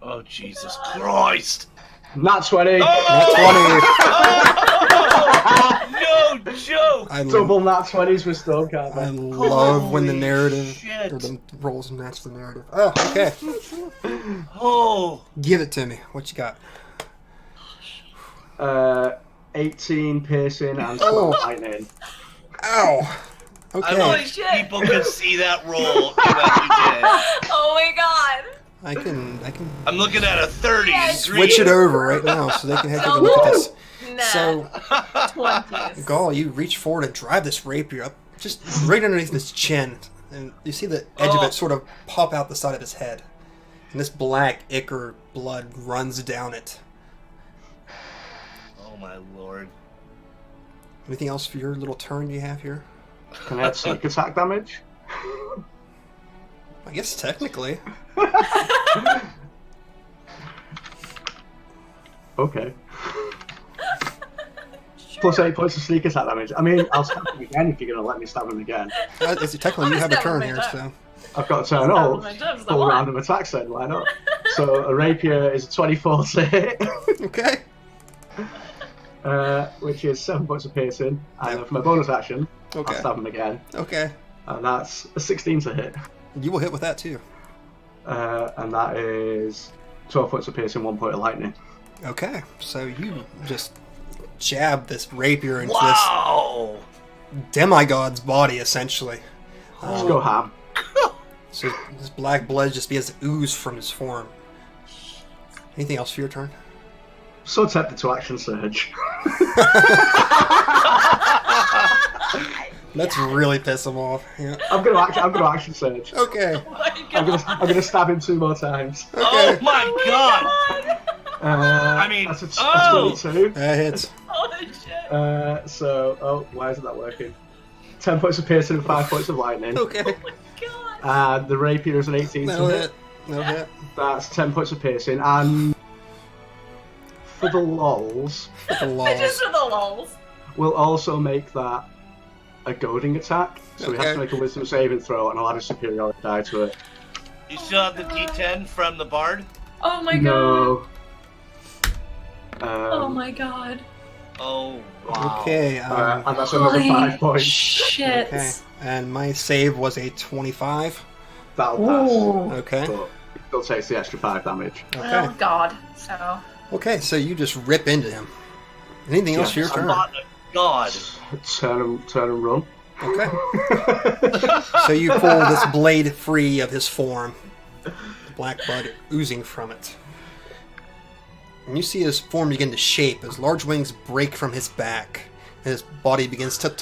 Oh, Jesus Christ! Nat 20! Nat 20! Oh, no joke! I Double nat 20s with Stonecarver. I love when the Holy narrative shit. or the rolls match the narrative. Oh, okay. Oh, Give it to me. What you got? 18 piercing and 12 Oh. lightning. Ow. I Okay. wish people could see that roll that you did. Oh my god. I can I'm looking at a 30. Yes. switch it over right now so they can take a look at this. Nah. So, 20s. Gall, you reach forward and drive this rapier up just right underneath his chin, and you see the edge of Oh. it sort of pop out the side of his head, and this black ichor blood runs down it. Oh my lord. Anything else for your little turn you have here? Can I add sneak attack damage? I guess technically. Okay. Plus 8 points of sneak attack damage. I mean, I'll stab him again if you're going to let me stab him again. Technically, you have a turn here, so. I've got a turn. Stab Oh, him and jump, so full what? round of attacks then, why not? So a rapier is a 24 to hit, Okay. which is 7 points of piercing. And then for my bonus action, Okay. I'll stab him again. Okay. And that's a 16 to hit. You will hit with that too. And that is 12 points of piercing, 1 point of lightning. Okay. So you just jab this rapier into Wow. this demigod's body, essentially. Let's go ham. So this black blood just begins to ooze from his form. Anything else for your turn? So tempted to action surge. Let's really piss him off. Yeah. I'm gonna action surge. Okay. Oh my god. I'm gonna stab him 2 more times. Okay. Oh my god. I mean, that's a oh! 22. That hits. Holy shit. Why isn't that working? 10 points of piercing and 5 points of lightning. Okay. Oh my god. The rapier is an 18 No to hit. hit. No hit. That's 10 points of piercing. And for the lols, The Just laws. for the lulz. we'll also make that a goading attack. So we have Okay. to make a wisdom saving throw, and I'll add a superiority die to it. You still have the D10 from the bard? Oh my god. No. Oh my god. Oh. Wow. Okay. And that's another Holy 5 points. shit. Okay. And my save was a 25. That'll pass. Ooh. Okay. But it still takes the extra 5 damage. Okay. Oh god. So. Okay, so you just rip into him. Anything else for your Yeah, turn? My god. Turn and run. Okay. So you pull this blade free of his form, the black blood oozing from it. And you see his form begin to shape as large wings break from his back, and his body begins to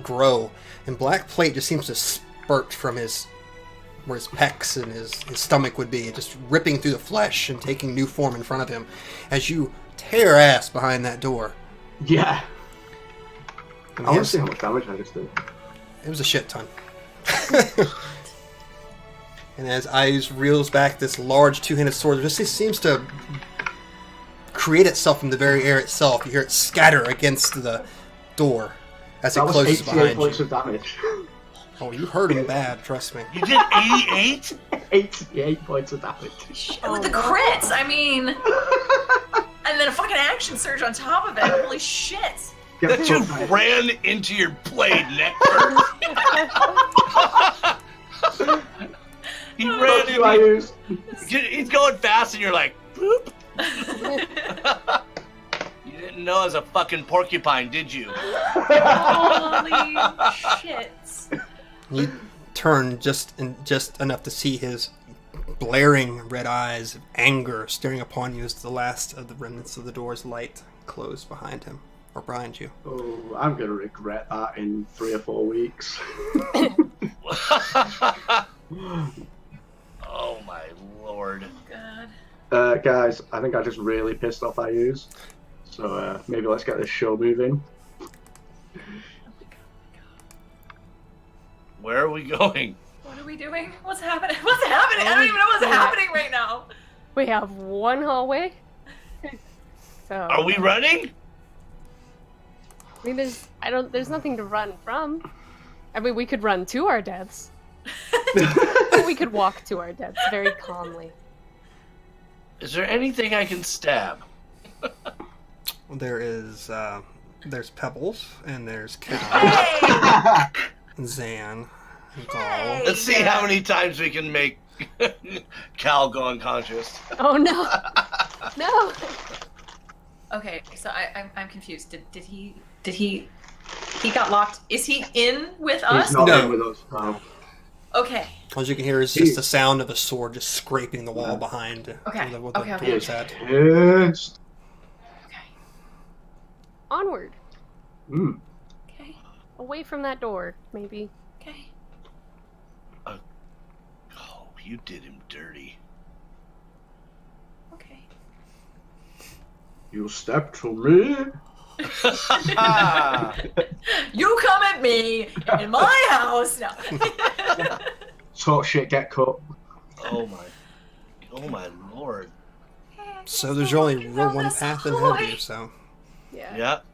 grow. And black plate just seems to spurt from where his pecs and his stomach would be, just ripping through the flesh and taking new form in front of him as you tear ass behind that door. Yeah. And I want to his- see how much damage I just did. It was a shit ton. And as Ayuz reels back this large two-handed sword, it just seems to create itself from the very air itself. You hear it scatter against the door as it That was closes 88 behind points you. of damage. Oh, you hurt him bad, trust me. You did 88? 88 points of damage. With the crits, I mean. And then a fucking action surge on top of it. Holy shit. Get That dude fucked. ran into your blade, Nectar. He ran Fuck you, I into use. He's going fast and you're like, boop. You didn't know I was a fucking porcupine, did you? Holy shit. You turn just enough to see his blaring red eyes of anger staring upon you as the last of the remnants of the door's light close behind him, or behind you. Oh, I'm going to regret that in 3 or 4 weeks. Oh my lord. God. Guys, I think I just really pissed off Ayuz. So maybe let's get this show moving. Where are we going? What are we doing? What's happening? What's happening? I don't even know what's happening right now. We have one hallway. So Are we running? I mean, there's nothing to run from. I mean, we could run to our deaths. Or we could walk to our deaths very calmly. Is there anything I can stab? There is There's Pebbles, and there's Cal, Hey! Zan, and Gall. Hey! Let's see how many times we can make Cal go unconscious. Oh no! No! Okay, so I'm confused. Did he got locked? Is he in with us? He's not No. in with us. No. Okay. All you can hear is just the sound of a sword just scraping the wall Yeah. behind Okay, where the okay, okay. He door's is at. pissed. Okay. Onward. Mm. Okay. Away from that door, maybe. Okay. Oh, you did him dirty. Okay. You step to me. You come at me in my house. No. Talk shit, get cut. Oh my lord. So there's only real one path ahead of you, so. Yeah. Yep.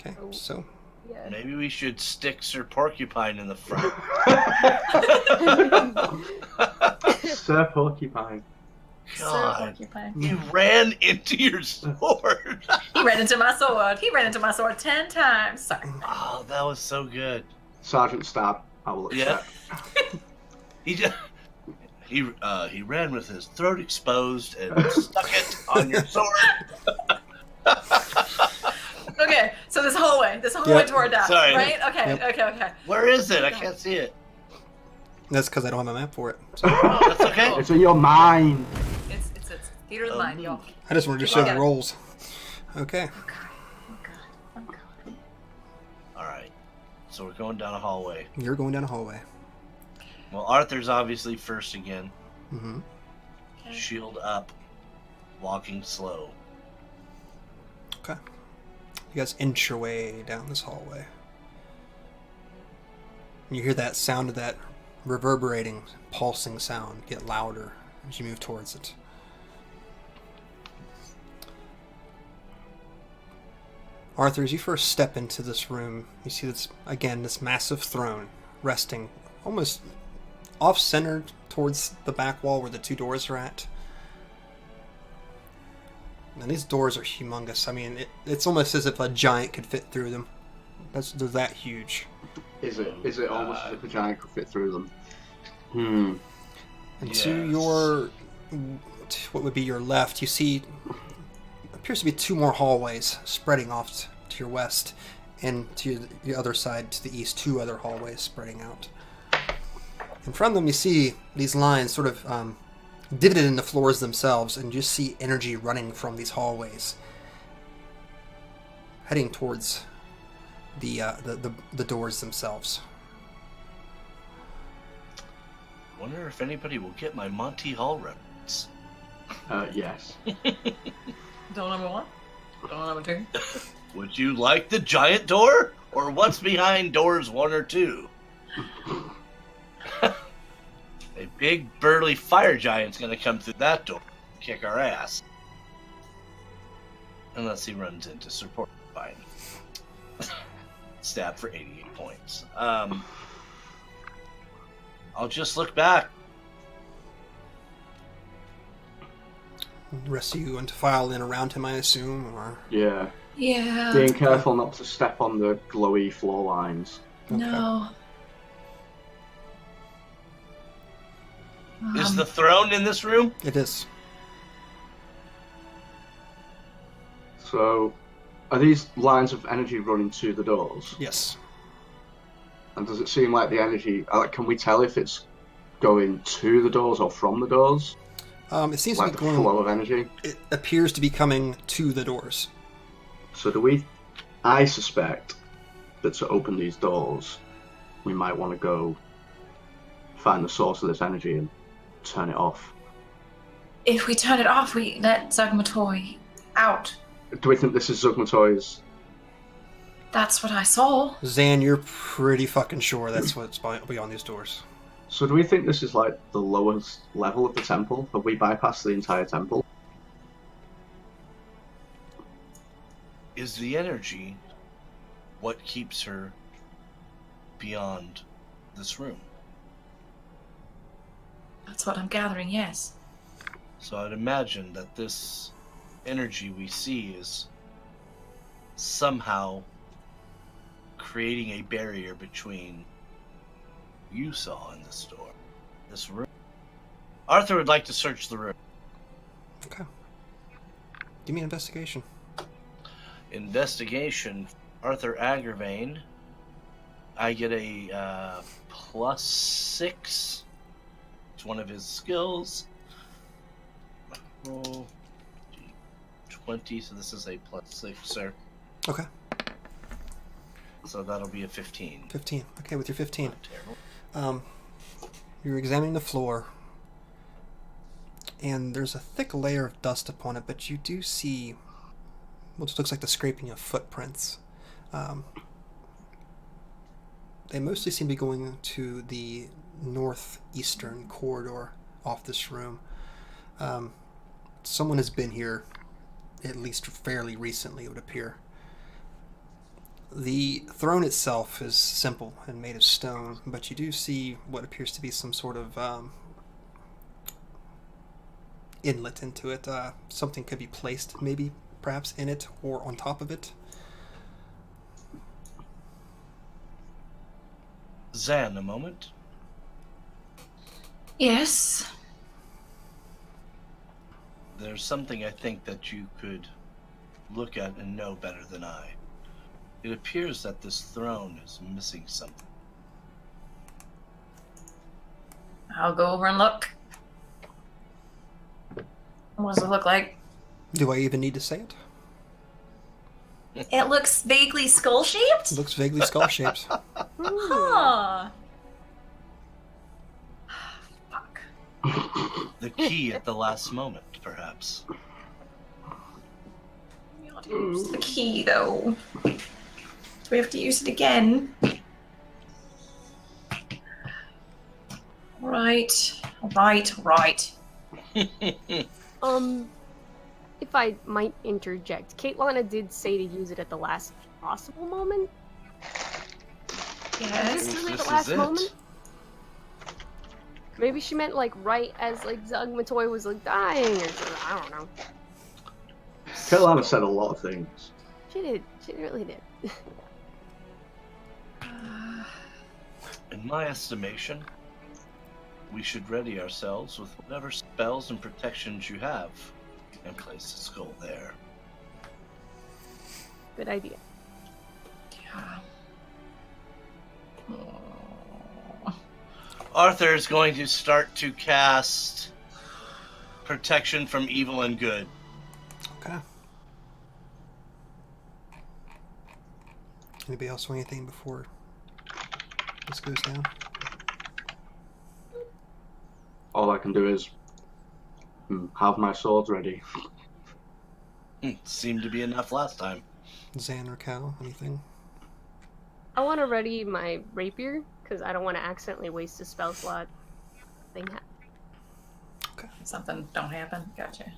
Okay, so. Yeah. Maybe we should stick Sir Porcupine in the front. Sir Porcupine. God, Porcupine. you ran into your sword. He ran into my sword. He ran into my sword 10 times. Sorry. Oh, that was so good. Sergeant Stab. I will Yeah. accept. He ran with his throat exposed and stuck it on your sword. Okay, so this hallway Yep. toward that, Sorry. right? Okay, Yep. okay. Where is it? I can't see it. That's because I don't have a map for it. So Oh, that's okay. It's in your mind. It's theater of the mind, y'all. I just wanted to show Okay. the rolls. Okay. Oh god. All right. So we're going down a hallway. You're going down a hallway. Well, Arthur's obviously first again. Mm-hmm. Okay. Shield up, walking slow. Okay. You guys inch your way down this hallway. And you hear that sound of that reverberating, pulsing sound get louder as you move towards it. Arthur, as you first step into this room, you see this, again, this massive throne resting almost off-centered towards the back wall where the two doors are at. And these doors are humongous. I mean, it's almost as if a giant could fit through them. They're that huge. Is it? Is it almost as if a giant could fit through them? Hmm. And to Yes. your, what would be your left, you see, appears to be two more hallways spreading off to your west, and to the other side, to the east, two other hallways spreading out. And from them, you see these lines sort of divoted in the floors themselves, and you just see energy running from these hallways, heading towards the doors themselves. Wonder if anybody will get my Monty Hall reference. Yes. Door number 1. Door number 2. Would you like the giant door, or what's behind doors 1 or 2? A big burly fire giant's gonna come through that door and kick our ass. Unless he runs into Sir Porcupine. Stab for 88 points. I'll just look back. The rest of you want to file in around him, I assume, or... Yeah. Yeah. Being careful not to step on the glowy floor lines. No. Is the throne in this room? It is. So, are these lines of energy running to the doors? Yes. And does it seem like the energy... can we tell if it's going to the doors or from the doors? It seems Like to the be going... flow of energy? It appears to be coming to the doors. So do we... I suspect that to open these doors, we might want to go find the source of this energy and turn it off. If we turn it off, we let Zugmatoy out. Do we think this is Zugmatoy's... That's what I saw. Zan, you're pretty fucking sure that's what's beyond these doors. So do we think this is like the lowest level of the temple? Have we bypassed the entire temple? Is the energy what keeps her beyond this room? That's what I'm gathering, yes. So I'd imagine that this energy we see is somehow creating a barrier between you saw in this door, this room. Arthur would like to search the room. Okay. Give me an investigation. Investigation, Arthur Agravain. I get a +6. It's one of his skills. Roll 20, so this is a +6, sir. Okay. So that'll be a 15. 15. Okay, with your 15. Not terrible. You're examining the floor, and there's a thick layer of dust upon it, but you do see what looks like the scraping of footprints. They mostly seem to be going to the northeastern corridor off this room. Someone has been here at least fairly recently, it would appear. The throne itself is simple and made of stone, but you do see what appears to be some sort of inlet into it. Something could be placed, maybe, perhaps, in it or on top of it. Zan, a moment. Yes. There's something I think that you could look at and know better than I. It appears that this throne is missing something. I'll go over and look. What does it look like? Do I even need to say it? It looks vaguely skull-shaped? It looks vaguely skull-shaped. Huh. Fuck. The key at the last moment, perhaps. We ought to use the key, though. Do we have to use it again? Right. If I might interject, Caitlana did say to use it at the last possible moment. Yes. Is it really This the last is it. moment? Maybe she meant like right as like Zug Matoy was like dying or something. I don't know. Carolina said a lot of things. She did. She really did. In my estimation, we should ready ourselves with whatever spells and protections you have and place the skull there. Good idea. Yeah. Arthur is going to start to cast protection from evil and good. Okay. Anybody else want anything before this goes down? All I can do is have my swords ready. Seemed to be enough last time. Zan or Cal, anything? I want to ready my rapier because I don't want to accidentally waste a spell slot. Something don't happen. Gotcha.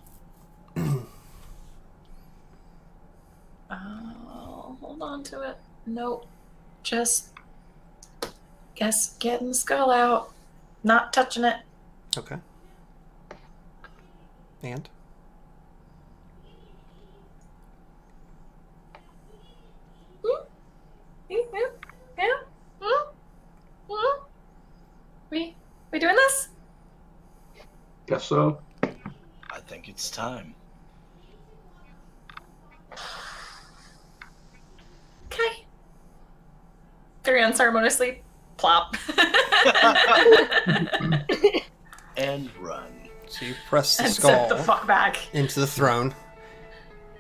Hold on to it. Nope. Just guess getting the skull out. Not touching it. Okay. And? We doing this? Guess so. I think it's time. Okay. Very unceremoniously, plop. And run. So you press the And skull set the fuck back. into the throne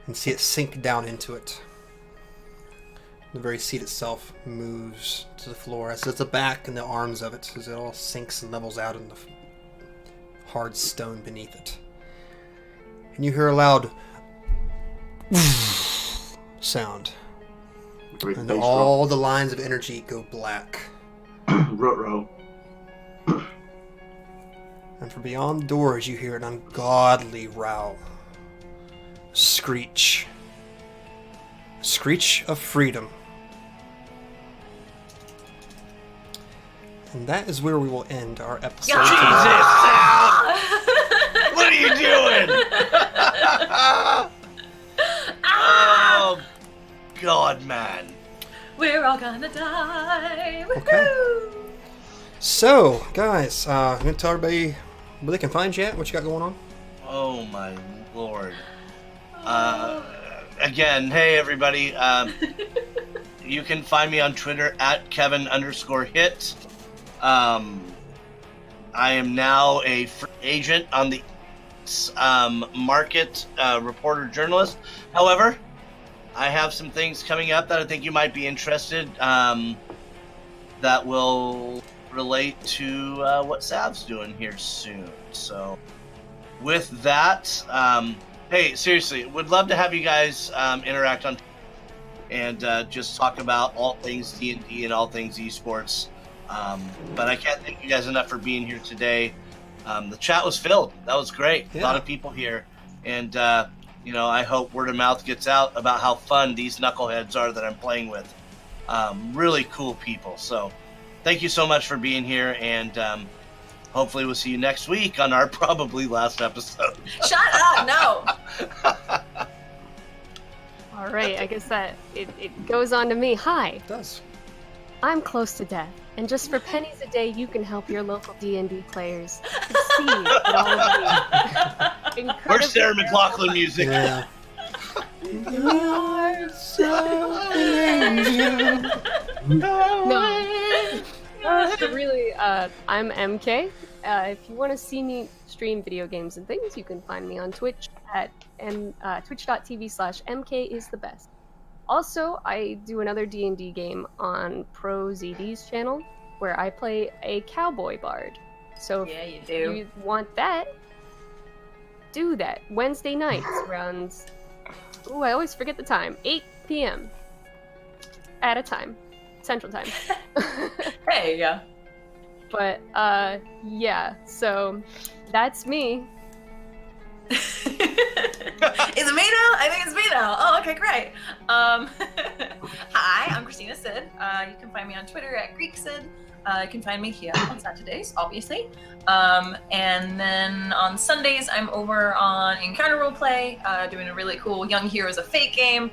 and see it sink down into it. The very seat itself moves to the floor, as does the back and the arms of it, as it all sinks and levels out in the hard stone beneath it. And you hear a loud sound, Great and bass all the lines of energy go black. drop. Ruh-roh. And from beyond the doors, you hear an ungodly row. Screech. A screech of freedom. And that is where we will end our episode Jesus, today. Sam! What are you doing? Oh, God, man. We're all gonna die. Woohoo! Okay. So, guys, I'm going to tell everybody where they can find you at, what you got going on. Oh my lord. Again, hey everybody. You can find me on Twitter at Kevin_hit. I am now a free agent on the market reporter journalist. However, I have some things coming up that I think you might be interested that will relate to what Sav's doing here soon. So with that, hey, seriously, would love to have you guys interact on and just talk about all things D&D and all things esports. But I can't thank you guys enough for being here today. The chat was filled. That was great. Yeah. A lot of people here. And, I hope word of mouth gets out about how fun these knuckleheads are that I'm playing with. Really cool people. So thank you so much for being here. And hopefully we'll see you next week on our probably last episode. Shut up! No. All right, I guess that it goes on to me. Hi, It does. I'm close to death, and just for pennies a day, you can help your local D&D players succeed at all of the Where's Sarah McLachlan music? Yeah. No. So really, I'm MK. If you want to see me stream video games and things, you can find me on Twitch at twitch.tv/MKisthebest. Also, I do another D&D game on Pro ZD's channel where I play a cowboy bard. So Yeah, you if do. you want that, do that. Wednesday nights around, I always forget the time, 8 p.m. at a time, Central Time. There you go. But, yeah, so that's me. Is it me now? I think it's me now. Oh, okay, great. Hi, I'm Christina Sid. You can find me on Twitter at GreekSid. You can find me here on Saturdays, obviously. And then on Sundays, I'm over on Encounter Roleplay, doing a really cool Young Heroes of Fate game.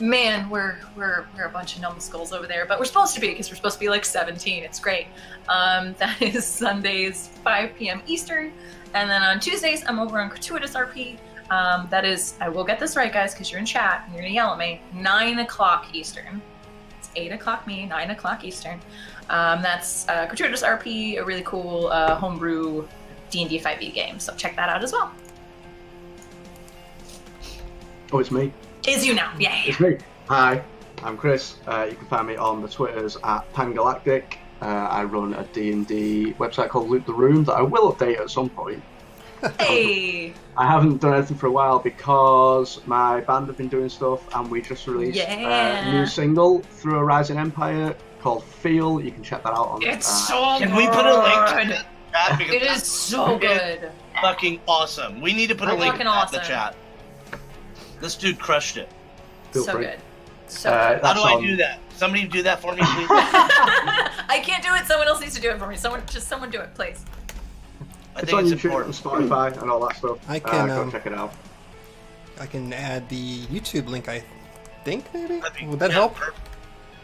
Man, we're a bunch of numbskulls over there, but we're supposed to be because we're supposed to be like 17. It's great. That is Sundays, 5 p.m. Eastern. And then on Tuesdays, I'm over on Gratuitous RP. That is, I will get this right, guys, because you're in chat and you're gonna yell at me. 9 o'clock Eastern. It's 8 o'clock me, 9 o'clock Eastern. That's Gratuitous RP, a really cool homebrew D&D 5e game. So check that out as well. Oh, it's me. Is you now? Yeah. It's me. Hi, I'm Chris. You can find me on the Twitters at Pangalactic. I run a D&D website called Loot the Room that I will update at some point. Hey. I haven't done anything for a while because my band have been doing stuff, and we just released a new single through a Rising Empire called Feel. You can check that out on. It's so Can good. we put a link to the chat? Because It is so good. fucking awesome. We need to put a link in Fucking the chat. This dude crushed it. Feel So free. good. So good. How do I on- do that? Somebody do that for me, please. I can't do it. Someone else needs to do it for me. Someone do it, please. I It's think on it's YouTube important. and Spotify and all that stuff. I can, go um, check it out. I can add the YouTube link, I think, maybe? I think- Would that yeah, help?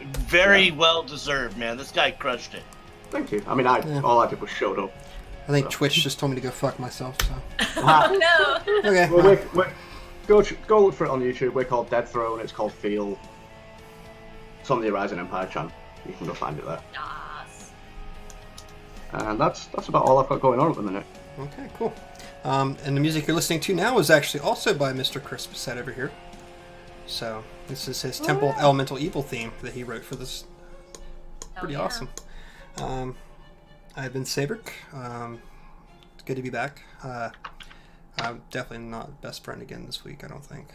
Very well deserved, man. This guy crushed it. Thank you. I mean, Yeah. all I did was showed up. I think Twitch just told me to go fuck myself, so. Oh no. Okay. Well, go look for it on YouTube. We're called Dead Throne. It's called Feel. It's on the Rising Empire channel. You can go find it there. Yes. And that's about all I've got going on at the minute. Okay, cool. And the music you're listening to now is actually also by Mr. Chris Bissett over here. So, this is his Temple of Elemental Evil theme that he wrote for this. Pretty awesome. I've been Sabrick. It's good to be back. I'm definitely not best friend again this week, I don't think.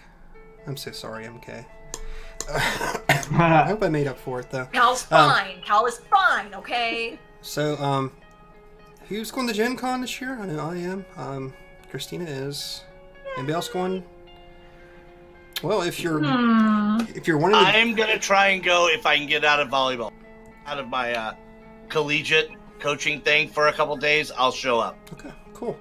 I'm so sorry, MK. I hope I made up for it, though. Cal's fine. Cal is fine, okay? So, who's going to Gen Con this year? I know I am. Christina is. Anybody else going? Well, if you're wanting to, I'm gonna try and go if I can get out of volleyball, out of my collegiate coaching thing for a couple days. I'll show up. okay, cool.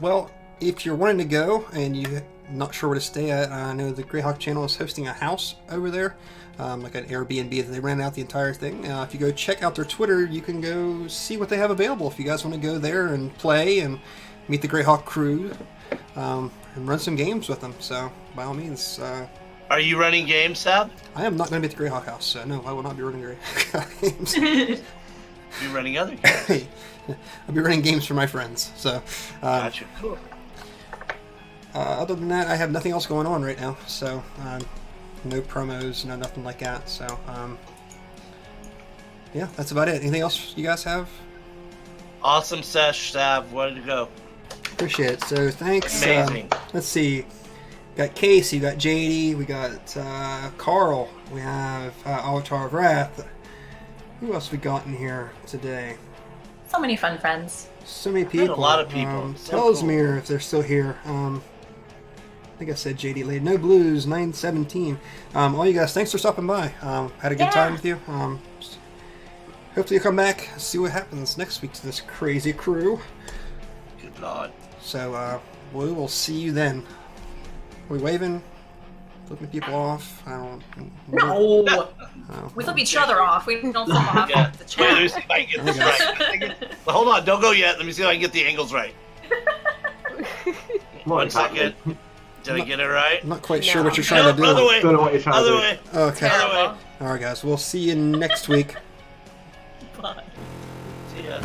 Well, if you're wanting to go and you not sure where to stay at, I know the Greyhawk channel is hosting a house over there, like an Airbnb that they ran out the entire thing. If you go check out their Twitter, you can go see what they have available if you guys want to go there and play and meet the Greyhawk crew and run some games with them. So by all means. Are you running games, Sab? I am not going to be at the Greyhawk house, so no, I will not be running Greyhawk games. You're running other games. I'll be running games for my friends. So, Gotcha. Cool. Other than that, I have nothing else going on right now. So, no promos, no nothing like that. So, yeah, that's about it. Anything else you guys have? Awesome sesh, Sab. Way to go. Appreciate it. So, thanks. Amazing. Let's see. Got Casey, we got JD, we got Carl, we have Avatar of Wrath. Who else we got in here today? So many fun friends. So many people. A lot of people. So Telsmere, if they're still here. I think I said JD Lady. No Blues, 917. All you guys, thanks for stopping by. Had a good time with you. Hopefully you come back, see what happens next week to this crazy crew. Good Lord. So we will see you then. Are we waving? Flipping people off? I don't No. know. We flip each other off. We don't flip off Yeah. the Wait, let me chat. see if I can get this right. Well, hold on, don't go yet. Let me see if I can get the angles right. One second. Did I get it right? I'm not quite No. sure what you're trying No, to do. other way. Don't know what you're trying Other to do. way. Okay. Other way. Alright guys, we'll see you next week. Bye. See ya.